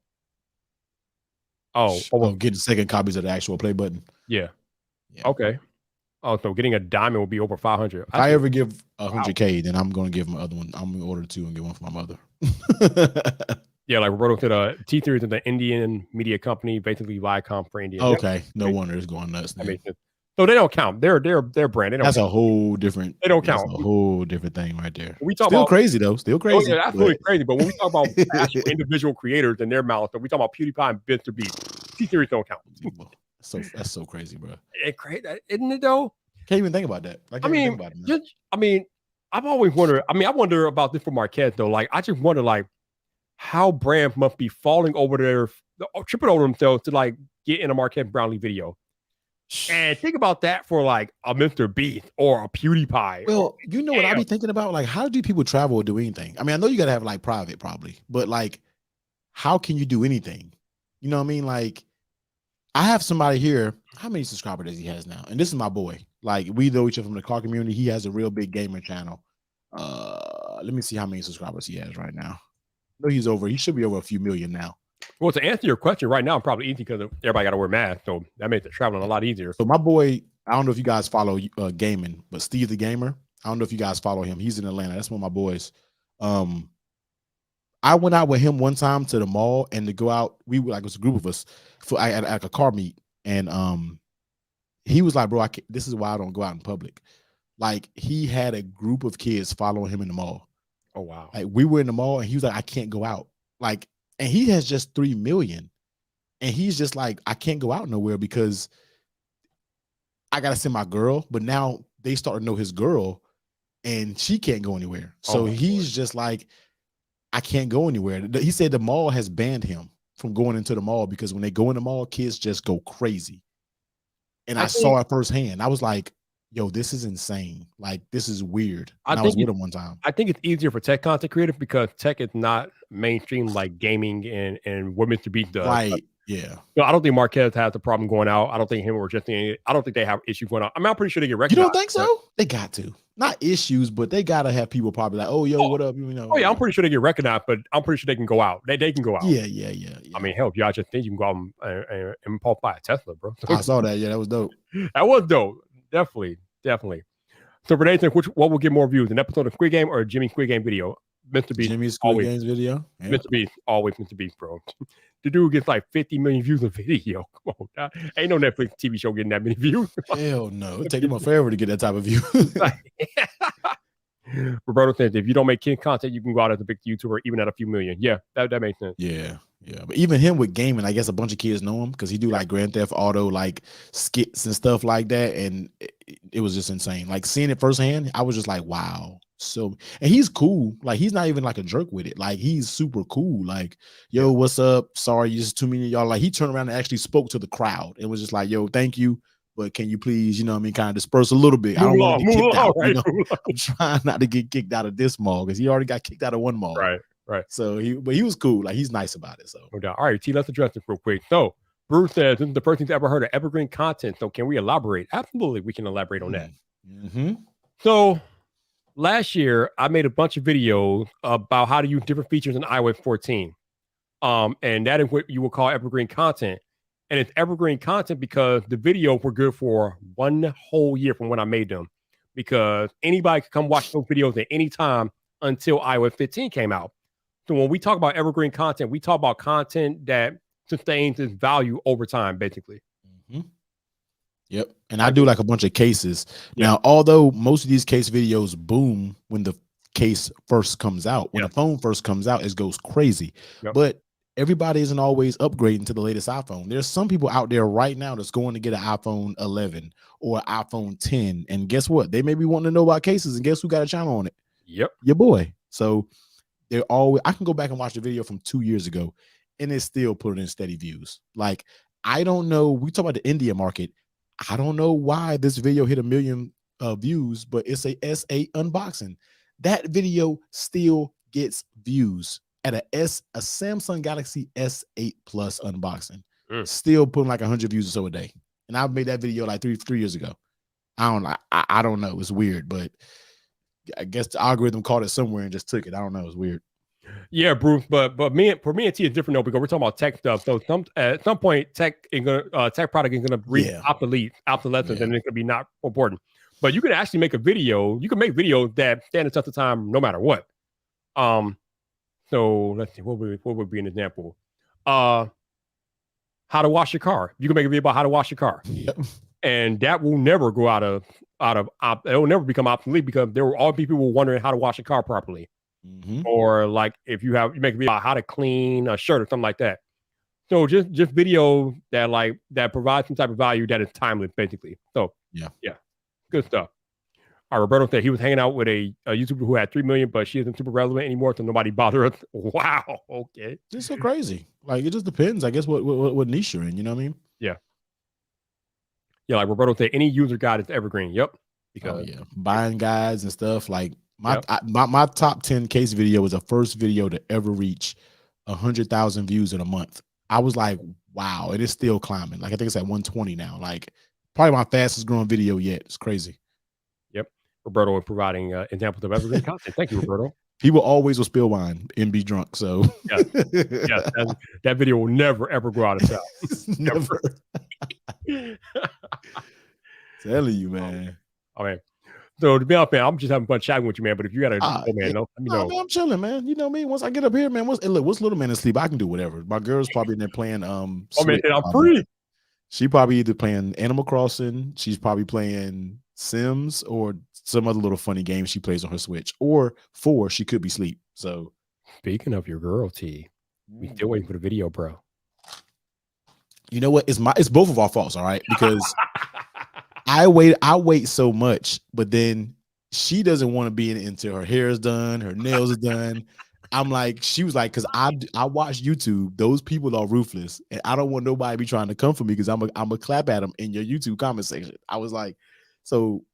Getting second copies of the actual play button. Yeah. Okay. Oh, so getting a diamond will be over 500. If I ever give 100K, then I'm going to give my other one. I'm going to order 2 and get one for my mother. Yeah, like Roberto said, T-Series is an Indian media company, basically Viacom for India. Okay, no wonder it's going nuts. So they don't count. They're brand. That's a whole different. They don't count. That's a whole different thing right there. We talk Still about crazy though. Still crazy. Oh, yeah, absolutely crazy. But when we talk about actual individual creators and their mouths, so we talk about PewDiePie and Mr. Beast. T-Series don't count. That's so crazy, bro. It's crazy, isn't it though? Can't even think about that. I've always wondered. I wonder about this for Marquez though. Like, I just wonder, like, how brands must be falling over tripping over themselves to like get in a Marquez Brownlee video. And think about that for like a Mr. Beast or a PewDiePie. Well, you know what I be thinking about? Like, how do people travel or do anything? I mean, I know you got to have like private probably, but like, how can you do anything? You know what I mean? Like, I have somebody here. How many subscribers does he has now? And this is my boy. Like, we know each other from the car community. He has a real big gamer channel. Let me see how many subscribers he has right now. I know he should be over a few million now. Well, to answer your question right now, I'm probably easy because everybody got to wear masks, so that makes it traveling a lot easier. So my boy, I don't know if you guys follow gaming, but Steve the Gamer, I don't know if you guys follow him. He's in Atlanta. That's one of my boys. I went out with him one time to the mall, and to go out, it was a group of us at a car meet, and he was like, "Bro, this is why I don't go out in public." Like, he had a group of kids following him in the mall. Oh wow! Like, we were in the mall, and he was like, "I can't go out." Like, and he has just 3 million, and he's just like, "I can't go out nowhere because I gotta send my girl." But now they start to know his girl, and she can't go anywhere. So he's just like, "I can't go anywhere." He said the mall has banned him from going into the mall because when they go in the mall, kids just go crazy. And I saw it firsthand. I was like, yo, this is insane. Like, this is weird. And I was with him one time. I think it's easier for tech content creators because tech is not mainstream like gaming and what Mr. Beast does. Right. Yeah. So I don't think Marquez has the problem going out. I don't think him or Justin. I don't think they have issues going out. I mean, I'm pretty sure they get recognized. You don't think so? They got to. Not issues, but they gotta have people probably like, "Oh, yo, what up?" You know. Oh yeah, I'm pretty sure they get recognized, but I'm pretty sure they can go out. They can go out. Yeah. I mean, hell, if y'all just think you can go out and pop by a Tesla, bro. I saw that. Yeah, that was dope. That was dope. Definitely. So Renee, what will get more views? An episode of Squid Game or a Jimmy Squid Game video? Mr. Beast. Jimmy's Squid Games video. Yeah. Mr. Beast, always Mr. Beast, bro. The dude gets like 50 million views a video. Come on, now. Ain't no Netflix TV show getting that many views. Hell no. It'd take them forever to get that type of view. Roberto says, if you don't make kid content, you can go out as a big YouTuber, even at a few million. Yeah, that makes sense. Yeah. Yeah, but even him with gaming, I guess a bunch of kids know him because he do like Grand Theft Auto, like skits and stuff like that, and it was just insane. Like seeing it firsthand, I was just like, wow. So, and he's cool. Like he's not even like a jerk with it. Like he's super cool. Like, yo, what's up? Sorry, just too many of y'all. Like he turned around and actually spoke to the crowd and was just like, yo, thank you, but can you please, you know what I mean, kind of disperse a little bit. I don't want to get kicked out. Right, you know? I'm trying not to get kicked out of this mall because he already got kicked out of one mall. Right. So but he was cool. Like he's nice about it. So no doubt. All right, T, let's address this real quick. So Bruce says this is the first thing I've ever heard of evergreen content. So can we elaborate? Absolutely, we can elaborate on that. Mm-hmm. So last year, I made a bunch of videos about how to use different features in iOS 14. And that is what you will call evergreen content. And it's evergreen content because the videos were good for one whole year from when I made them. Because anybody could come watch those videos at any time until iOS 15 came out. So when we talk about evergreen content, we talk about content that sustains its value over time, basically. Mm-hmm. Yep. And I do like a bunch of cases. Now, although most of these case videos boom when the case first comes out, when the phone first comes out, it goes crazy. But everybody isn't always upgrading to the latest iPhone. There's some people out there right now that's going to get an iPhone 11 or iPhone 10. And guess what? They may be wanting to know about cases. And guess who got a channel on it? Yep. Your boy. So they're always, I can go back and watch the video from 2 years ago and it's still putting in steady views. Like, I don't know. We talk about the India market. I don't know why this video hit 1 million views, but it's a S8 unboxing. That video still gets views at a Samsung Galaxy S8 Plus unboxing. Still putting like 100 views or so a day. And I made that video like three years ago. I don't know. It's weird, but I guess the algorithm caught it somewhere and just took it. I don't know. It's weird. Yeah, Bruce, but for me and T is different though because we're talking about tech stuff. So at some point, tech product is gonna reach obsolescence, and it's gonna be not important. But you can actually make a video. You can make videos that stand the test of time no matter what. So let's see, what would be an example? How to wash your car. You can make a video about how to wash your car, and that will never go out of it will never become obsolete because there will all be people wondering how to wash a car properly. Mm-hmm. Or like if you make a video about how to clean a shirt or something like that. So just video that provides some type of value that is timeless, basically. So yeah, good stuff. Roberto said he was hanging out with a YouTuber who had 3 million, but she isn't super relevant anymore, so nobody bothered us. Wow, okay, it's so crazy. Like it just depends, I guess, what niche you're in. You know what I mean? Yeah. Like Roberto said, any user guide is evergreen. Yep. Because buying guides and stuff like. My top 10 case video was the first video to ever reach 100,000 views in a month. I was like, wow, it is still climbing. Like I think it's at 120 now. Like probably my fastest growing video yet. It's crazy. Yep. Roberto is providing examples of evergreen content. Thank you, Roberto. People always will spill wine and be drunk. So that video will never ever go out of style. Never. Telling you, man. Man. So to be honest, man, I'm just having fun chatting with you, man. But if you gotta go, man, let me know. Man, I'm chilling, man. You know me. Once I get up here, man, what's little man asleep? I can do whatever. My girl's probably in there playing man, I'm free. She probably either playing Animal Crossing, she's probably playing Sims, or some other little funny game she plays on her Switch. Or 4, she could be asleep. So speaking of your girl, T, we still waiting for the video, bro. You know what? It's both of our faults, all right? Because I wait so much, but then she doesn't want to be in it until her hair is done, her nails are done. I'm like, she was like, because I watch YouTube. Those people are ruthless, and I don't want nobody to be trying to come for me because I'm a clap at them in your YouTube comment section. I was like, so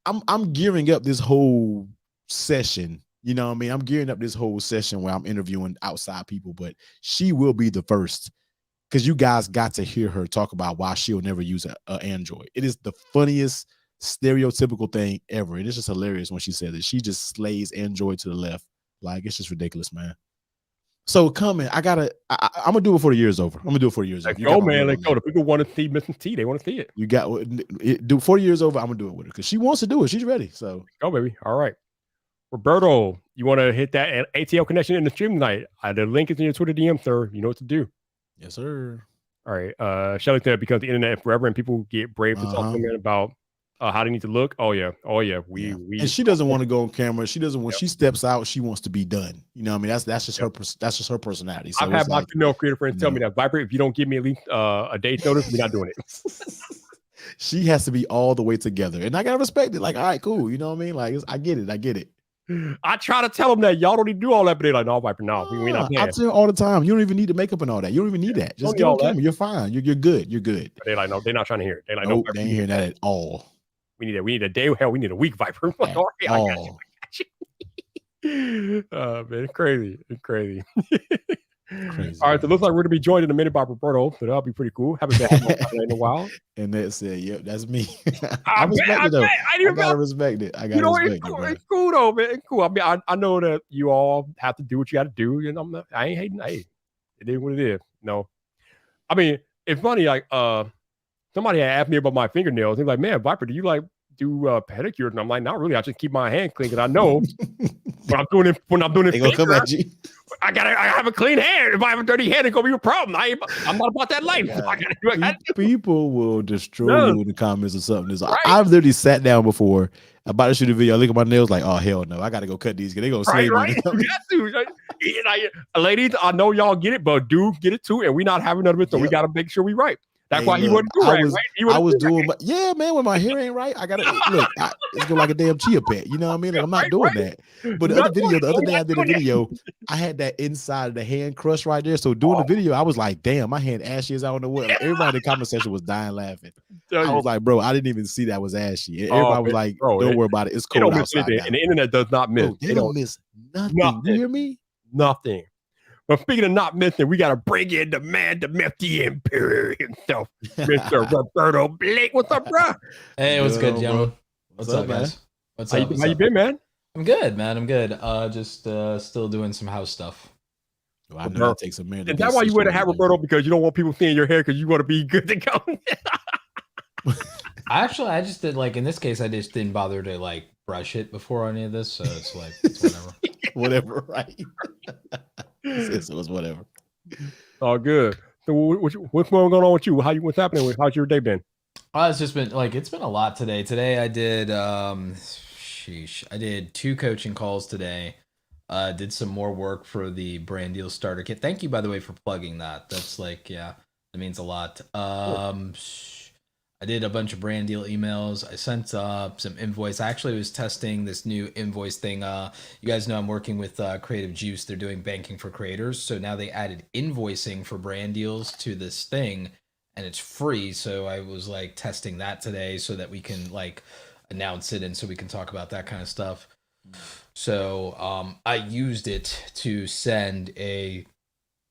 I'm gearing up this whole session. You know what I mean? I'm gearing up this whole session where I'm interviewing outside people, but she will be the first. Because you guys got to hear her talk about why she'll never use an Android. It is the funniest stereotypical thing ever. It is just hilarious when she said that. She just slays Android to the left. Like, it's just ridiculous, man. So coming, I'm gonna do it before the year's over. I'm gonna do it before the year's over. Go, man. Let's go. The people want to see Mrs. T. They want to see it. You got it. Do 4 years over. I'm gonna do it with her because she wants to do it. She's ready. So go, baby. All right. Roberto, you want to hit that ATL connection in the stream tonight? The link is in your Twitter DM, sir. You know what to do. Yes, sir. All right. Shelly said because the internet is forever and people get brave to talk to men about how they need to look. Oh yeah. We and she doesn't want to go on camera. She doesn't. When she steps out, she wants to be done. You know what I mean? That's just her. That's just her personality. So I've had my female creator friends tell no. me that Viper, if you don't give me at least a day's notice, we're not doing it. She has to be all the way together, and I gotta respect it. Like, all right, cool. You know what I mean? Like, I get it. I try to tell them that y'all don't need to do all that, but they're like, no, Viper, no, we not playing. I tell her all the time, you don't even need the makeup and all that. You don't even need that. Just get on camera. You're fine. You're good. You're good. But they're like, no, they're not trying to hear it. They're like, nope, they ain't hearing that at all. We need a day. Hell, we need a week, Viper. Like, all right, I got you. Man, it's crazy. Crazy. All right, so it looks like we're gonna be joined in a minute by Roberto, so that'll be pretty cool. Haven't been in a while. And that's it. Yep, that's me. I respect it though. I gotta respect it. It's cool though, man. It's cool. I mean, I know that you all have to do what you got to do. You know, I ain't hating. Hey, it is what it is. No, I mean, it's funny. Like, somebody had asked me about my fingernails. They're like, "Man, Viper, do you like do pedicures?" And I'm like, "Not really. I just keep my hand clean because I know when I'm doing it. They gonna come at you. I have a clean hand. If I have a dirty hand, it's gonna be a problem. I'm not about that life. People will destroy you in the comments or something. Right. I've literally sat down before about to shoot a video. I look at my nails like, oh hell no, I gotta go cut these because they're gonna slay me. Ladies, I know y'all get it, but do get it too, and we not having none of it, so we gotta make sure we right. That's why he wouldn't do right. I was doing, yeah, man. When my hair ain't right, I gotta look. It's going like a damn chia pet. You know what I mean? Like, I'm not doing that. But the other day I did a video, I had that inside of the hand crush right there. So doing the video, I was like, damn, my hand ashy as I don't know what. Like, everybody in the comment section was dying laughing. I was like, bro, I didn't even see that was ashy. And everybody was like, don't worry about it. It's cold outside. And the internet does not miss. They don't miss nothing. You hear me? Nothing. But speaking of not missing, we got to bring in the man, the myth, the emperor himself, Mr. Roberto Blake. What's up, bro? Hey, what's good, gentlemen? What's up, guys? What's up? How you been, man? I'm good, man. I'm good. Just still doing some house stuff. Well, I know that takes a minute. Is that why you wear the hat, Roberto? Because you don't want people seeing your hair because you want to be good to go? I just did, like, in this case, I just didn't bother to, like, brush it before any of this. So it's like, it's whatever. Whatever, right? It was whatever. Oh, good. So what's going on with you? What's happening? How's your day been? It's just been it's been a lot today. Today I did I did 2 coaching calls today. Did some more work for the brand deal starter kit. Thank you, by the way, for plugging that. That's like, yeah, that means a lot. I did a bunch of brand deal emails. I sent some invoice. I actually was testing this new invoice thing. You guys know I'm working with Creative Juice. They're doing banking for creators. So now they added invoicing for brand deals to this thing, and it's free. So I was like testing that today so that we can like announce it and so we can talk about that kind of stuff. So I used it to send a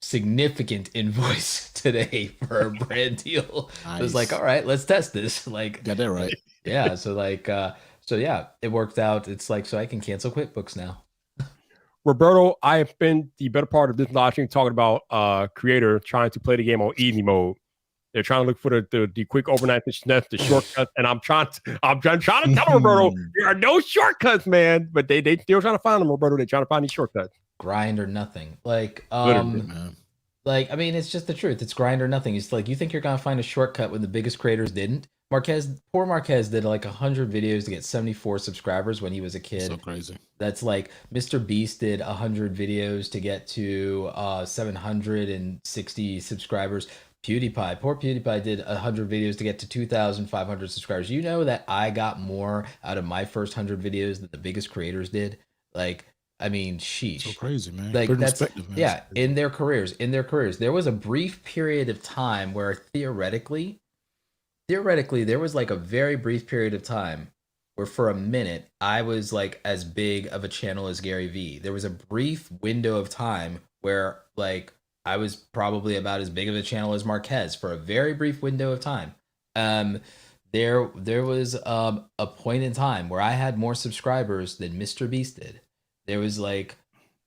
significant invoice today for a brand deal. Nice. I was like, all right, let's test this. Like, got that right. Yeah. So like, so yeah, it worked out. It's like, so I can cancel QuickBooks now. Roberto, I have spent the better part of this live stream talking about creator trying to play the game on easy mode. They're trying to look for the quick overnight success, the shortcuts, and I'm trying to tell Roberto there are no shortcuts, man. But they still trying to find them, Roberto. They're trying to find these shortcuts. Grind or nothing. Like, like, I mean, it's just the truth. It's grind or nothing. It's like, you think you're gonna find a shortcut when the biggest creators didn't. Poor Marquez did like 100 videos to get 74 subscribers when he was a kid. So crazy. That's like Mr. Beast did 100 videos to get to 760 subscribers. Poor PewDiePie did 100 videos to get to 2,500 subscribers. You know that I got more out of my first 100 videos than the biggest creators did. Like, I mean, sheesh. So crazy, man. Like, that's, man. Yeah, in their careers. There was a brief period of time where theoretically, there was like a very brief period of time where for a minute, I was like as big of a channel as Gary Vee. There was a brief window of time where like I was probably about as big of a channel as Marquez for a very brief window of time. There was a point in time where I had more subscribers than Mr. Beast did. There was like,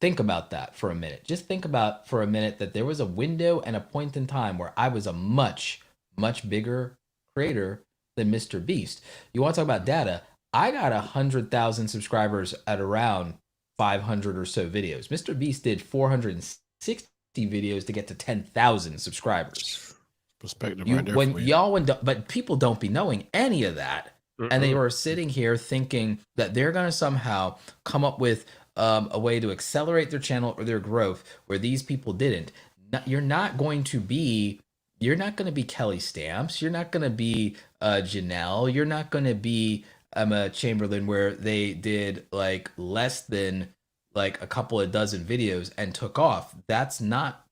think about that for a minute. Just think about for a minute that there was a window and a point in time where I was a much, much bigger creator than Mr. Beast. You want to talk about data? I got 100,000 subscribers at around 500 or so videos. Mr. Beast did 460 videos to get to 10,000 subscribers. Perspective right there. But people don't be knowing any of that. And they were sitting here thinking that they're going to somehow come up with a way to accelerate their channel or their growth where these people didn't. You're not going to be Kelly Stamps. You're not going to be Janelle. You're not going to be Emma Chamberlain, where they did like less than like a couple of dozen videos and took off. That's not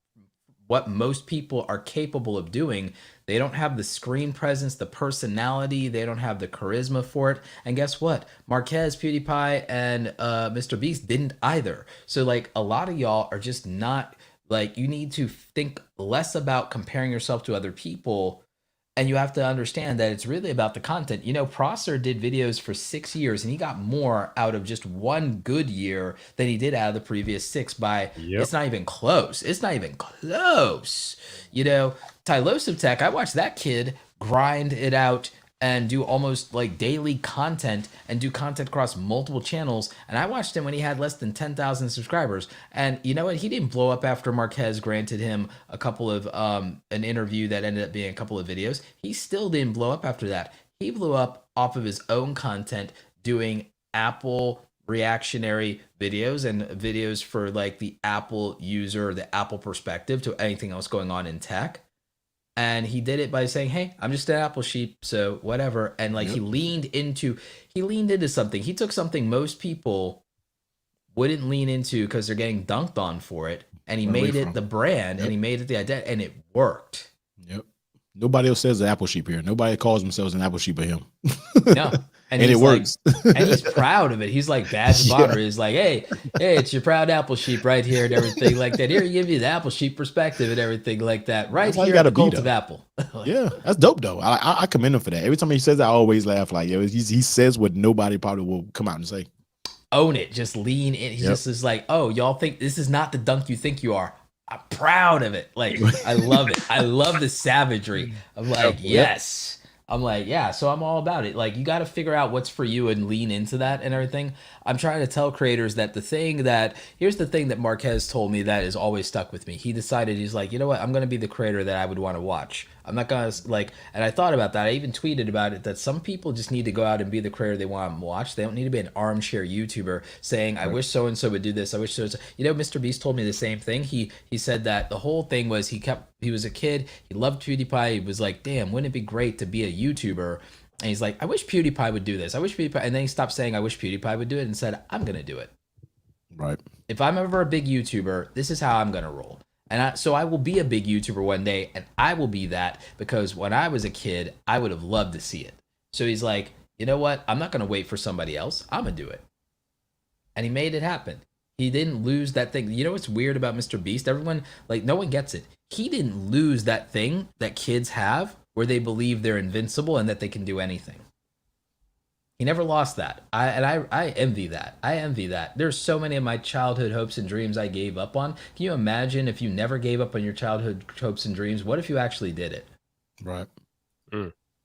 what most people are capable of doing. They don't have the screen presence, the personality. They don't have the charisma for it. And guess what? Marquez, PewDiePie, and Mr. Beast didn't either. So like a lot of y'all are just not, like, you need to think less about comparing yourself to other people. And you have to understand that it's really about the content. You know, Prosser did videos for 6 years and he got more out of just one good year than he did out of the previous 6 by, it's not even close. It's not even close. You know, Tylosive Tech, I watched that kid grind it out and do almost like daily content and do content across multiple channels. And I watched him when he had less than 10,000 subscribers. And you know what? He didn't blow up after Marquez granted him a couple of, an interview that ended up being a couple of videos. He still didn't blow up after that. He blew up off of his own content doing Apple reactionary videos and videos for like the Apple user, the Apple perspective to anything else going on in tech. And he did it by saying, hey, I'm just an Apple sheep, so whatever. And like he leaned into something. He took something most people wouldn't lean into because they're getting dunked on for it. And he made it the brand and he made it the identity, and it worked. Yep. Nobody else says the Apple sheep here. Nobody calls themselves an Apple sheep but him. No. And it works. Like, and he's proud of it. He's like, badge of honor is like, hey, it's your proud Apple sheep right here and everything like that. Here, give you the Apple sheep perspective and everything like that. Right here at the Cult of Apple. Yeah, that's dope though. I commend him for that. Every time he says that, I always laugh. Like, he says what nobody probably will come out and say. Own it. Just lean in. He just is like, oh, y'all think this is not the dunk you think you are. I'm proud of it. Like, I love it. I love the savagery. I'm like, yes. I'm like, yeah, so I'm all about it. Like, you got to figure out what's for you and lean into that and everything. I'm trying to tell creators that here's the thing that Marquez told me that is always stuck with me. He decided, he's like, you know what? I'm going to be the creator that I would want to watch. I'm not going to like, and I thought about that. I even tweeted about it, that some people just need to go out and be the creator they want to watch. They don't need to be an armchair YouTuber saying, I wish so-and-so would do this. I wish so-and-so. You know, Mr. Beast told me the same thing. He said that the whole thing was he was a kid. He loved PewDiePie. He was like, damn, wouldn't it be great to be a YouTuber? And he's like, I wish PewDiePie would do this. I wish PewDiePie. And then he stopped saying, I wish PewDiePie would do it and said, I'm going to do it. Right. If I'm ever a big YouTuber, this is how I'm going to roll. And so I will be a big YouTuber one day, and I will be that because when I was a kid, I would have loved to see it. So he's like, you know what? I'm not going to wait for somebody else. I'm going to do it. And he made it happen. He didn't lose that thing. You know what's weird about Mr. Beast? Everyone, like, no one gets it. He didn't lose that thing that kids have where they believe they're invincible and that they can do anything. He never lost that. I envy that. I envy that. There's so many of my childhood hopes and dreams I gave up on. Can you imagine if you never gave up on your childhood hopes and dreams? What if you actually did it? Right.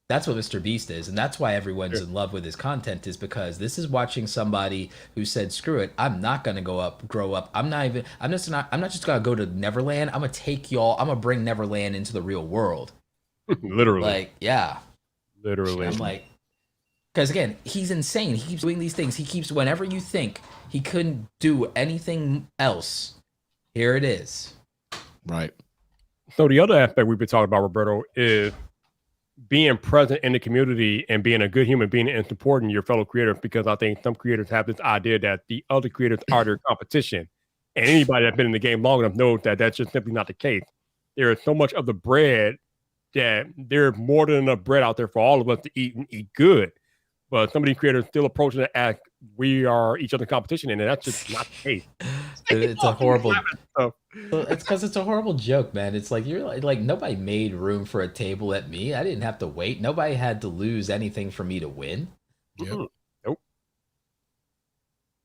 That's what Mr. Beast is. And that's why everyone's in love with his content, is because this is watching somebody who said, screw it. I'm not going to grow up. I'm not just going to go to Neverland. I'm going to take y'all. I'm going to bring Neverland into the real world. Literally. Like, yeah. Literally. I'm like, because again, he's insane. He keeps doing these things. He keeps, whenever you think he couldn't do anything else, here it is. Right. So the other aspect we've been talking about, Roberto, is being present in the community and being a good human being and supporting your fellow creators, because I think some creators have this idea that the other creators are their competition. And anybody that's been in the game long enough knows that that's just simply not the case. There is so much of the bread that there's more than enough bread out there for all of us to eat and eat good. But some of these creators still approaching it as we are each other's competition, and that's just not the case. It's a horrible. It's because it's a horrible joke, man. It's like, you're like nobody made room for a table at me. I didn't have to wait. Nobody had to lose anything for me to win. Yep. Nope.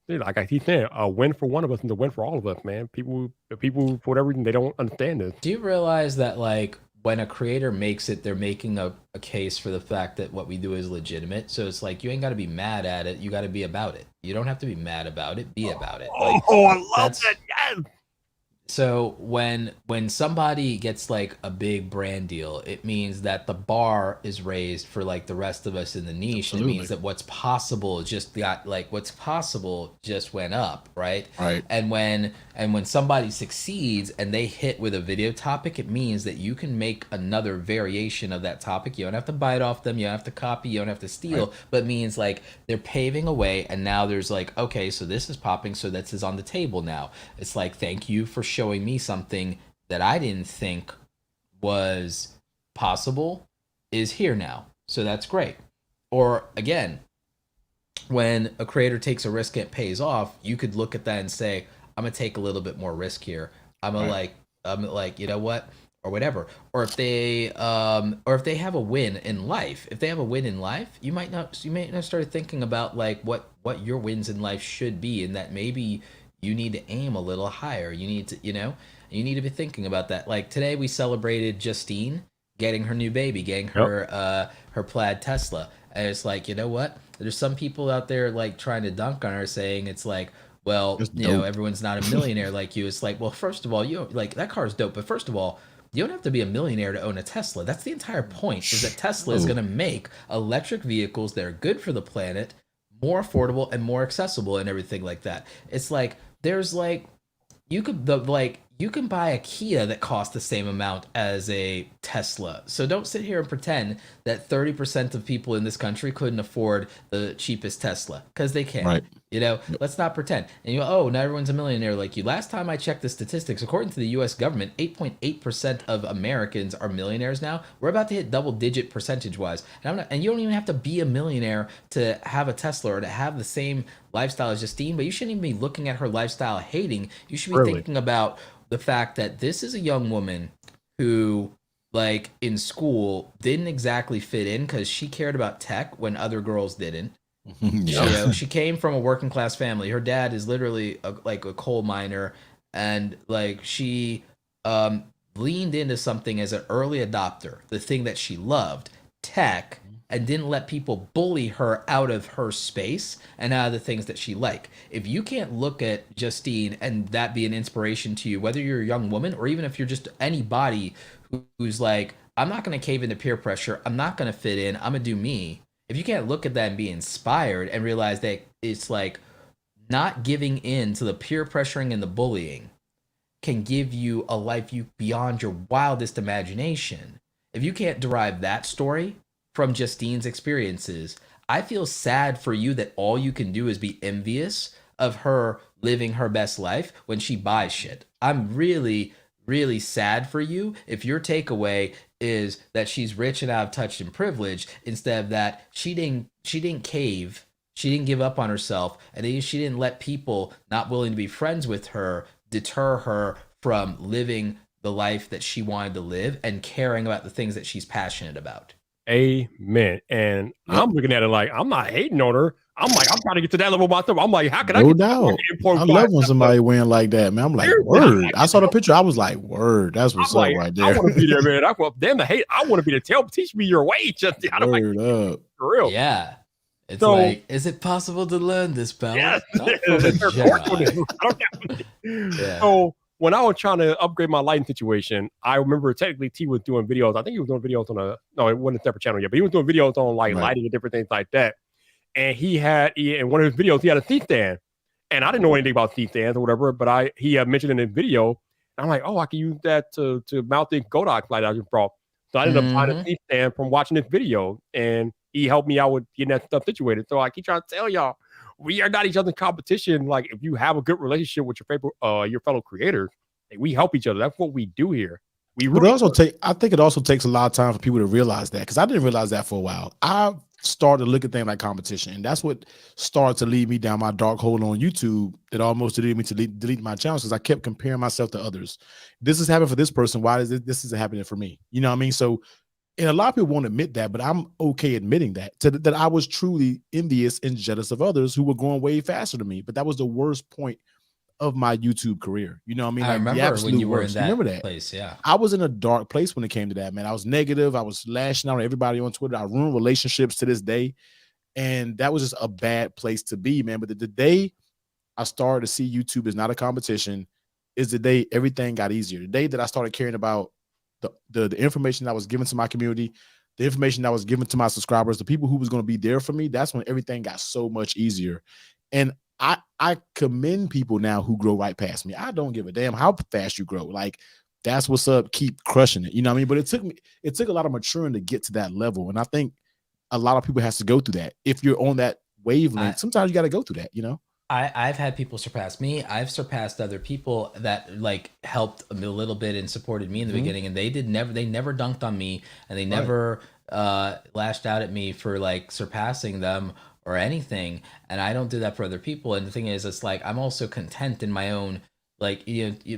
Like I keep saying, a win for one of us is a win for all of us, man. People for whatever reason, they don't understand this. Do you realize that, like, when a creator makes it, they're making a case for the fact that what we do is legitimate. So it's like, you ain't got to be mad at it. You got to be about it. You don't have to be mad about it. Be about it. Like, I love that. Yes. So when somebody gets like a big brand deal, it means that the bar is raised for like the rest of us in the niche. And it Absolutely. means that what's possible just got like what's possible just went up, right? Right. And when somebody succeeds and they hit with a video topic, it means that you can make another variation of that topic. You don't have to bite off them, you don't have to copy, you don't have to steal, Right. but it means like they're paving a way, and now there's like, okay, so this is popping, so this is on the table now. It's like, thank you for showing me something that I didn't think was possible is here now. So that's great. Or again, when a creator takes a risk and it pays off, you could look at that and say, I'm gonna take a little bit more risk here. Right. I'm like, you know what? Or whatever. Or if they have a win in life, you might not start thinking about like what your wins in life should be, and that maybe you need to aim a little higher. You need to, you need to be thinking about that. Like today we celebrated Justine getting her new baby, getting her plaid Tesla. And it's like, you know what? There's some people out there like trying to dunk on her, saying it's like, well, It's dope. everyone's not a millionaire like you. It's like, well, first of all, you don't, like that car is dope, but first of all, you don't have to be a millionaire to own a Tesla. That's the entire point. Is that Tesla is Oh, going to make electric vehicles that are good for the planet, more affordable and more accessible, and everything like that. It's like there's like you can buy a Kia that costs the same amount as a Tesla. So don't sit here and pretend that 30% of people in this country couldn't afford the cheapest Tesla, because they can. right. Yep. Let's not pretend. And you go, oh, not everyone's a millionaire like you. Last time I checked the statistics, according to the US government, 8.8% of Americans are millionaires now. We're about to hit double digit percentage wise. And you don't even have to be a millionaire to have a Tesla or to have the same lifestyle as Justine, but you shouldn't even be looking at her lifestyle hating. You should be Really. thinking about the fact that this is a young woman who, like, in school didn't exactly fit in because she cared about tech when other girls didn't. Yeah. She came from a working class family. Her dad is literally like a coal miner, and like she leaned into something as an early adopter, the thing that she loved, tech, and didn't let people bully her out of her space and out of the things that she liked. If you can't look at Justine and that be an inspiration to you, whether you're a young woman or even if you're just anybody who's like, I'm not going to cave into peer pressure, I'm not going to fit in, I'm going to do me. If you can't look at that and be inspired and realize that it's like not giving in to the peer pressuring and the bullying can give you a life beyond your wildest imagination. If you can't derive that story from Justine's experiences, I feel sad for you that all you can do is be envious of her living her best life when she buys shit. I'm really, really sad for you if your takeaway is that she's rich and out of touch and privileged, instead of that she didn't cave, she didn't give up on herself, and she didn't let people not willing to be friends with her deter her from living the life that she wanted to live and caring about the things that she's passionate about. Amen. And Yep. I'm looking at it like I'm not hating on her. I'm like, I'm trying to get to that level myself. I'm like, how can I No get to doubt. I 14.5? love when somebody win like that, man. I'm like, Seriously, word. I saw the picture. I was like, word. That's I'm what's up like, right I there. want to be there, man. Damn the hate. I want to be the tell. Teach me your way. Just how do I Word up. for real? Yeah. It's So- like, is it possible to learn this spell? Yes. Not from a There's course on Jedi. this. I don't know. Yeah. So when I was trying to upgrade my lighting situation, I remember technically T was doing videos. I think he was doing videos on it wasn't a separate channel yet, but he was doing videos on like Right. lighting and different things like that. And in one of his videos, he had a C stand. And I didn't know anything about C stands or whatever, but he mentioned in his video, and I'm like, oh, I can use that to mount the Godox light I just brought. So I ended up buying a C stand from watching this video, and he helped me out with getting that stuff situated. So I keep trying to tell y'all, we are not each other's competition. Like if you have a good relationship with your fellow creators, we help each other. That's what we do here. But I think it also takes a lot of time for people to realize that, because I didn't realize that for a while. I started to look at things like competition, and that's what started to lead me down my dark hole on YouTube that almost led me to delete my channel, because I kept comparing myself to others. This is happening for this person. Why is this isn't happening for me? You know what I mean? So, and a lot of people won't admit that, but I'm okay admitting that that I was truly envious and jealous of others who were going way faster than me. But that was the worst point of my YouTube career. You know what I mean? I Like the remember absolute when you were worst. in that Remember that? place. Yeah. I was in a dark place when it came to that, man. I was negative. I was lashing out on everybody on Twitter. I ruined relationships to this day. And that was just a bad place to be, man. But the day I started to see YouTube is not a competition, is the day everything got easier. The day that I started caring about the information that was given to my community, the information that was given to my subscribers, the people who was going to be there for me. That's when everything got so much easier. And I commend people now who grow right past me. I don't give a damn how fast you grow. Like, that's what's up. Keep crushing it. You know what I mean? But it took a lot of maturing to get to that level. And I think a lot of people has to go through that. If you're on that wavelength, sometimes you got to go through that, you know? I've had people surpass me. I've surpassed other people that like helped a little bit and supported me in the beginning, and they never dunked on me, and they never lashed out at me for like surpassing them or anything. And I don't do that for other people. And the thing is, it's like I'm also content in my own, like,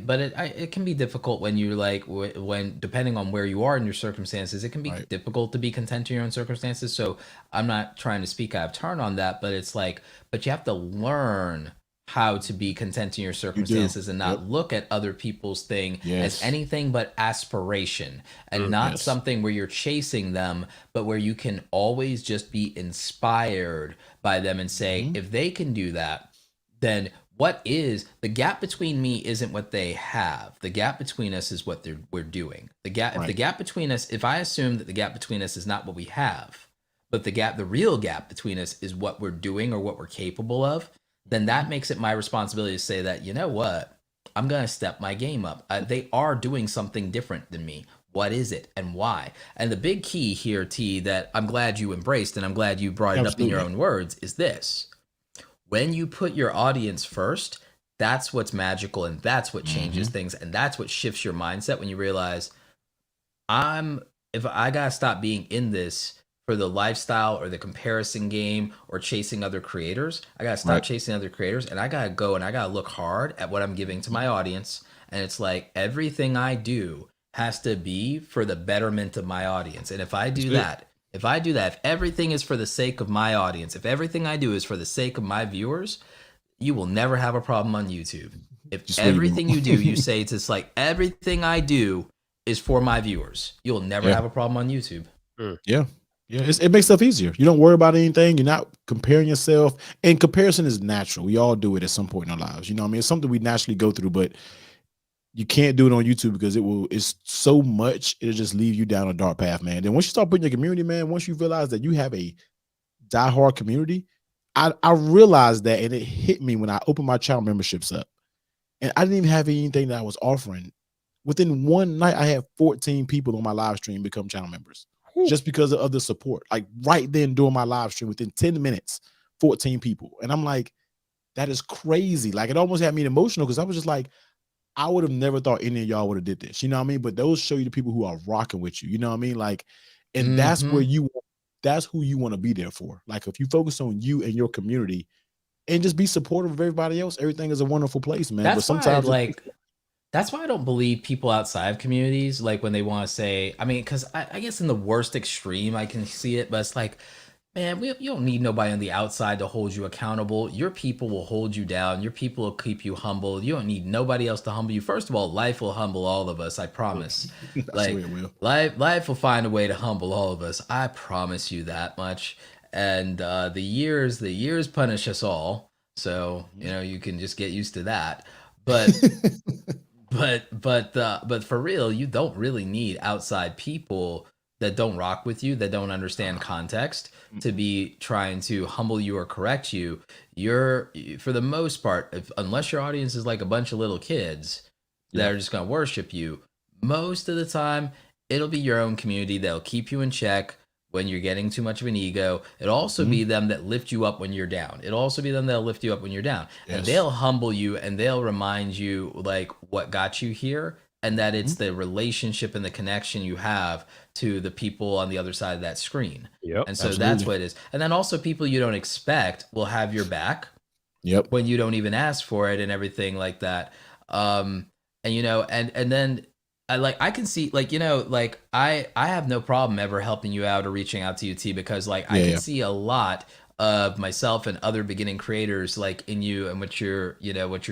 but it can be difficult when you're like, when depending on where you are in your circumstances, it can be difficult to be content in your own circumstances. So I'm not trying to speak out of turn on that, but it's like, but you have to learn how to be content in your circumstances and not look at other people's thing as anything but aspiration, and not something where you're chasing them, but where you can always just be inspired by them and say, if they can do that, then what is the gap between me isn't what they have. The gap between us is what we're doing. The gap, if the gap between us, if I assume that the gap between us is not what we have, but the real gap between us is what we're doing or what we're capable of, then that makes it my responsibility to say that, you know what, I'm going to step my game up. They are doing something different than me. What is it and why? And the big key here, T, that I'm glad you embraced, and I'm glad you brought it up in your own words, is this. When you put your audience first, that's what's magical, and that's what changes things, and that's what shifts your mindset when you realize if I gotta stop being in this for the lifestyle or the comparison game or chasing other creators. I gotta stop chasing other creators, and I gotta go and I gotta look hard at what I'm giving to my audience. And it's like everything I do has to be for the betterment of my audience. And if I do that, if everything is for the sake of my audience, if everything I do is for the sake of my viewers, you will never have a problem on YouTube. If just everything you do, you say it's like everything I do is for my viewers, you'll never have a problem on YouTube. Yeah. It makes stuff easier. You don't worry about anything. You're not comparing yourself. And comparison is natural. We all do it at some point in our lives. You know what I mean? It's something we naturally go through, but you can't do it on YouTube because it's so much, it'll just leave you down a dark path, man. Then once you start putting your community, man, once you realize that you have a diehard community, I realized that, and it hit me when I opened my channel memberships up. And I didn't even have anything that I was offering. Within one night, I had 14 people on my live stream become channel members just because of the support. Like right then during my live stream, within 10 minutes, 14 people. And I'm like, that is crazy. Like it almost had me emotional because I was just like, I would have never thought any of y'all would have did this. You know what I mean? But those show you the people who are rocking with you. You know what I mean? Like, and that's where that's who you want to be there for. Like if you focus on you and your community and just be supportive of everybody else, everything is a wonderful place, man. That's but sometimes that's why I don't believe people outside of communities, like when they want to say, I mean, because I guess in the worst extreme, I can see it, but it's like, man, you don't need nobody on the outside to hold you accountable. Your people will hold you down. Your people will keep you humble. You don't need nobody else to humble you. First of all, life will humble all of us. I promise. Like life will find a way to humble all of us. I promise you that much. And the years punish us all. So, you can just get used to that. But but for real, you don't really need outside people that don't rock with you, that don't understand context, to be trying to humble you or correct you. You're, for the most part, unless your audience is like a bunch of little kids that are just going to worship you, most of the time, it'll be your own community that'll keep you in check when you're getting too much of an ego. It'll also be them that lift you up when you're down. It'll also be them that'll lift you up when you're down. And they'll humble you and they'll remind you like what got you here, and that it's the relationship and the connection you have to the people on the other side of that screen. And so that's what it is. And then also people you don't expect will have your back when you don't even ask for it and everything like that. And then I can see I have no problem ever helping you out or reaching out to you, T, because I can see a lot of myself and other beginning creators like in you and what you're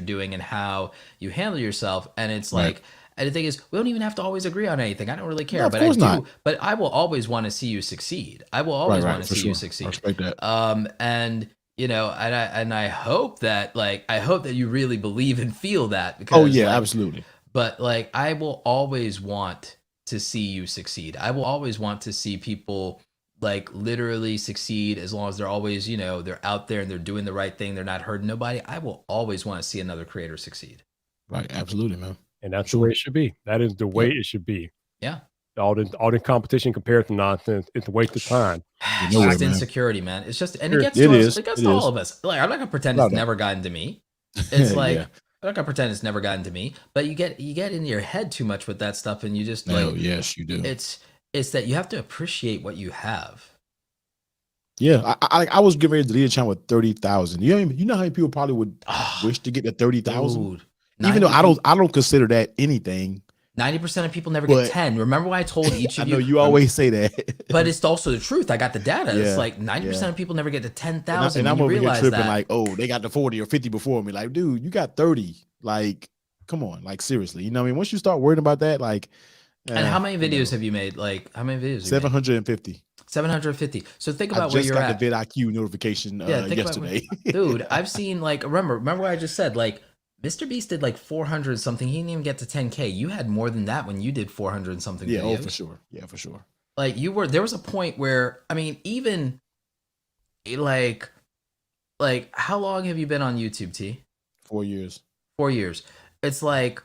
doing and how you handle yourself. And it's like, and the thing is, we don't even have to always agree on anything. I don't really care, but I do. Not. But I will always want to see you succeed. I will always want to see you succeed. I respect that. And you know, and I hope that you really believe and feel that, because Oh yeah, like, absolutely. but like, I will always want to see you succeed. I will always want to see people like literally succeed, as long as they're always, you know, they're out there and they're doing the right thing. They're not hurting nobody. I will always want to see another creator succeed. Right, absolutely, man. And that's the Sure. way it should be. That is the way Yep. it should be. Yeah. All the competition comparison nonsense. It's a waste of time. It's know just it, man. insecurity, man. It's just, and it Sure. gets It to us. is. It gets It to is. all of us. Like, I'm not gonna pretend No, it's no. never gotten to me. It's like, Yeah. I'm not gonna pretend it's never gotten to me. But you get in your head too much with that stuff, and you just like, Oh yes, you do. it's that you have to appreciate what you have. Yeah, I was getting ready to delete a channel with 30,000. You know how many people probably would wish to get to 30,000? Dude, Even though I don't consider that anything. 90% of people never But- get 10. Remember when I told each I of know you? you always say that. But it's also the truth. I got the data. Yeah, It's like 90% yeah. of people never get to And 10,000. I'm You over here realize tripping that. like, oh, they got the 40 or 50 before me. Like, dude, you got 30. Like, come on, like seriously. You know what I mean? Once you start worrying about that, like, And how many videos have you made? Like, how many videos? 750. 750. So think I about where just you're got at. the VidIQ notification Yeah, think about yesterday. Dude, I've seen like, remember what I just said? Like, Mr. Beast did like 400 something. He didn't even get to 10K. You had more than that when you did 400 and something Yeah, videos. oh for sure. Yeah, for sure. Like, there was a point where, I mean, even like how long have you been on YouTube, T? 4 years. 4 years. It's like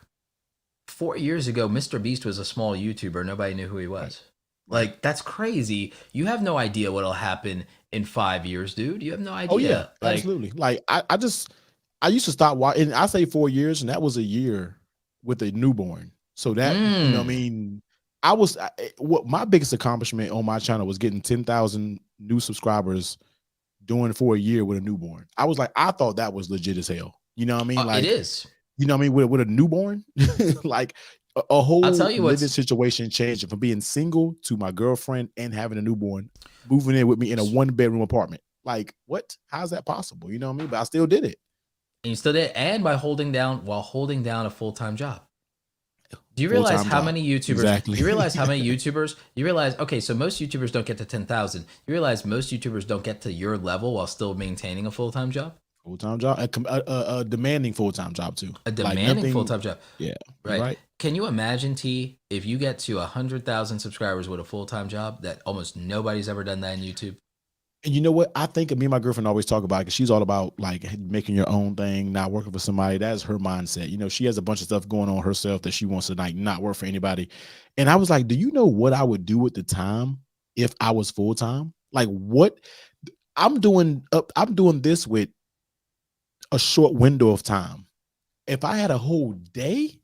4 years ago, Mr. Beast was a small YouTuber. Nobody knew who he was. Like, that's crazy. You have no idea what'll happen in 5 years, dude. You have no idea. Oh yeah, like, absolutely. Like I used to stop watching. I say 4 years, and that was a year with a newborn. So that you know, what I mean, what my biggest accomplishment on my channel was getting 10,000 new subscribers, doing for a year with a newborn. I was like, I thought that was legit as hell. You know what I mean? Like it is. You know what I mean? With a newborn, like a whole I'll tell you living situation changed from being single to my girlfriend and having a newborn, moving in with me in a 1-bedroom apartment. Like, what? How's that possible? You know what I mean? But I still did it. And you still did, and by holding down a full-time job. Do you realize how many YouTubers? Exactly. You realize how many YouTubers? You realize, okay, so most YouTubers don't get to 10,000. You realize most YouTubers don't get to your level while still maintaining a full-time job. Full-time job, a demanding full-time job too. A demanding full-time job. Yeah, right. Can you imagine, T, if you get to 100,000 subscribers with a full-time job? That almost nobody's ever done that in YouTube. And you know what? I think me and my girlfriend always talk about it, because she's all about like making your own thing, not working for somebody. That's her mindset. You know, she has a bunch of stuff going on herself that she wants to like not work for anybody. And I was like, do you know what I would do with the time if I was full-time? Like, what I'm doing this with a short window of time. If I had a whole day,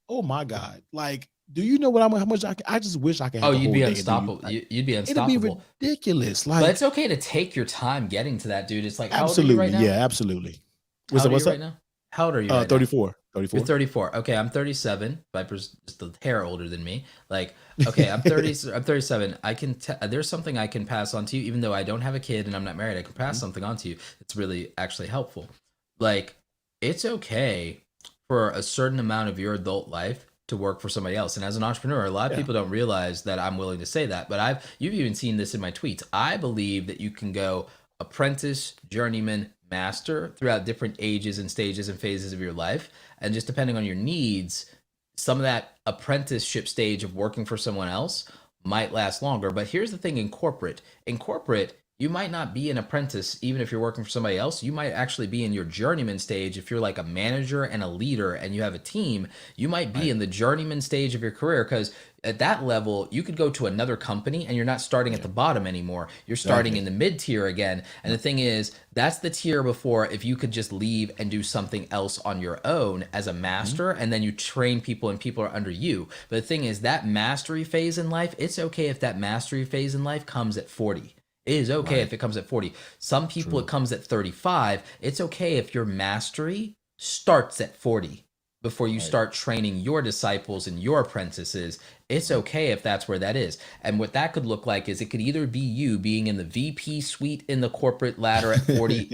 oh my God. Like, do you know how much I just wish I could have you'd whole be day unstoppable. You'd be unstoppable. It'd be ridiculous. Like, but it's okay to take your time getting to that, dude. It's like, absolutely, how old are you right now? yeah, absolutely. How old are you right now? How old are you right 34. now? 34. You're 34. Okay, I'm 37. Viper's just a hair older than me. Like, okay, I'm 30. I'm 37. There's something I can pass on to you, even though I don't have a kid and I'm not married. I can pass something on to you. It's really actually helpful. Like, it's okay for a certain amount of your adult life to work for somebody else. And as an entrepreneur, a lot of people don't realize that I'm willing to say that, but you've even seen this in my tweets. I believe that you can go apprentice, journeyman, master throughout different ages and stages and phases of your life. And just depending on your needs, some of that apprenticeship stage of working for someone else might last longer. But here's the thing: in corporate, you might not be an apprentice even if you're working for somebody else. You might actually be in your journeyman stage. If you're like a manager and a leader and you have a team, you might be in the journeyman stage of your career, because at that level, you could go to another company and you're not starting at the bottom anymore. You're starting in the mid tier again. And the thing is, that's the tier before if you could just leave and do something else on your own as a master, and then you train people and people are under you. But the thing is, that mastery phase in life, it's okay if that mastery phase in life comes at 40. It is okay if it comes at 40. Some people, it comes at 35. It's okay if your mastery starts at 40 before you start training your disciples and your apprentices. It's okay if that's where that is. And what that could look like is, it could either be you being in the VP suite in the corporate ladder at 40,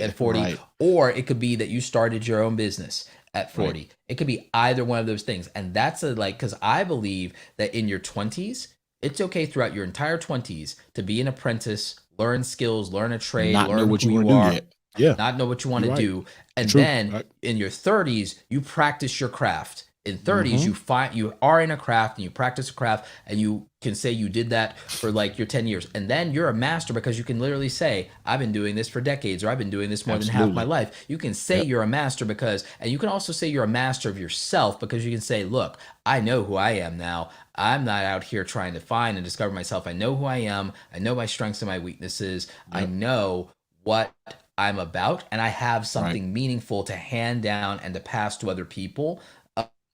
or it could be that you started your own business at 40. It could be either one of those things. And that's because I believe that in your 20s, it's okay throughout your entire 20s to be an apprentice, learn skills, learn a trade, Not learn know what who you you want to are. do yet. Yeah. not know what you want to You're right. do. And True. then Right. in your 30s, you practice your craft. In 30s, Mhm. you are in a craft and you practice a craft, and you can say you did that for like your 10 years. And then you're a master because you can literally say, I've been doing this for decades, or I've been doing this more than half my Absolutely. life. You can say Yep. you're a master because, and you can also say you're a master of yourself because you can say, look, I know who I am now. I'm not out here trying to find and discover myself. I know who I am. I know my strengths and my weaknesses. I Yep. know what I'm about, and I have Right. something meaningful to hand down and to pass to other people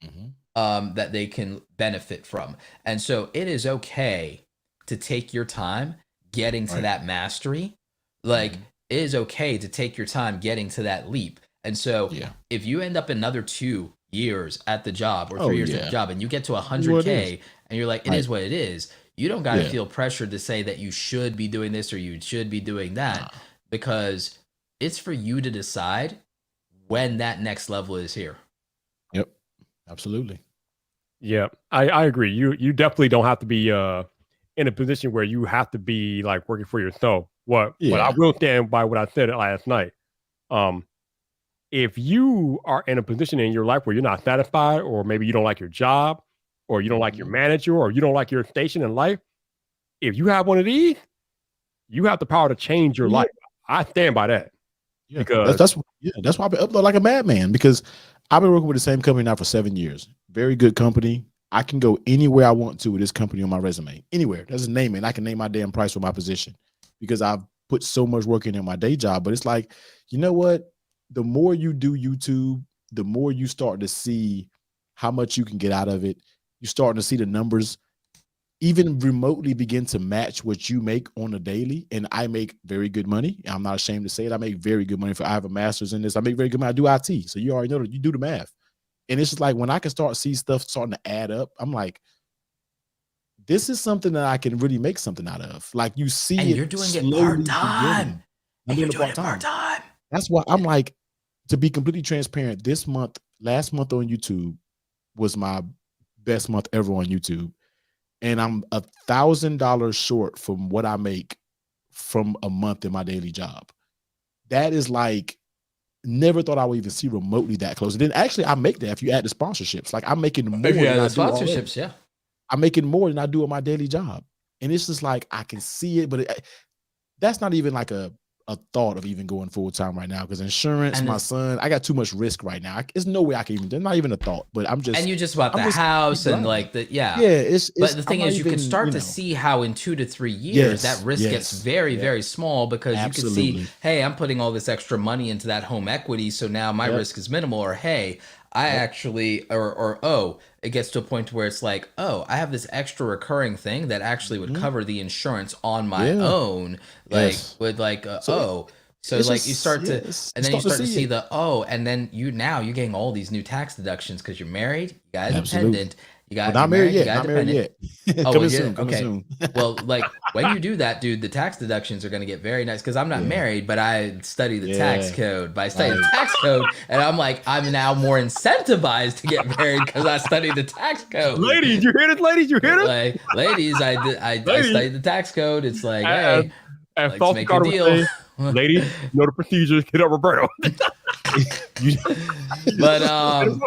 Mhm. that they can benefit from. And so it is okay to take your time getting to Right. that mastery. Like, Mhm. it is okay to take your time getting to that leap. And so Yeah. if you end up another 2 years at the job or Oh 3 years at the yeah. job and you get to It is what it is. 100K and you're like, it Right. is what it is, you don't got to Yeah. feel pressured to say that you should be doing this or you should be doing that, Nah. because it's for you to decide when that next level is here. Yep. Absolutely. Yeah, I agree. You definitely don't have to be in a position where you have to be like working for yourself. What I Yeah. will stand by what I said last night. Um, if you are in a position in your life where you're not satisfied, or maybe you don't like your job, or you don't like your Mhm. manager, or you don't like your station in life, if you have one of these, you have the power to change your Yeah. life. I stand by that Yeah. because That's why I've been uploading like a madman, because I've been working with the same company now for 7 years. Very good company. I can go anywhere I want to with this company on my resume. Anywhere. Doesn't name it. I can name my damn price for my position because I've put so much work in my day job. But it's like, you know what? The more you do YouTube, the more you start to see how much you can get out of it. You're starting to see the numbers even remotely begin to match what you make on a daily. And I make very good money. I'm not ashamed to say it. I make very good money. I have a master's in this. I make very good money. I do IT. So you already know that you do the math. And it's just like when I can start see stuff starting to add up, I'm like, this is something that I can really make something out of. Like you see And you're it doing it part slowly time. beginning. I'm And you're doing it doing part it part time. time. That's why I'm like, to be completely transparent, last month on YouTube was my best month ever on YouTube. And I'm $1,000 short from what I make from a month in my daily job. That is like, never thought I would even see remotely that close. And then actually I make that if you add the sponsorships. Like I'm making more Yeah, than the I do already. sponsorships, yeah. I'm making more than I do on my daily job. And it's just like I can see it, but that's not even like a thought of even going full time right now, because insurance, And my it's, son, I got too much risk right now. There's no way I can even. There's not even a thought. But and you just bought the keep house and grinding. like the, yeah. Yeah, it's But the I'm thing not is, you can even, start to see how in 2 to 3 years that Yes, risk gets yes, very, yep, very small, because you can see, absolutely. hey, I'm putting all this extra money into that home equity, so now my Yep, risk is minimal. Or hey, I yep. actually, or oh, it gets to a point where it's like, oh, I have this extra recurring thing that actually would Mhm. cover the insurance on my Yeah, own, like yes. with like, So so it's like you just, start yeah, to, it's and you then you start to start to see see it. the, and then you're getting all these new tax deductions because you're married, you got a Absolutely. dependent, Well, you're not married married, you yet. got a Not married dependent. yet. Oh, well, Coming yeah, soon. Coming okay. soon. Well, like when you do that, dude, the tax deductions are going to get very nice, because I'm not Yeah. married, but I study the tax Yeah. code. But I study the Right. tax code, and I'm like, I'm now more incentivized to get married because I study the tax code. ladies, you hear this? Ladies, you hear this? Like, ladies, I Ladies, studied the tax code. It's like, as, hey, as like to Saucy make a Carter would deal. say, ladies, know the procedures. Hit up Roberto. You- But So-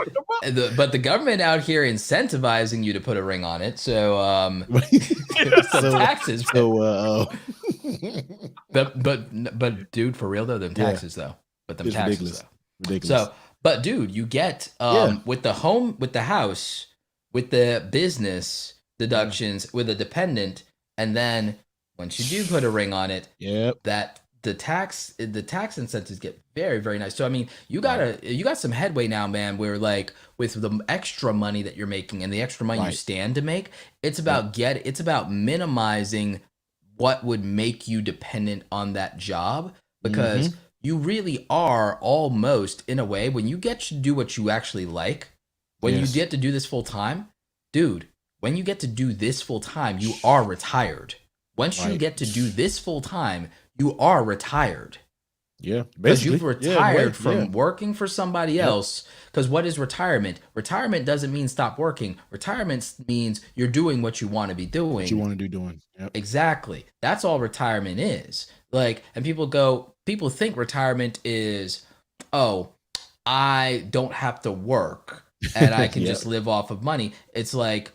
the government out here incentivizing you to put a ring on it. So so so taxes. so But dude, for real though, them Yeah. taxes though. But them It's taxes ridiculous. though. Ridiculous. So, but dude, you get Yeah. with the home, with the house, with the business deductions, with a dependent, and then once you do put a ring on it, Yep. that the tax incentives get very, very nice. So I mean, you got some headway now, man, where like with the extra money that you're making and the extra money you Right. stand to make, it's about minimizing what would make you dependent on that job, because Mhm. you really are almost, in a way, when you get to do what you actually like, when Yes. you get to do this full time, dude, when you get to do this full time, you are retired. Once you Right. get to do this full time, you are retired. Yeah. Because you've Basically. Yeah, in a way. retired from working for somebody Yep. else. Because what is retirement? Retirement doesn't mean stop working. Retirement means you're doing what you want to be doing. What you want to do doing. Yep. Exactly. That's all retirement is. Like, and people go, people think retirement is, oh, I don't have to work and I can just live off of money. It's like,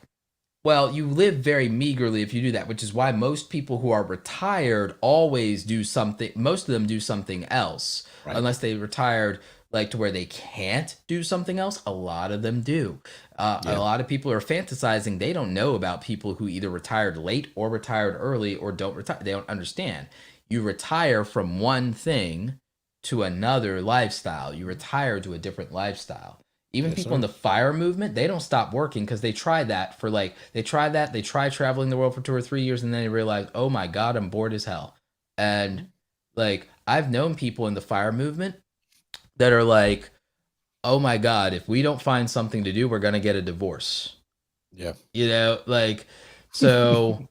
well, you live very meagerly if you do that, which is why most people who are retired always do something. Most of them do something else, unless they retired like to where they can't do something else. A lot of them do. A lot of people are fantasizing. They don't know about people who either retired late or retired early or don't retire. They don't understand. You retire from one thing to another lifestyle. You retire to a different lifestyle. Even people in the FIRE movement, they don't stop working because they try that for they try traveling the world for 2 or 3 years, and then they realize, oh my God, I'm bored as hell. And like, I've known people in the FIRE movement that are like, oh my God, if we don't find something to do, we're going to get a divorce. Yeah. You know, like, so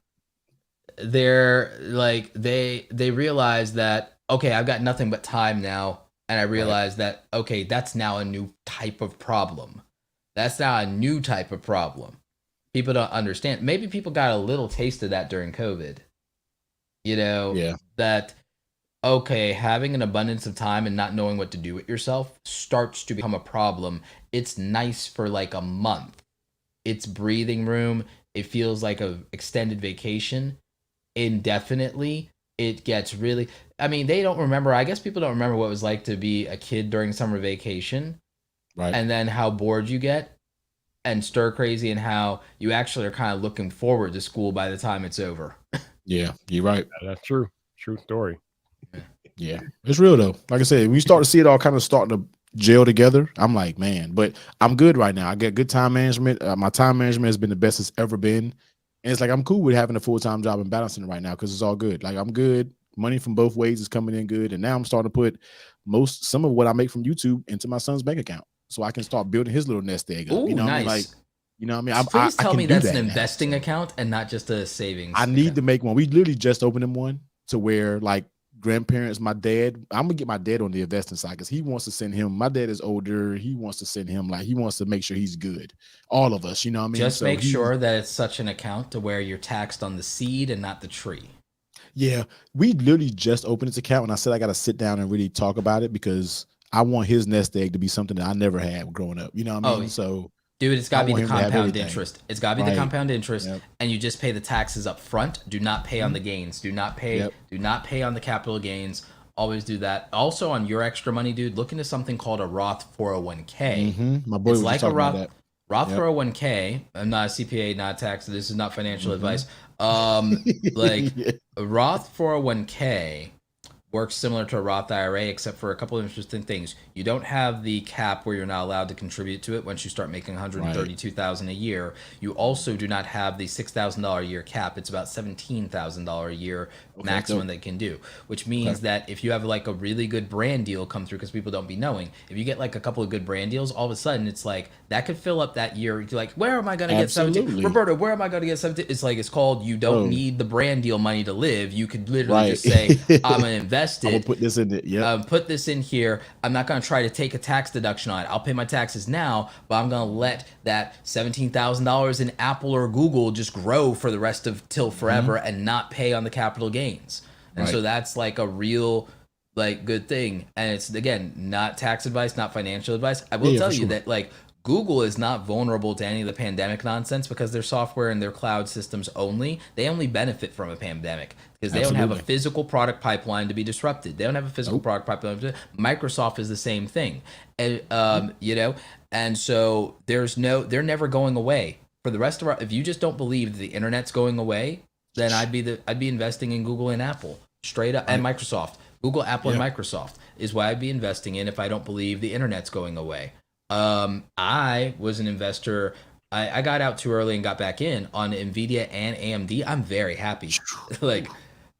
they're like, they realize that, okay, I've got nothing but time now. And I realized that, okay, that's now a new type of problem. That's now a new type of problem. People don't understand. Maybe people got a little taste of that during COVID. You know, that, okay, having an abundance of time and not knowing what to do with yourself starts to become a problem. It's nice for like a month. It's breathing room. It feels like an extended vacation. Indefinitely, it gets really... I mean, they don't remember. I guess people don't remember what it was like to be a kid during summer vacation. Right. And then how bored you get and stir crazy, and how you actually are kind of looking forward to school by the time it's over. Yeah, you're right. That's true. True story. Yeah, it's real though. Like I said, we start to see it all kind of starting to gel together. I'm like, man, but I'm good right now. I get good time management. My time management has been the best it's ever been. And it's like, I'm cool with having a full-time job and balancing it right now because it's all good. Like, I'm good. Money from both ways is coming in good. And now I'm starting to put some of what I make from YouTube into my son's bank account so I can start building his little nest egg up. Ooh, you know nice. What I mean? Like, you know what I mean? Please tell me that's an now, investing account and not just a savings I need to make one. We literally just opened him one to where, like, grandparents, my dad, I'm gonna get my dad on the investing side because he wants to send him. My dad is older. He wants to send him, like, he wants to make sure he's good. All of us, you know what I mean? Just make sure that it's such an account to where you're taxed on the seed and not the tree. Yeah, we literally just opened this account, and I said I got to sit down and really talk about it because I want his nest egg to be something that I never had growing up. You know what I mean? So, dude, it's got to be the compound interest. It's got to be the compound interest, Yep. and you just pay the taxes up front. Do not pay on the gains. Do not pay. Do not pay on the capital gains. Always do that. Also, on your extra money, dude, look into something called a Roth 401k. My boy it's was like talking a Roth. about that. Roth 401k. I'm not a CPA, not a tax. This is not financial advice. Like a Roth 401k works similar to a Roth IRA, except for a couple of interesting things. You don't have the cap where you're not allowed to contribute to it once you start making $132,000 a year. You also do not have the $6,000 a year cap. It's about $17,000 a year maximum they can do, which means that if you have like a really good brand deal come through, because people don't be knowing, if you get like a couple of good brand deals, all of a sudden it's like that could fill up that year. You're like, where am I going to get 17? Roberto, where am I going to get 17? It's like, it's called, you don't need the brand deal money to live. You could literally just say, I'm going to invest it. I'm gonna put this in it. Yeah. Put this in here. I'm not going to try to take a tax deduction on it. I'll pay my taxes now, but I'm going to let that $17,000 in Apple or Google just grow for the rest of till forever and not pay on the capital gains. And so that's like a real like good thing. And it's, again, not tax advice, not financial advice. I will tell you that like Google is not vulnerable to any of the pandemic nonsense because their software and their cloud systems only, they only benefit from a pandemic because they don't have a physical product pipeline to be disrupted. They don't have a physical product pipeline. Microsoft is the same thing. And, you know, and so they're never going away. For the rest of our, if you just don't believe that the internet's going away, then I'd be investing in Google and Apple straight up, and Microsoft. Google, Apple, and Microsoft is why I'd be investing in if I don't believe the internet's going away. I was an investor. I got out too early and got back in on Nvidia and AMD. I'm very happy. Like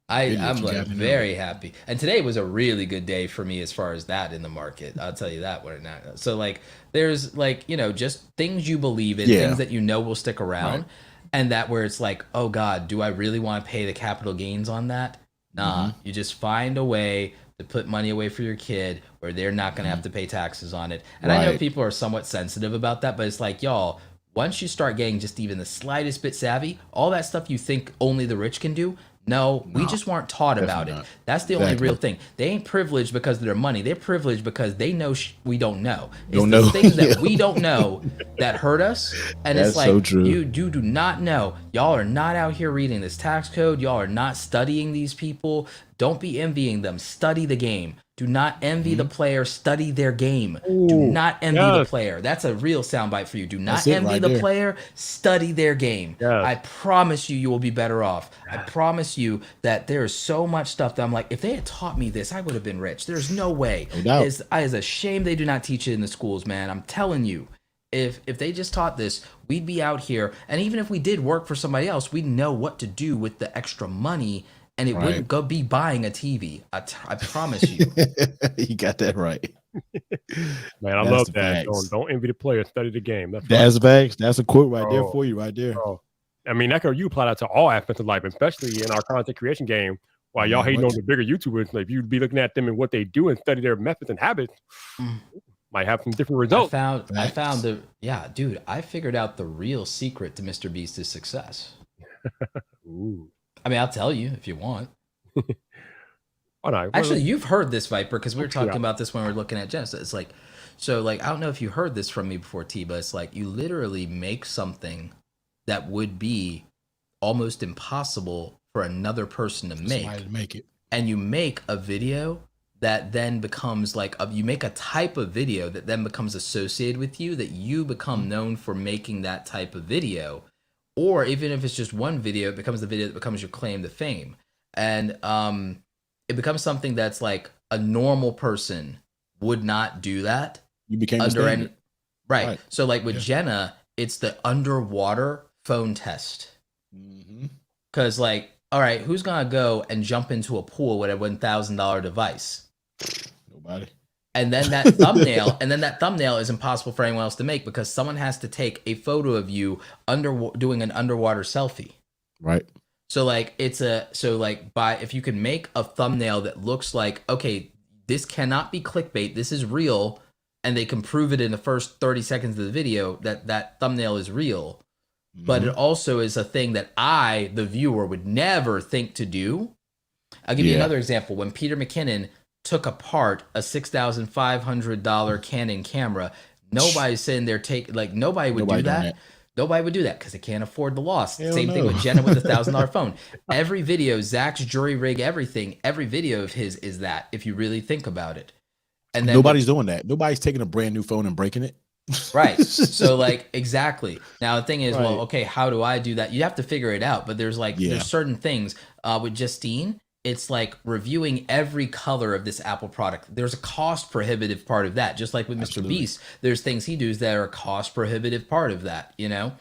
I'm like very happy. And today was a really good day for me as far as that in the market. I'll tell you that right now. So like there's like, you know, just things you believe in, things that you know will stick around. And that where it's like, oh God, do I really want to pay the capital gains on that? Nah, you just find a way to put money away for your kid where they're not going to have to pay taxes on it. And I know people are somewhat sensitive about that, but it's like, y'all, once you start getting just even the slightest bit savvy, all that stuff you think only the rich can do, No, we No, just weren't taught about definitely it. not. That's the only Exactly. real thing. They ain't privileged because of their money. They're privileged because they know we don't know. It's Don't the know. things that Yeah. we don't know that hurt us. And it's That's so like, true. you do not know. Y'all are not out here reading this tax code. Y'all are not studying these people. Don't be envying them. Study the game. Do not envy the player. Study their game. Do Ooh, not envy the yes. player. That's a real soundbite for you. Do not That's it envy right the there. player. Study their game. Yes. I promise you will be better off. I promise you that there is so much stuff that I'm like, if they had taught me this, I would have been rich. There's no way. No doubt. It's a shame they do not teach it in the schools, man. I'm telling you. If they just taught this, we'd be out here. And even if we did work for somebody else, we'd know what to do with the extra money, and it Right. wouldn't go be buying a TV. I promise you. You got that right. Man, I That's love the that. facts. Don't envy the player, study the game. That's right. That's facts. That's a quote right there Oh, for you, right there. oh. I mean, you apply that to all aspects of life, especially in our content creation game. While y'all Man, hating what? on the bigger YouTubers, like if you'd be looking at them and what they do and study their methods and habits, might have some different results. I found dude, I figured out the real secret to Mr. Beast's success. Ooh. I mean, I'll tell you if you want. Oh, no. Actually, you've heard this, Viper, because we were talking Yeah. about this when we were looking at Genesis. It's like, so like, I don't know if you heard this from me before, T, but it's like you literally make something that would be almost impossible for another person to make. Somebody to make it. And you make a video that then becomes like, you make a type of video that then becomes associated with you, that you become known for making that type of video. Or even if it's just one video, it becomes the video that becomes your claim to fame. And it becomes something that's like a normal person would not do that. You became a under standard. any right. Right. So like with Yeah. Jenna, it's the underwater phone test. Mhm. Because like, all right, who's gonna go and jump into a pool with a $1,000 device? Nobody. And then that thumbnail is impossible for anyone else to make because someone has to take a photo of you doing an underwater selfie. Right. So like if you can make a thumbnail that looks like, okay, this cannot be clickbait, this is real, and they can prove it in the first 30 seconds of the video that thumbnail is real. But it also is a thing that I, the viewer, would never think to do. I'll give you another example. When Peter McKinnon took apart a $6,500 Canon camera, nobody's sitting there nobody would do that. Nobody would do that because they can't afford the loss. Hell Same thing no. with Jenna with a $1,000 phone. Every video, Zach's jury rig, everything, every video of his is that, if you really think about it. And then Nobody's doing that. Nobody's taking a brand new phone and breaking it. right. So like, exactly. Now the thing is, well, Right. okay, how do I do that? You have to figure it out, but there's like, Yeah. there's certain things with Justine, it's like reviewing every color of this Apple product. There's a cost prohibitive part of that. Just like with Mr. Absolutely. Beast, there's things he does that are a cost prohibitive part of that, you know?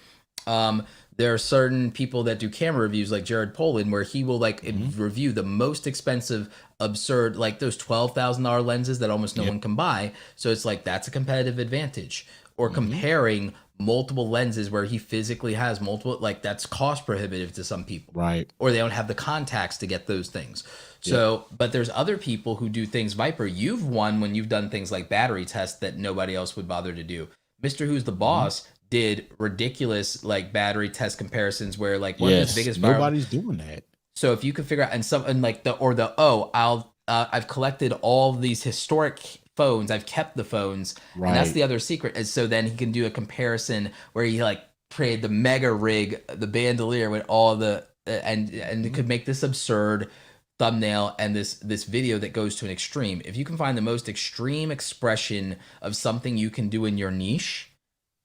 There are certain people that do camera reviews like Jared Poland where he will like review the most expensive, absurd, like those $12,000 lenses that almost no one can buy. So it's like, that's a competitive advantage. Or comparing multiple lenses where he physically has multiple, like that's cost prohibitive to some people. Right. Or they don't have the contacts to get those things. So, but there's other people who do things. Viper, you've won when you've done things like battery tests that nobody else would bother to do. Mr. Who's the Boss did ridiculous like battery test comparisons where like one of his biggest viral. Nobody's doing that. So if you could figure out and like I've collected all these historic phones. I've kept the phones, Right. and that's the other secret. And so then he can do a comparison where he like created the mega rig, the bandolier with all the and it could make this absurd thumbnail and this video that goes to an extreme. If you can find the most extreme expression of something you can do in your niche,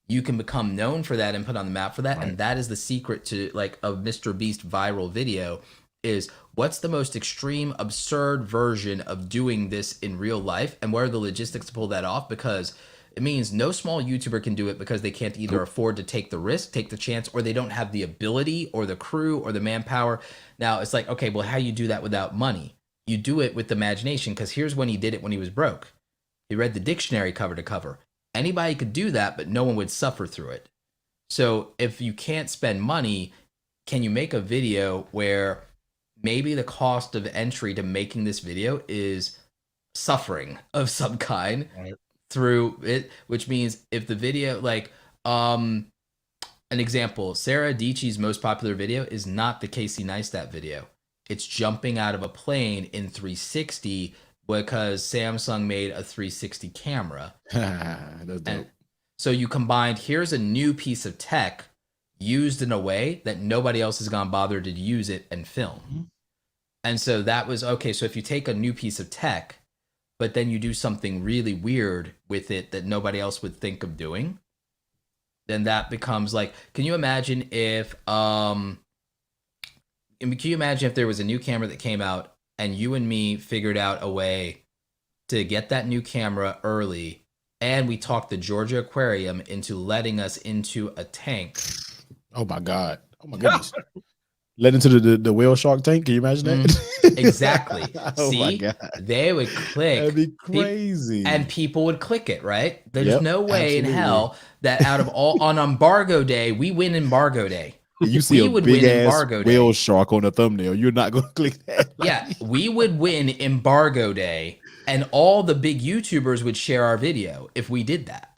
you can become known for that and put on the map for that. Right. And that is the secret to like a Mr. Beast viral video is what's the most extreme, absurd version of doing this in real life and what are the logistics to pull that off? Because it means no small YouTuber can do it because they can't either afford to take the risk, take the chance, or they don't have the ability or the crew or the manpower. Now it's like, okay, well, how you do that without money? You do it with imagination because here's when he did it when he was broke. He read the dictionary cover to cover. Anybody could do that, but no one would suffer through it. So if you can't spend money, can you make a video where maybe the cost of entry to making this video is suffering of some kind through it, which means if the video, like, an example, Sarah Dietschy's most popular video is not the Casey Neistat video. it's jumping out of a plane in 360 because Samsung made a 360 camera. That's dope. And so you combined, here's a new piece of tech used in a way that nobody else has gone bothered to use it and film. Mm-hmm. And so that was okay. So if you take a new piece of tech, but then you do something really weird with it that nobody else would think of doing, then that becomes like, can you imagine if there was a new camera that came out and you and me figured out a way to get that new camera early, and we talked the Georgia Aquarium into letting us into a tank. Oh my God. Oh my goodness. Led into the whale shark tank. Can you imagine that? Exactly. Oh See, my God. they would click. That'd be crazy. And people would click it, right? There's Yep, no way in absolutely. hell that out of all on embargo day, we win embargo day. You see we a would big win ass embargo whale day. shark on the thumbnail. You're not going to click that. Yeah, we would win embargo day, and all the big YouTubers would share our video if we did that.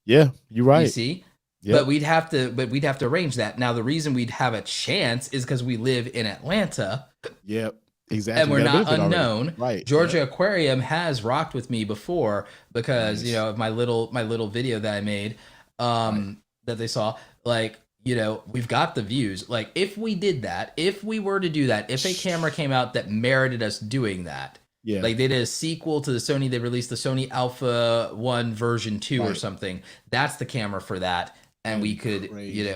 Yeah, you're right. You see? Yep. But we'd have to arrange that. Now the reason we'd have a chance is because we live in Atlanta. Yep, exactly. And we're We got a not benefit already. unknown. Right. Georgia Yep. Aquarium has rocked with me before because Nice. of my little video that I made that they saw. Like, we've got the views. Like, if we did that, if we were to do that, if a camera came out that merited us doing that, Yeah. like they did a sequel to the Sony, they released the Sony Alpha 1 version 2 or Right. something. That's the camera for that. And we could, Crazy.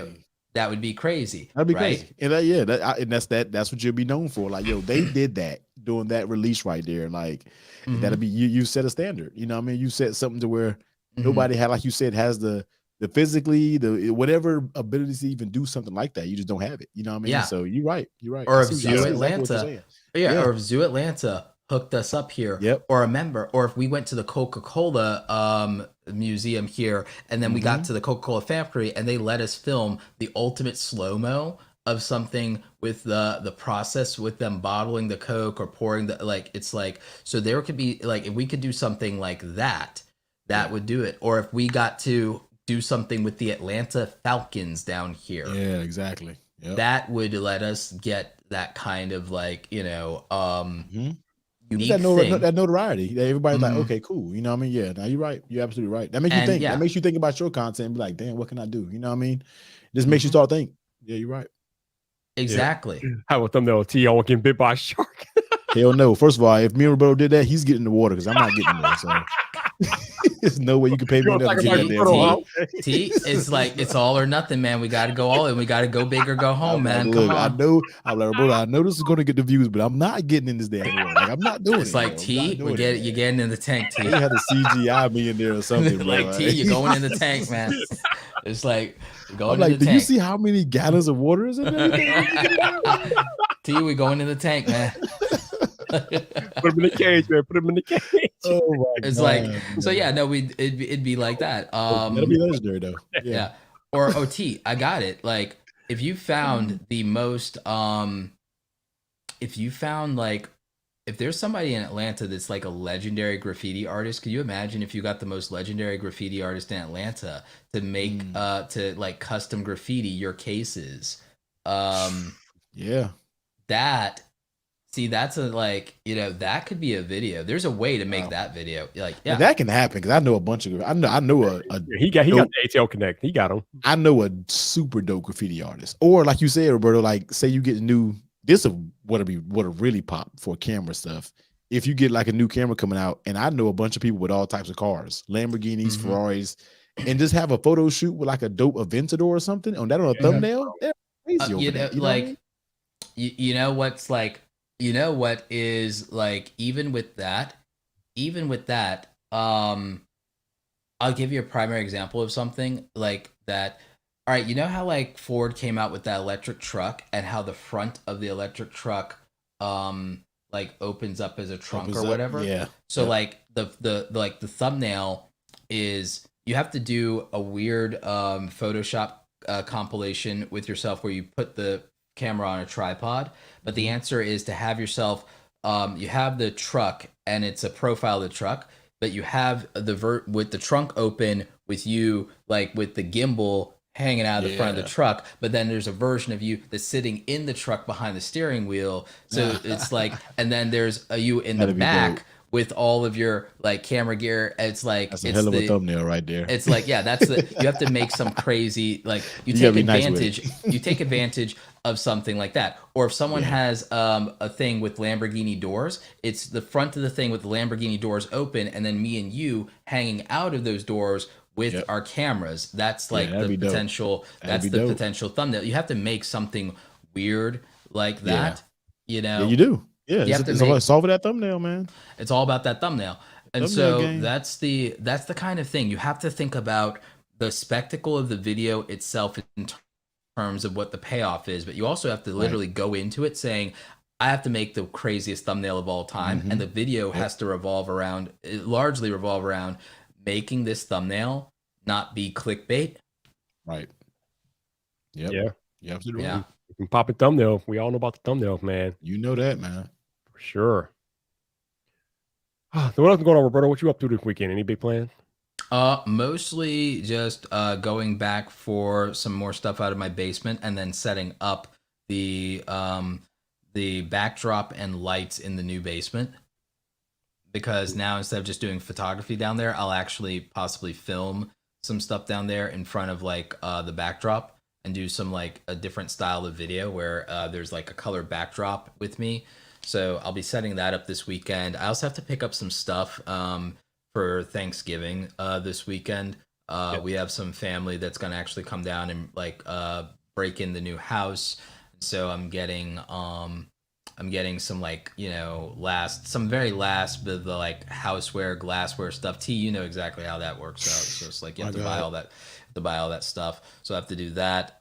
that would be crazy. That'd be right? crazy. And that's what you'll be known for. Like, yo, they did that doing that release right there. Like, Mhm. that'll be you set a standard. You know what I mean? You set something to where Mhm. nobody had, like you said, has the physically, the whatever abilities to even do something like that. You just don't have it. You know what I mean? Yeah. So you're right. You're right. Or I if see Zoo exactly what you're Atlanta, saying. yeah, or if Zoo Atlanta hooked us up here, Yep. or if we went to the Coca-Cola museum here, and then we got to the Coca-Cola factory, and they let us film the ultimate slow-mo of something with the process with them bottling the Coke or pouring so there could be like, if we could do something like that would do it. Or if we got to do something with the Atlanta Falcons down here, Yeah, exactly. Yep. that would let us get that kind of like, Mhm. unique That thing. that notoriety. That everybody's like, Mhm. okay, cool. You know what I mean? Yeah. Now you're right. You're absolutely right. That makes you And, think. yeah. That makes you think about your content and be like, damn, what can I do? You know what I mean? This makes you Mhm. start thinking. Yeah, you're right. Exactly. Have a thumbnail T on getting bit by a shark. Hell no. First of all, if me and Roberto did that, he's getting in the water because I'm not getting there. So there's no way you can pay me You're enough to talking get about in your there. photo, huh? T, it's like, it's all or nothing, man. We got to go all in. We got to go big or go home, man. Look, Come I on. know. I'm like, Roberto, I know this is going to get the views, but I'm not getting in this damn water. Like, I'm not doing it. It's like, bro. I'm T, not doing it, you're man. getting in the tank, T. You had to CGI me in there or something, bro. Like, T, you're going in the tank, man. It's like, you're going I'm like, in the do you tank. see how many gallons of water is in there? T, we going in the tank, man. Put him in the cage, man. Put him in the cage. Oh my It's God, like, man. so yeah, no, it'd be like that. That'll be legendary though. Yeah. Or OT, I got it. Like, if you found the most if there's somebody in Atlanta that's like a legendary graffiti artist, could you imagine if you got the most legendary graffiti artist in Atlanta to make to like custom graffiti your cases? Yeah. That's a like, that could be a video. There's a way to make that video. Like, yeah. And that can happen because I know a bunch of I know a He got dope- the ATL Connect. He got him. I know a super dope graffiti artist. Or like you said, Roberto, like say you get this would really pop for camera stuff. If you get like a new camera coming out, and I know a bunch of people with all types of cars, Lamborghinis, Mhm. Ferraris, and just have a photo shoot with like a dope Aventador or something on a thumbnail. They're crazy over that, you know what I mean? What is like, even with that, I'll give you a primary example of something like that. All right, you know how like Ford came out with that electric truck and how the front of the electric truck like opens up as a trunk Opens or up, whatever. yeah. So Yeah. like the thumbnail is, you have to do a weird Photoshop compilation with yourself where you put the camera on a tripod, but the answer is to have yourself you have the truck and it's a profile of the truck, but you have with the trunk open with you like with the gimbal hanging out of the front of the truck, but then there's a version of you that's sitting in the truck behind the steering wheel. So it's like, and then there's a you in the back with all of your like camera gear. It's like that's a hell of a thumbnail right there. It's like, yeah, that's the you have to make some crazy like you take advantage. You take advantage of something like that. Or if someone has a thing with Lamborghini doors, it's the front of the thing with the Lamborghini doors open, and then me and you hanging out of those doors with our cameras. That's like the potential. That's the potential thumbnail. You have to make something weird like that. You know, you do. Yeah, it's all solve that thumbnail, man. It's all about that thumbnail. And so that's the kind of thing. You have to think about the spectacle of the video itself in terms of what the payoff is, but you also have to literally go into it saying, I have to make the craziest thumbnail of all time, and the video has to largely revolve around making this thumbnail not be clickbait. Right. Yep. Yeah. Absolutely. Yeah. You can pop a thumbnail. We all know about the thumbnails, man. You know that, man. For sure. So what else is going on, Roberto? What you up to this weekend? Any big plans? Mostly just going back for some more stuff out of my basement, and then setting up the backdrop and lights in the new basement. Because now, instead of just doing photography down there, I'll actually possibly film some stuff down there in front of like the backdrop, and do some like a different style of video where there's like a color backdrop with me. So I'll be setting that up this weekend. I also have to pick up some stuff for Thanksgiving this weekend. We have some family that's going to actually come down and like break in the new house. So I'm getting some like, you know, some very last bit of the like houseware, glassware stuff. T, you know exactly how that works out. So it's like you have to buy all that stuff. So I have to do that.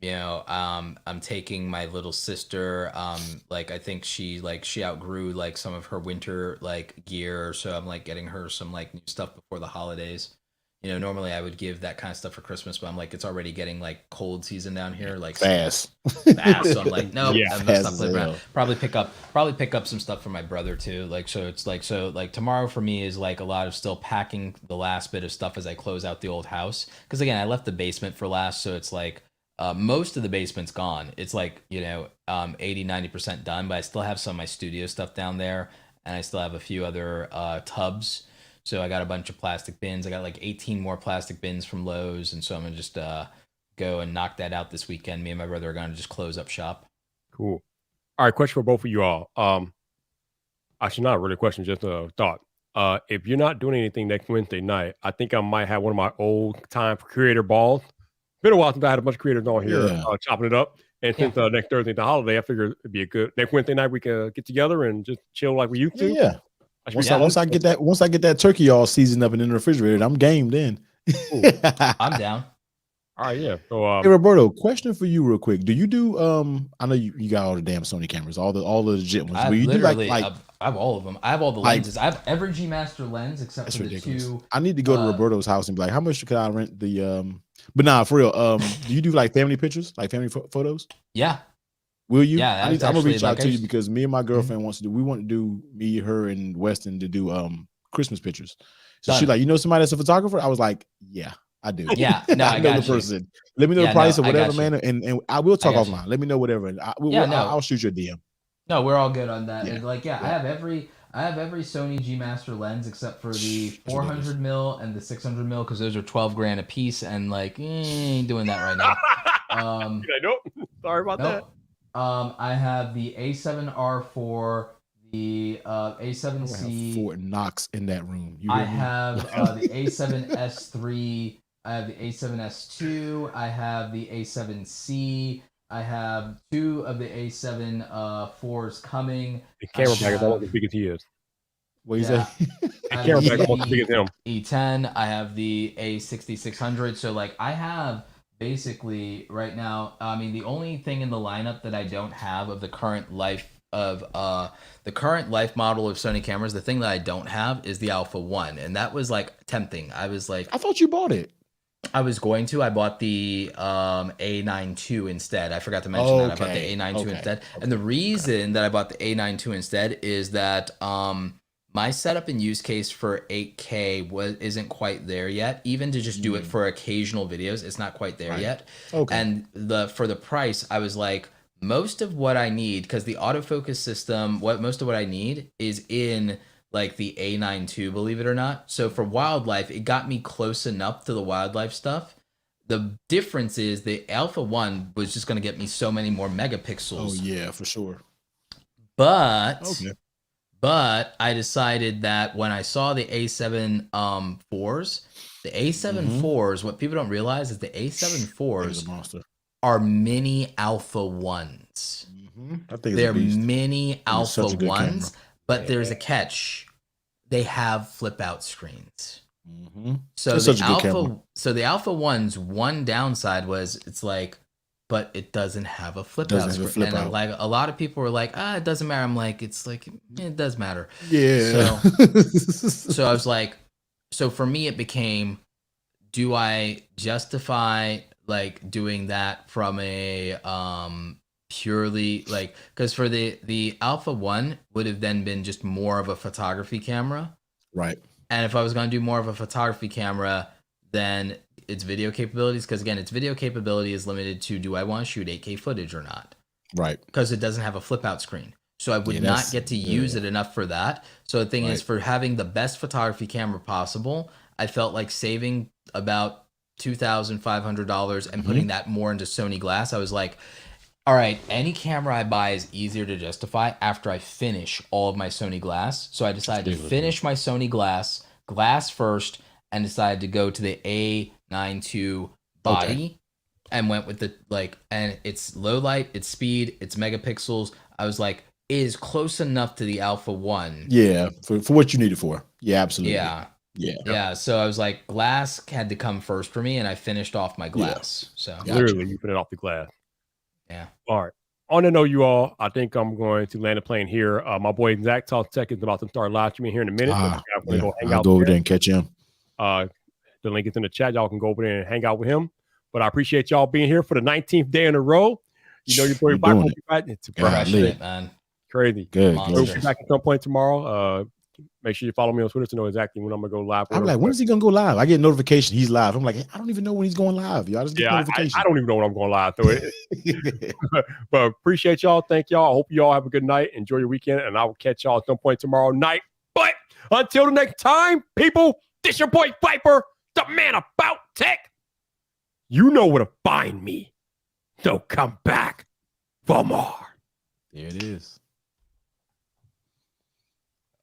I'm taking my little sister, like I think she outgrew like some of her winter like gear, so I'm like getting her some like new stuff before the holidays. You know, normally I would give that kind of stuff for Christmas, but I'm like, it's already getting like cold season down here, like fast. So I'm like, nope, I'm gonna stop playing around. Probably pick up some stuff for my brother too. Like, so tomorrow for me is like a lot of still packing the last bit of stuff as I close out the old house. Because again, I left the basement for last, so it's like most of the basement's gone. It's like, 80-90% done, but I still have some of my studio stuff down there, and I still have a few other tubs. So I got a bunch of plastic bins. I got like 18 more plastic bins from Lowe's, and so I'm gonna just go and knock that out this weekend. Me and my brother are gonna just close up shop. Cool. All right, question for both of you all. Actually, not really a question, just a thought. If you're not doing anything next Wednesday night, I think I might have one of my old time creator balls. Been a while since I had a bunch of creators on here chopping it up. And since next Thursday, the holiday, I figured it'd be a good next Wednesday night we can get together and just chill like we used to. Yeah. Once I get that turkey all seasoned up and in the refrigerator, I'm game then. I'm down. All right, yeah. So hey Roberto, question for you real quick. Do you do I know you got all the damn Sony cameras, all the legit ones. I have all of them. I have all the lenses. I have every G Master lens except for the two. I need to go to Roberto's house and be like, how much could I rent the but nah, for real. Do you do like family pictures, like family photos? Yeah. Will you? Yeah, I'm gonna reach out to you because me and my girlfriend we want to do me, her, and Weston to do Christmas pictures. So she's like, you know somebody that's a photographer? I was like, yeah, I do. Yeah, no, I know got the person. Let me know the price or whatever, man, and I will talk offline. Let me know whatever, and I'll shoot you a DM. No, we're all good on that. Yeah. And like, I have every Sony G Master lens except for the 400 mil and the 600 mil because those are $12,000 a piece, and like, ain't doing that right now. Nope. Sorry about that. I have the A7R4, the A7C. Fort Knox in that room. I have the A7S3. I have the A7S2. I have the A7C. I have 2 of the A7 4s coming. The camera bag is almost as big as he is. What do you say? The camera bag is almost as big as him. E10. I have the A6600. So like I have basically right now, I mean, the only thing in the lineup that I don't have of the current life model of Sony cameras, the thing that I don't have is the Alpha 1, and that was like tempting. I was like, I thought you bought it. I was going to. I bought the A9 II instead. I forgot to mention that. I bought the A9 II instead. And the reason that I bought the A9 II instead is that my my setup and use case for 8K isn't quite there yet. Even to just do it for occasional videos, it's not quite there yet. Okay. And for the price, I was like, most of what I need, because the autofocus system, most of what I need is in like the A9 II, believe it or not. So for wildlife, it got me close enough to the wildlife stuff. The difference is the Alpha 1 was just going to get me so many more megapixels. Oh yeah, for sure. But Okay. But I decided that when I saw the A7 4s, the A7 4s, what people don't realize is the A7 4s monster. are mini Alpha 1s. I think They're it's a beast. mini Alpha such a good 1s, camera. but there's a catch. They have flip out screens. So It's the such a good camera. Alpha 1's one downside was it's like, but it doesn't have a flip out screen. And like a lot of people were like, it doesn't matter. I'm like, it's like, it does matter. Yeah. So I was like, so for me, it became, do I justify like doing that from a purely like, because for the Alpha 1 would have then been just more of a photography camera. Right. And if I was going to do more of a photography camera, then its video capabilities, because again, its video capability is limited to, do I want to shoot 8K footage or not? Right. Because it doesn't have a flip out screen. So I would not get to use it enough for that. So the thing is, for having the best photography camera possible, I felt like saving about $2,500 and putting that more into Sony glass. I was like, all right, any camera I buy is easier to justify after I finish all of my Sony glass. So I decided to finish my Sony glass first, and decided to go to the A9 II body and went with the and it's low light, it's speed, it's megapixels. I was like, it is close enough to the Alpha 1. Yeah, for what you need it for. Yeah, absolutely. Yeah. So I was like, glass had to come first for me, and I finished off my glass. So literally, you put it off the glass. Yeah. All right. On to know you all, I think I'm going to land a plane here. My boy Zach Talk Tech is about to start live streaming here in a minute. I'll go over there and catch him. The link is in the chat. Y'all can go over there and hang out with him. But I appreciate y'all being here for the 19th day in a row. You know your boy Vyp will be back. It's man. Crazy. Good. We'll be back at some point tomorrow. Make sure you follow me on Twitter to know exactly when I'm gonna go live. I'm like, when is he gonna go live? I get a notification he's live. I'm like, I don't even know when he's going live. Y'all just get notification. I don't even know when I'm going live. So but appreciate y'all. Thank y'all. I hope you all have a good night. Enjoy your weekend, and I will catch y'all at some point tomorrow night. But until the next time, people, this your boy Viper, the man about tech. You know where to find me. So come back for more. There it is.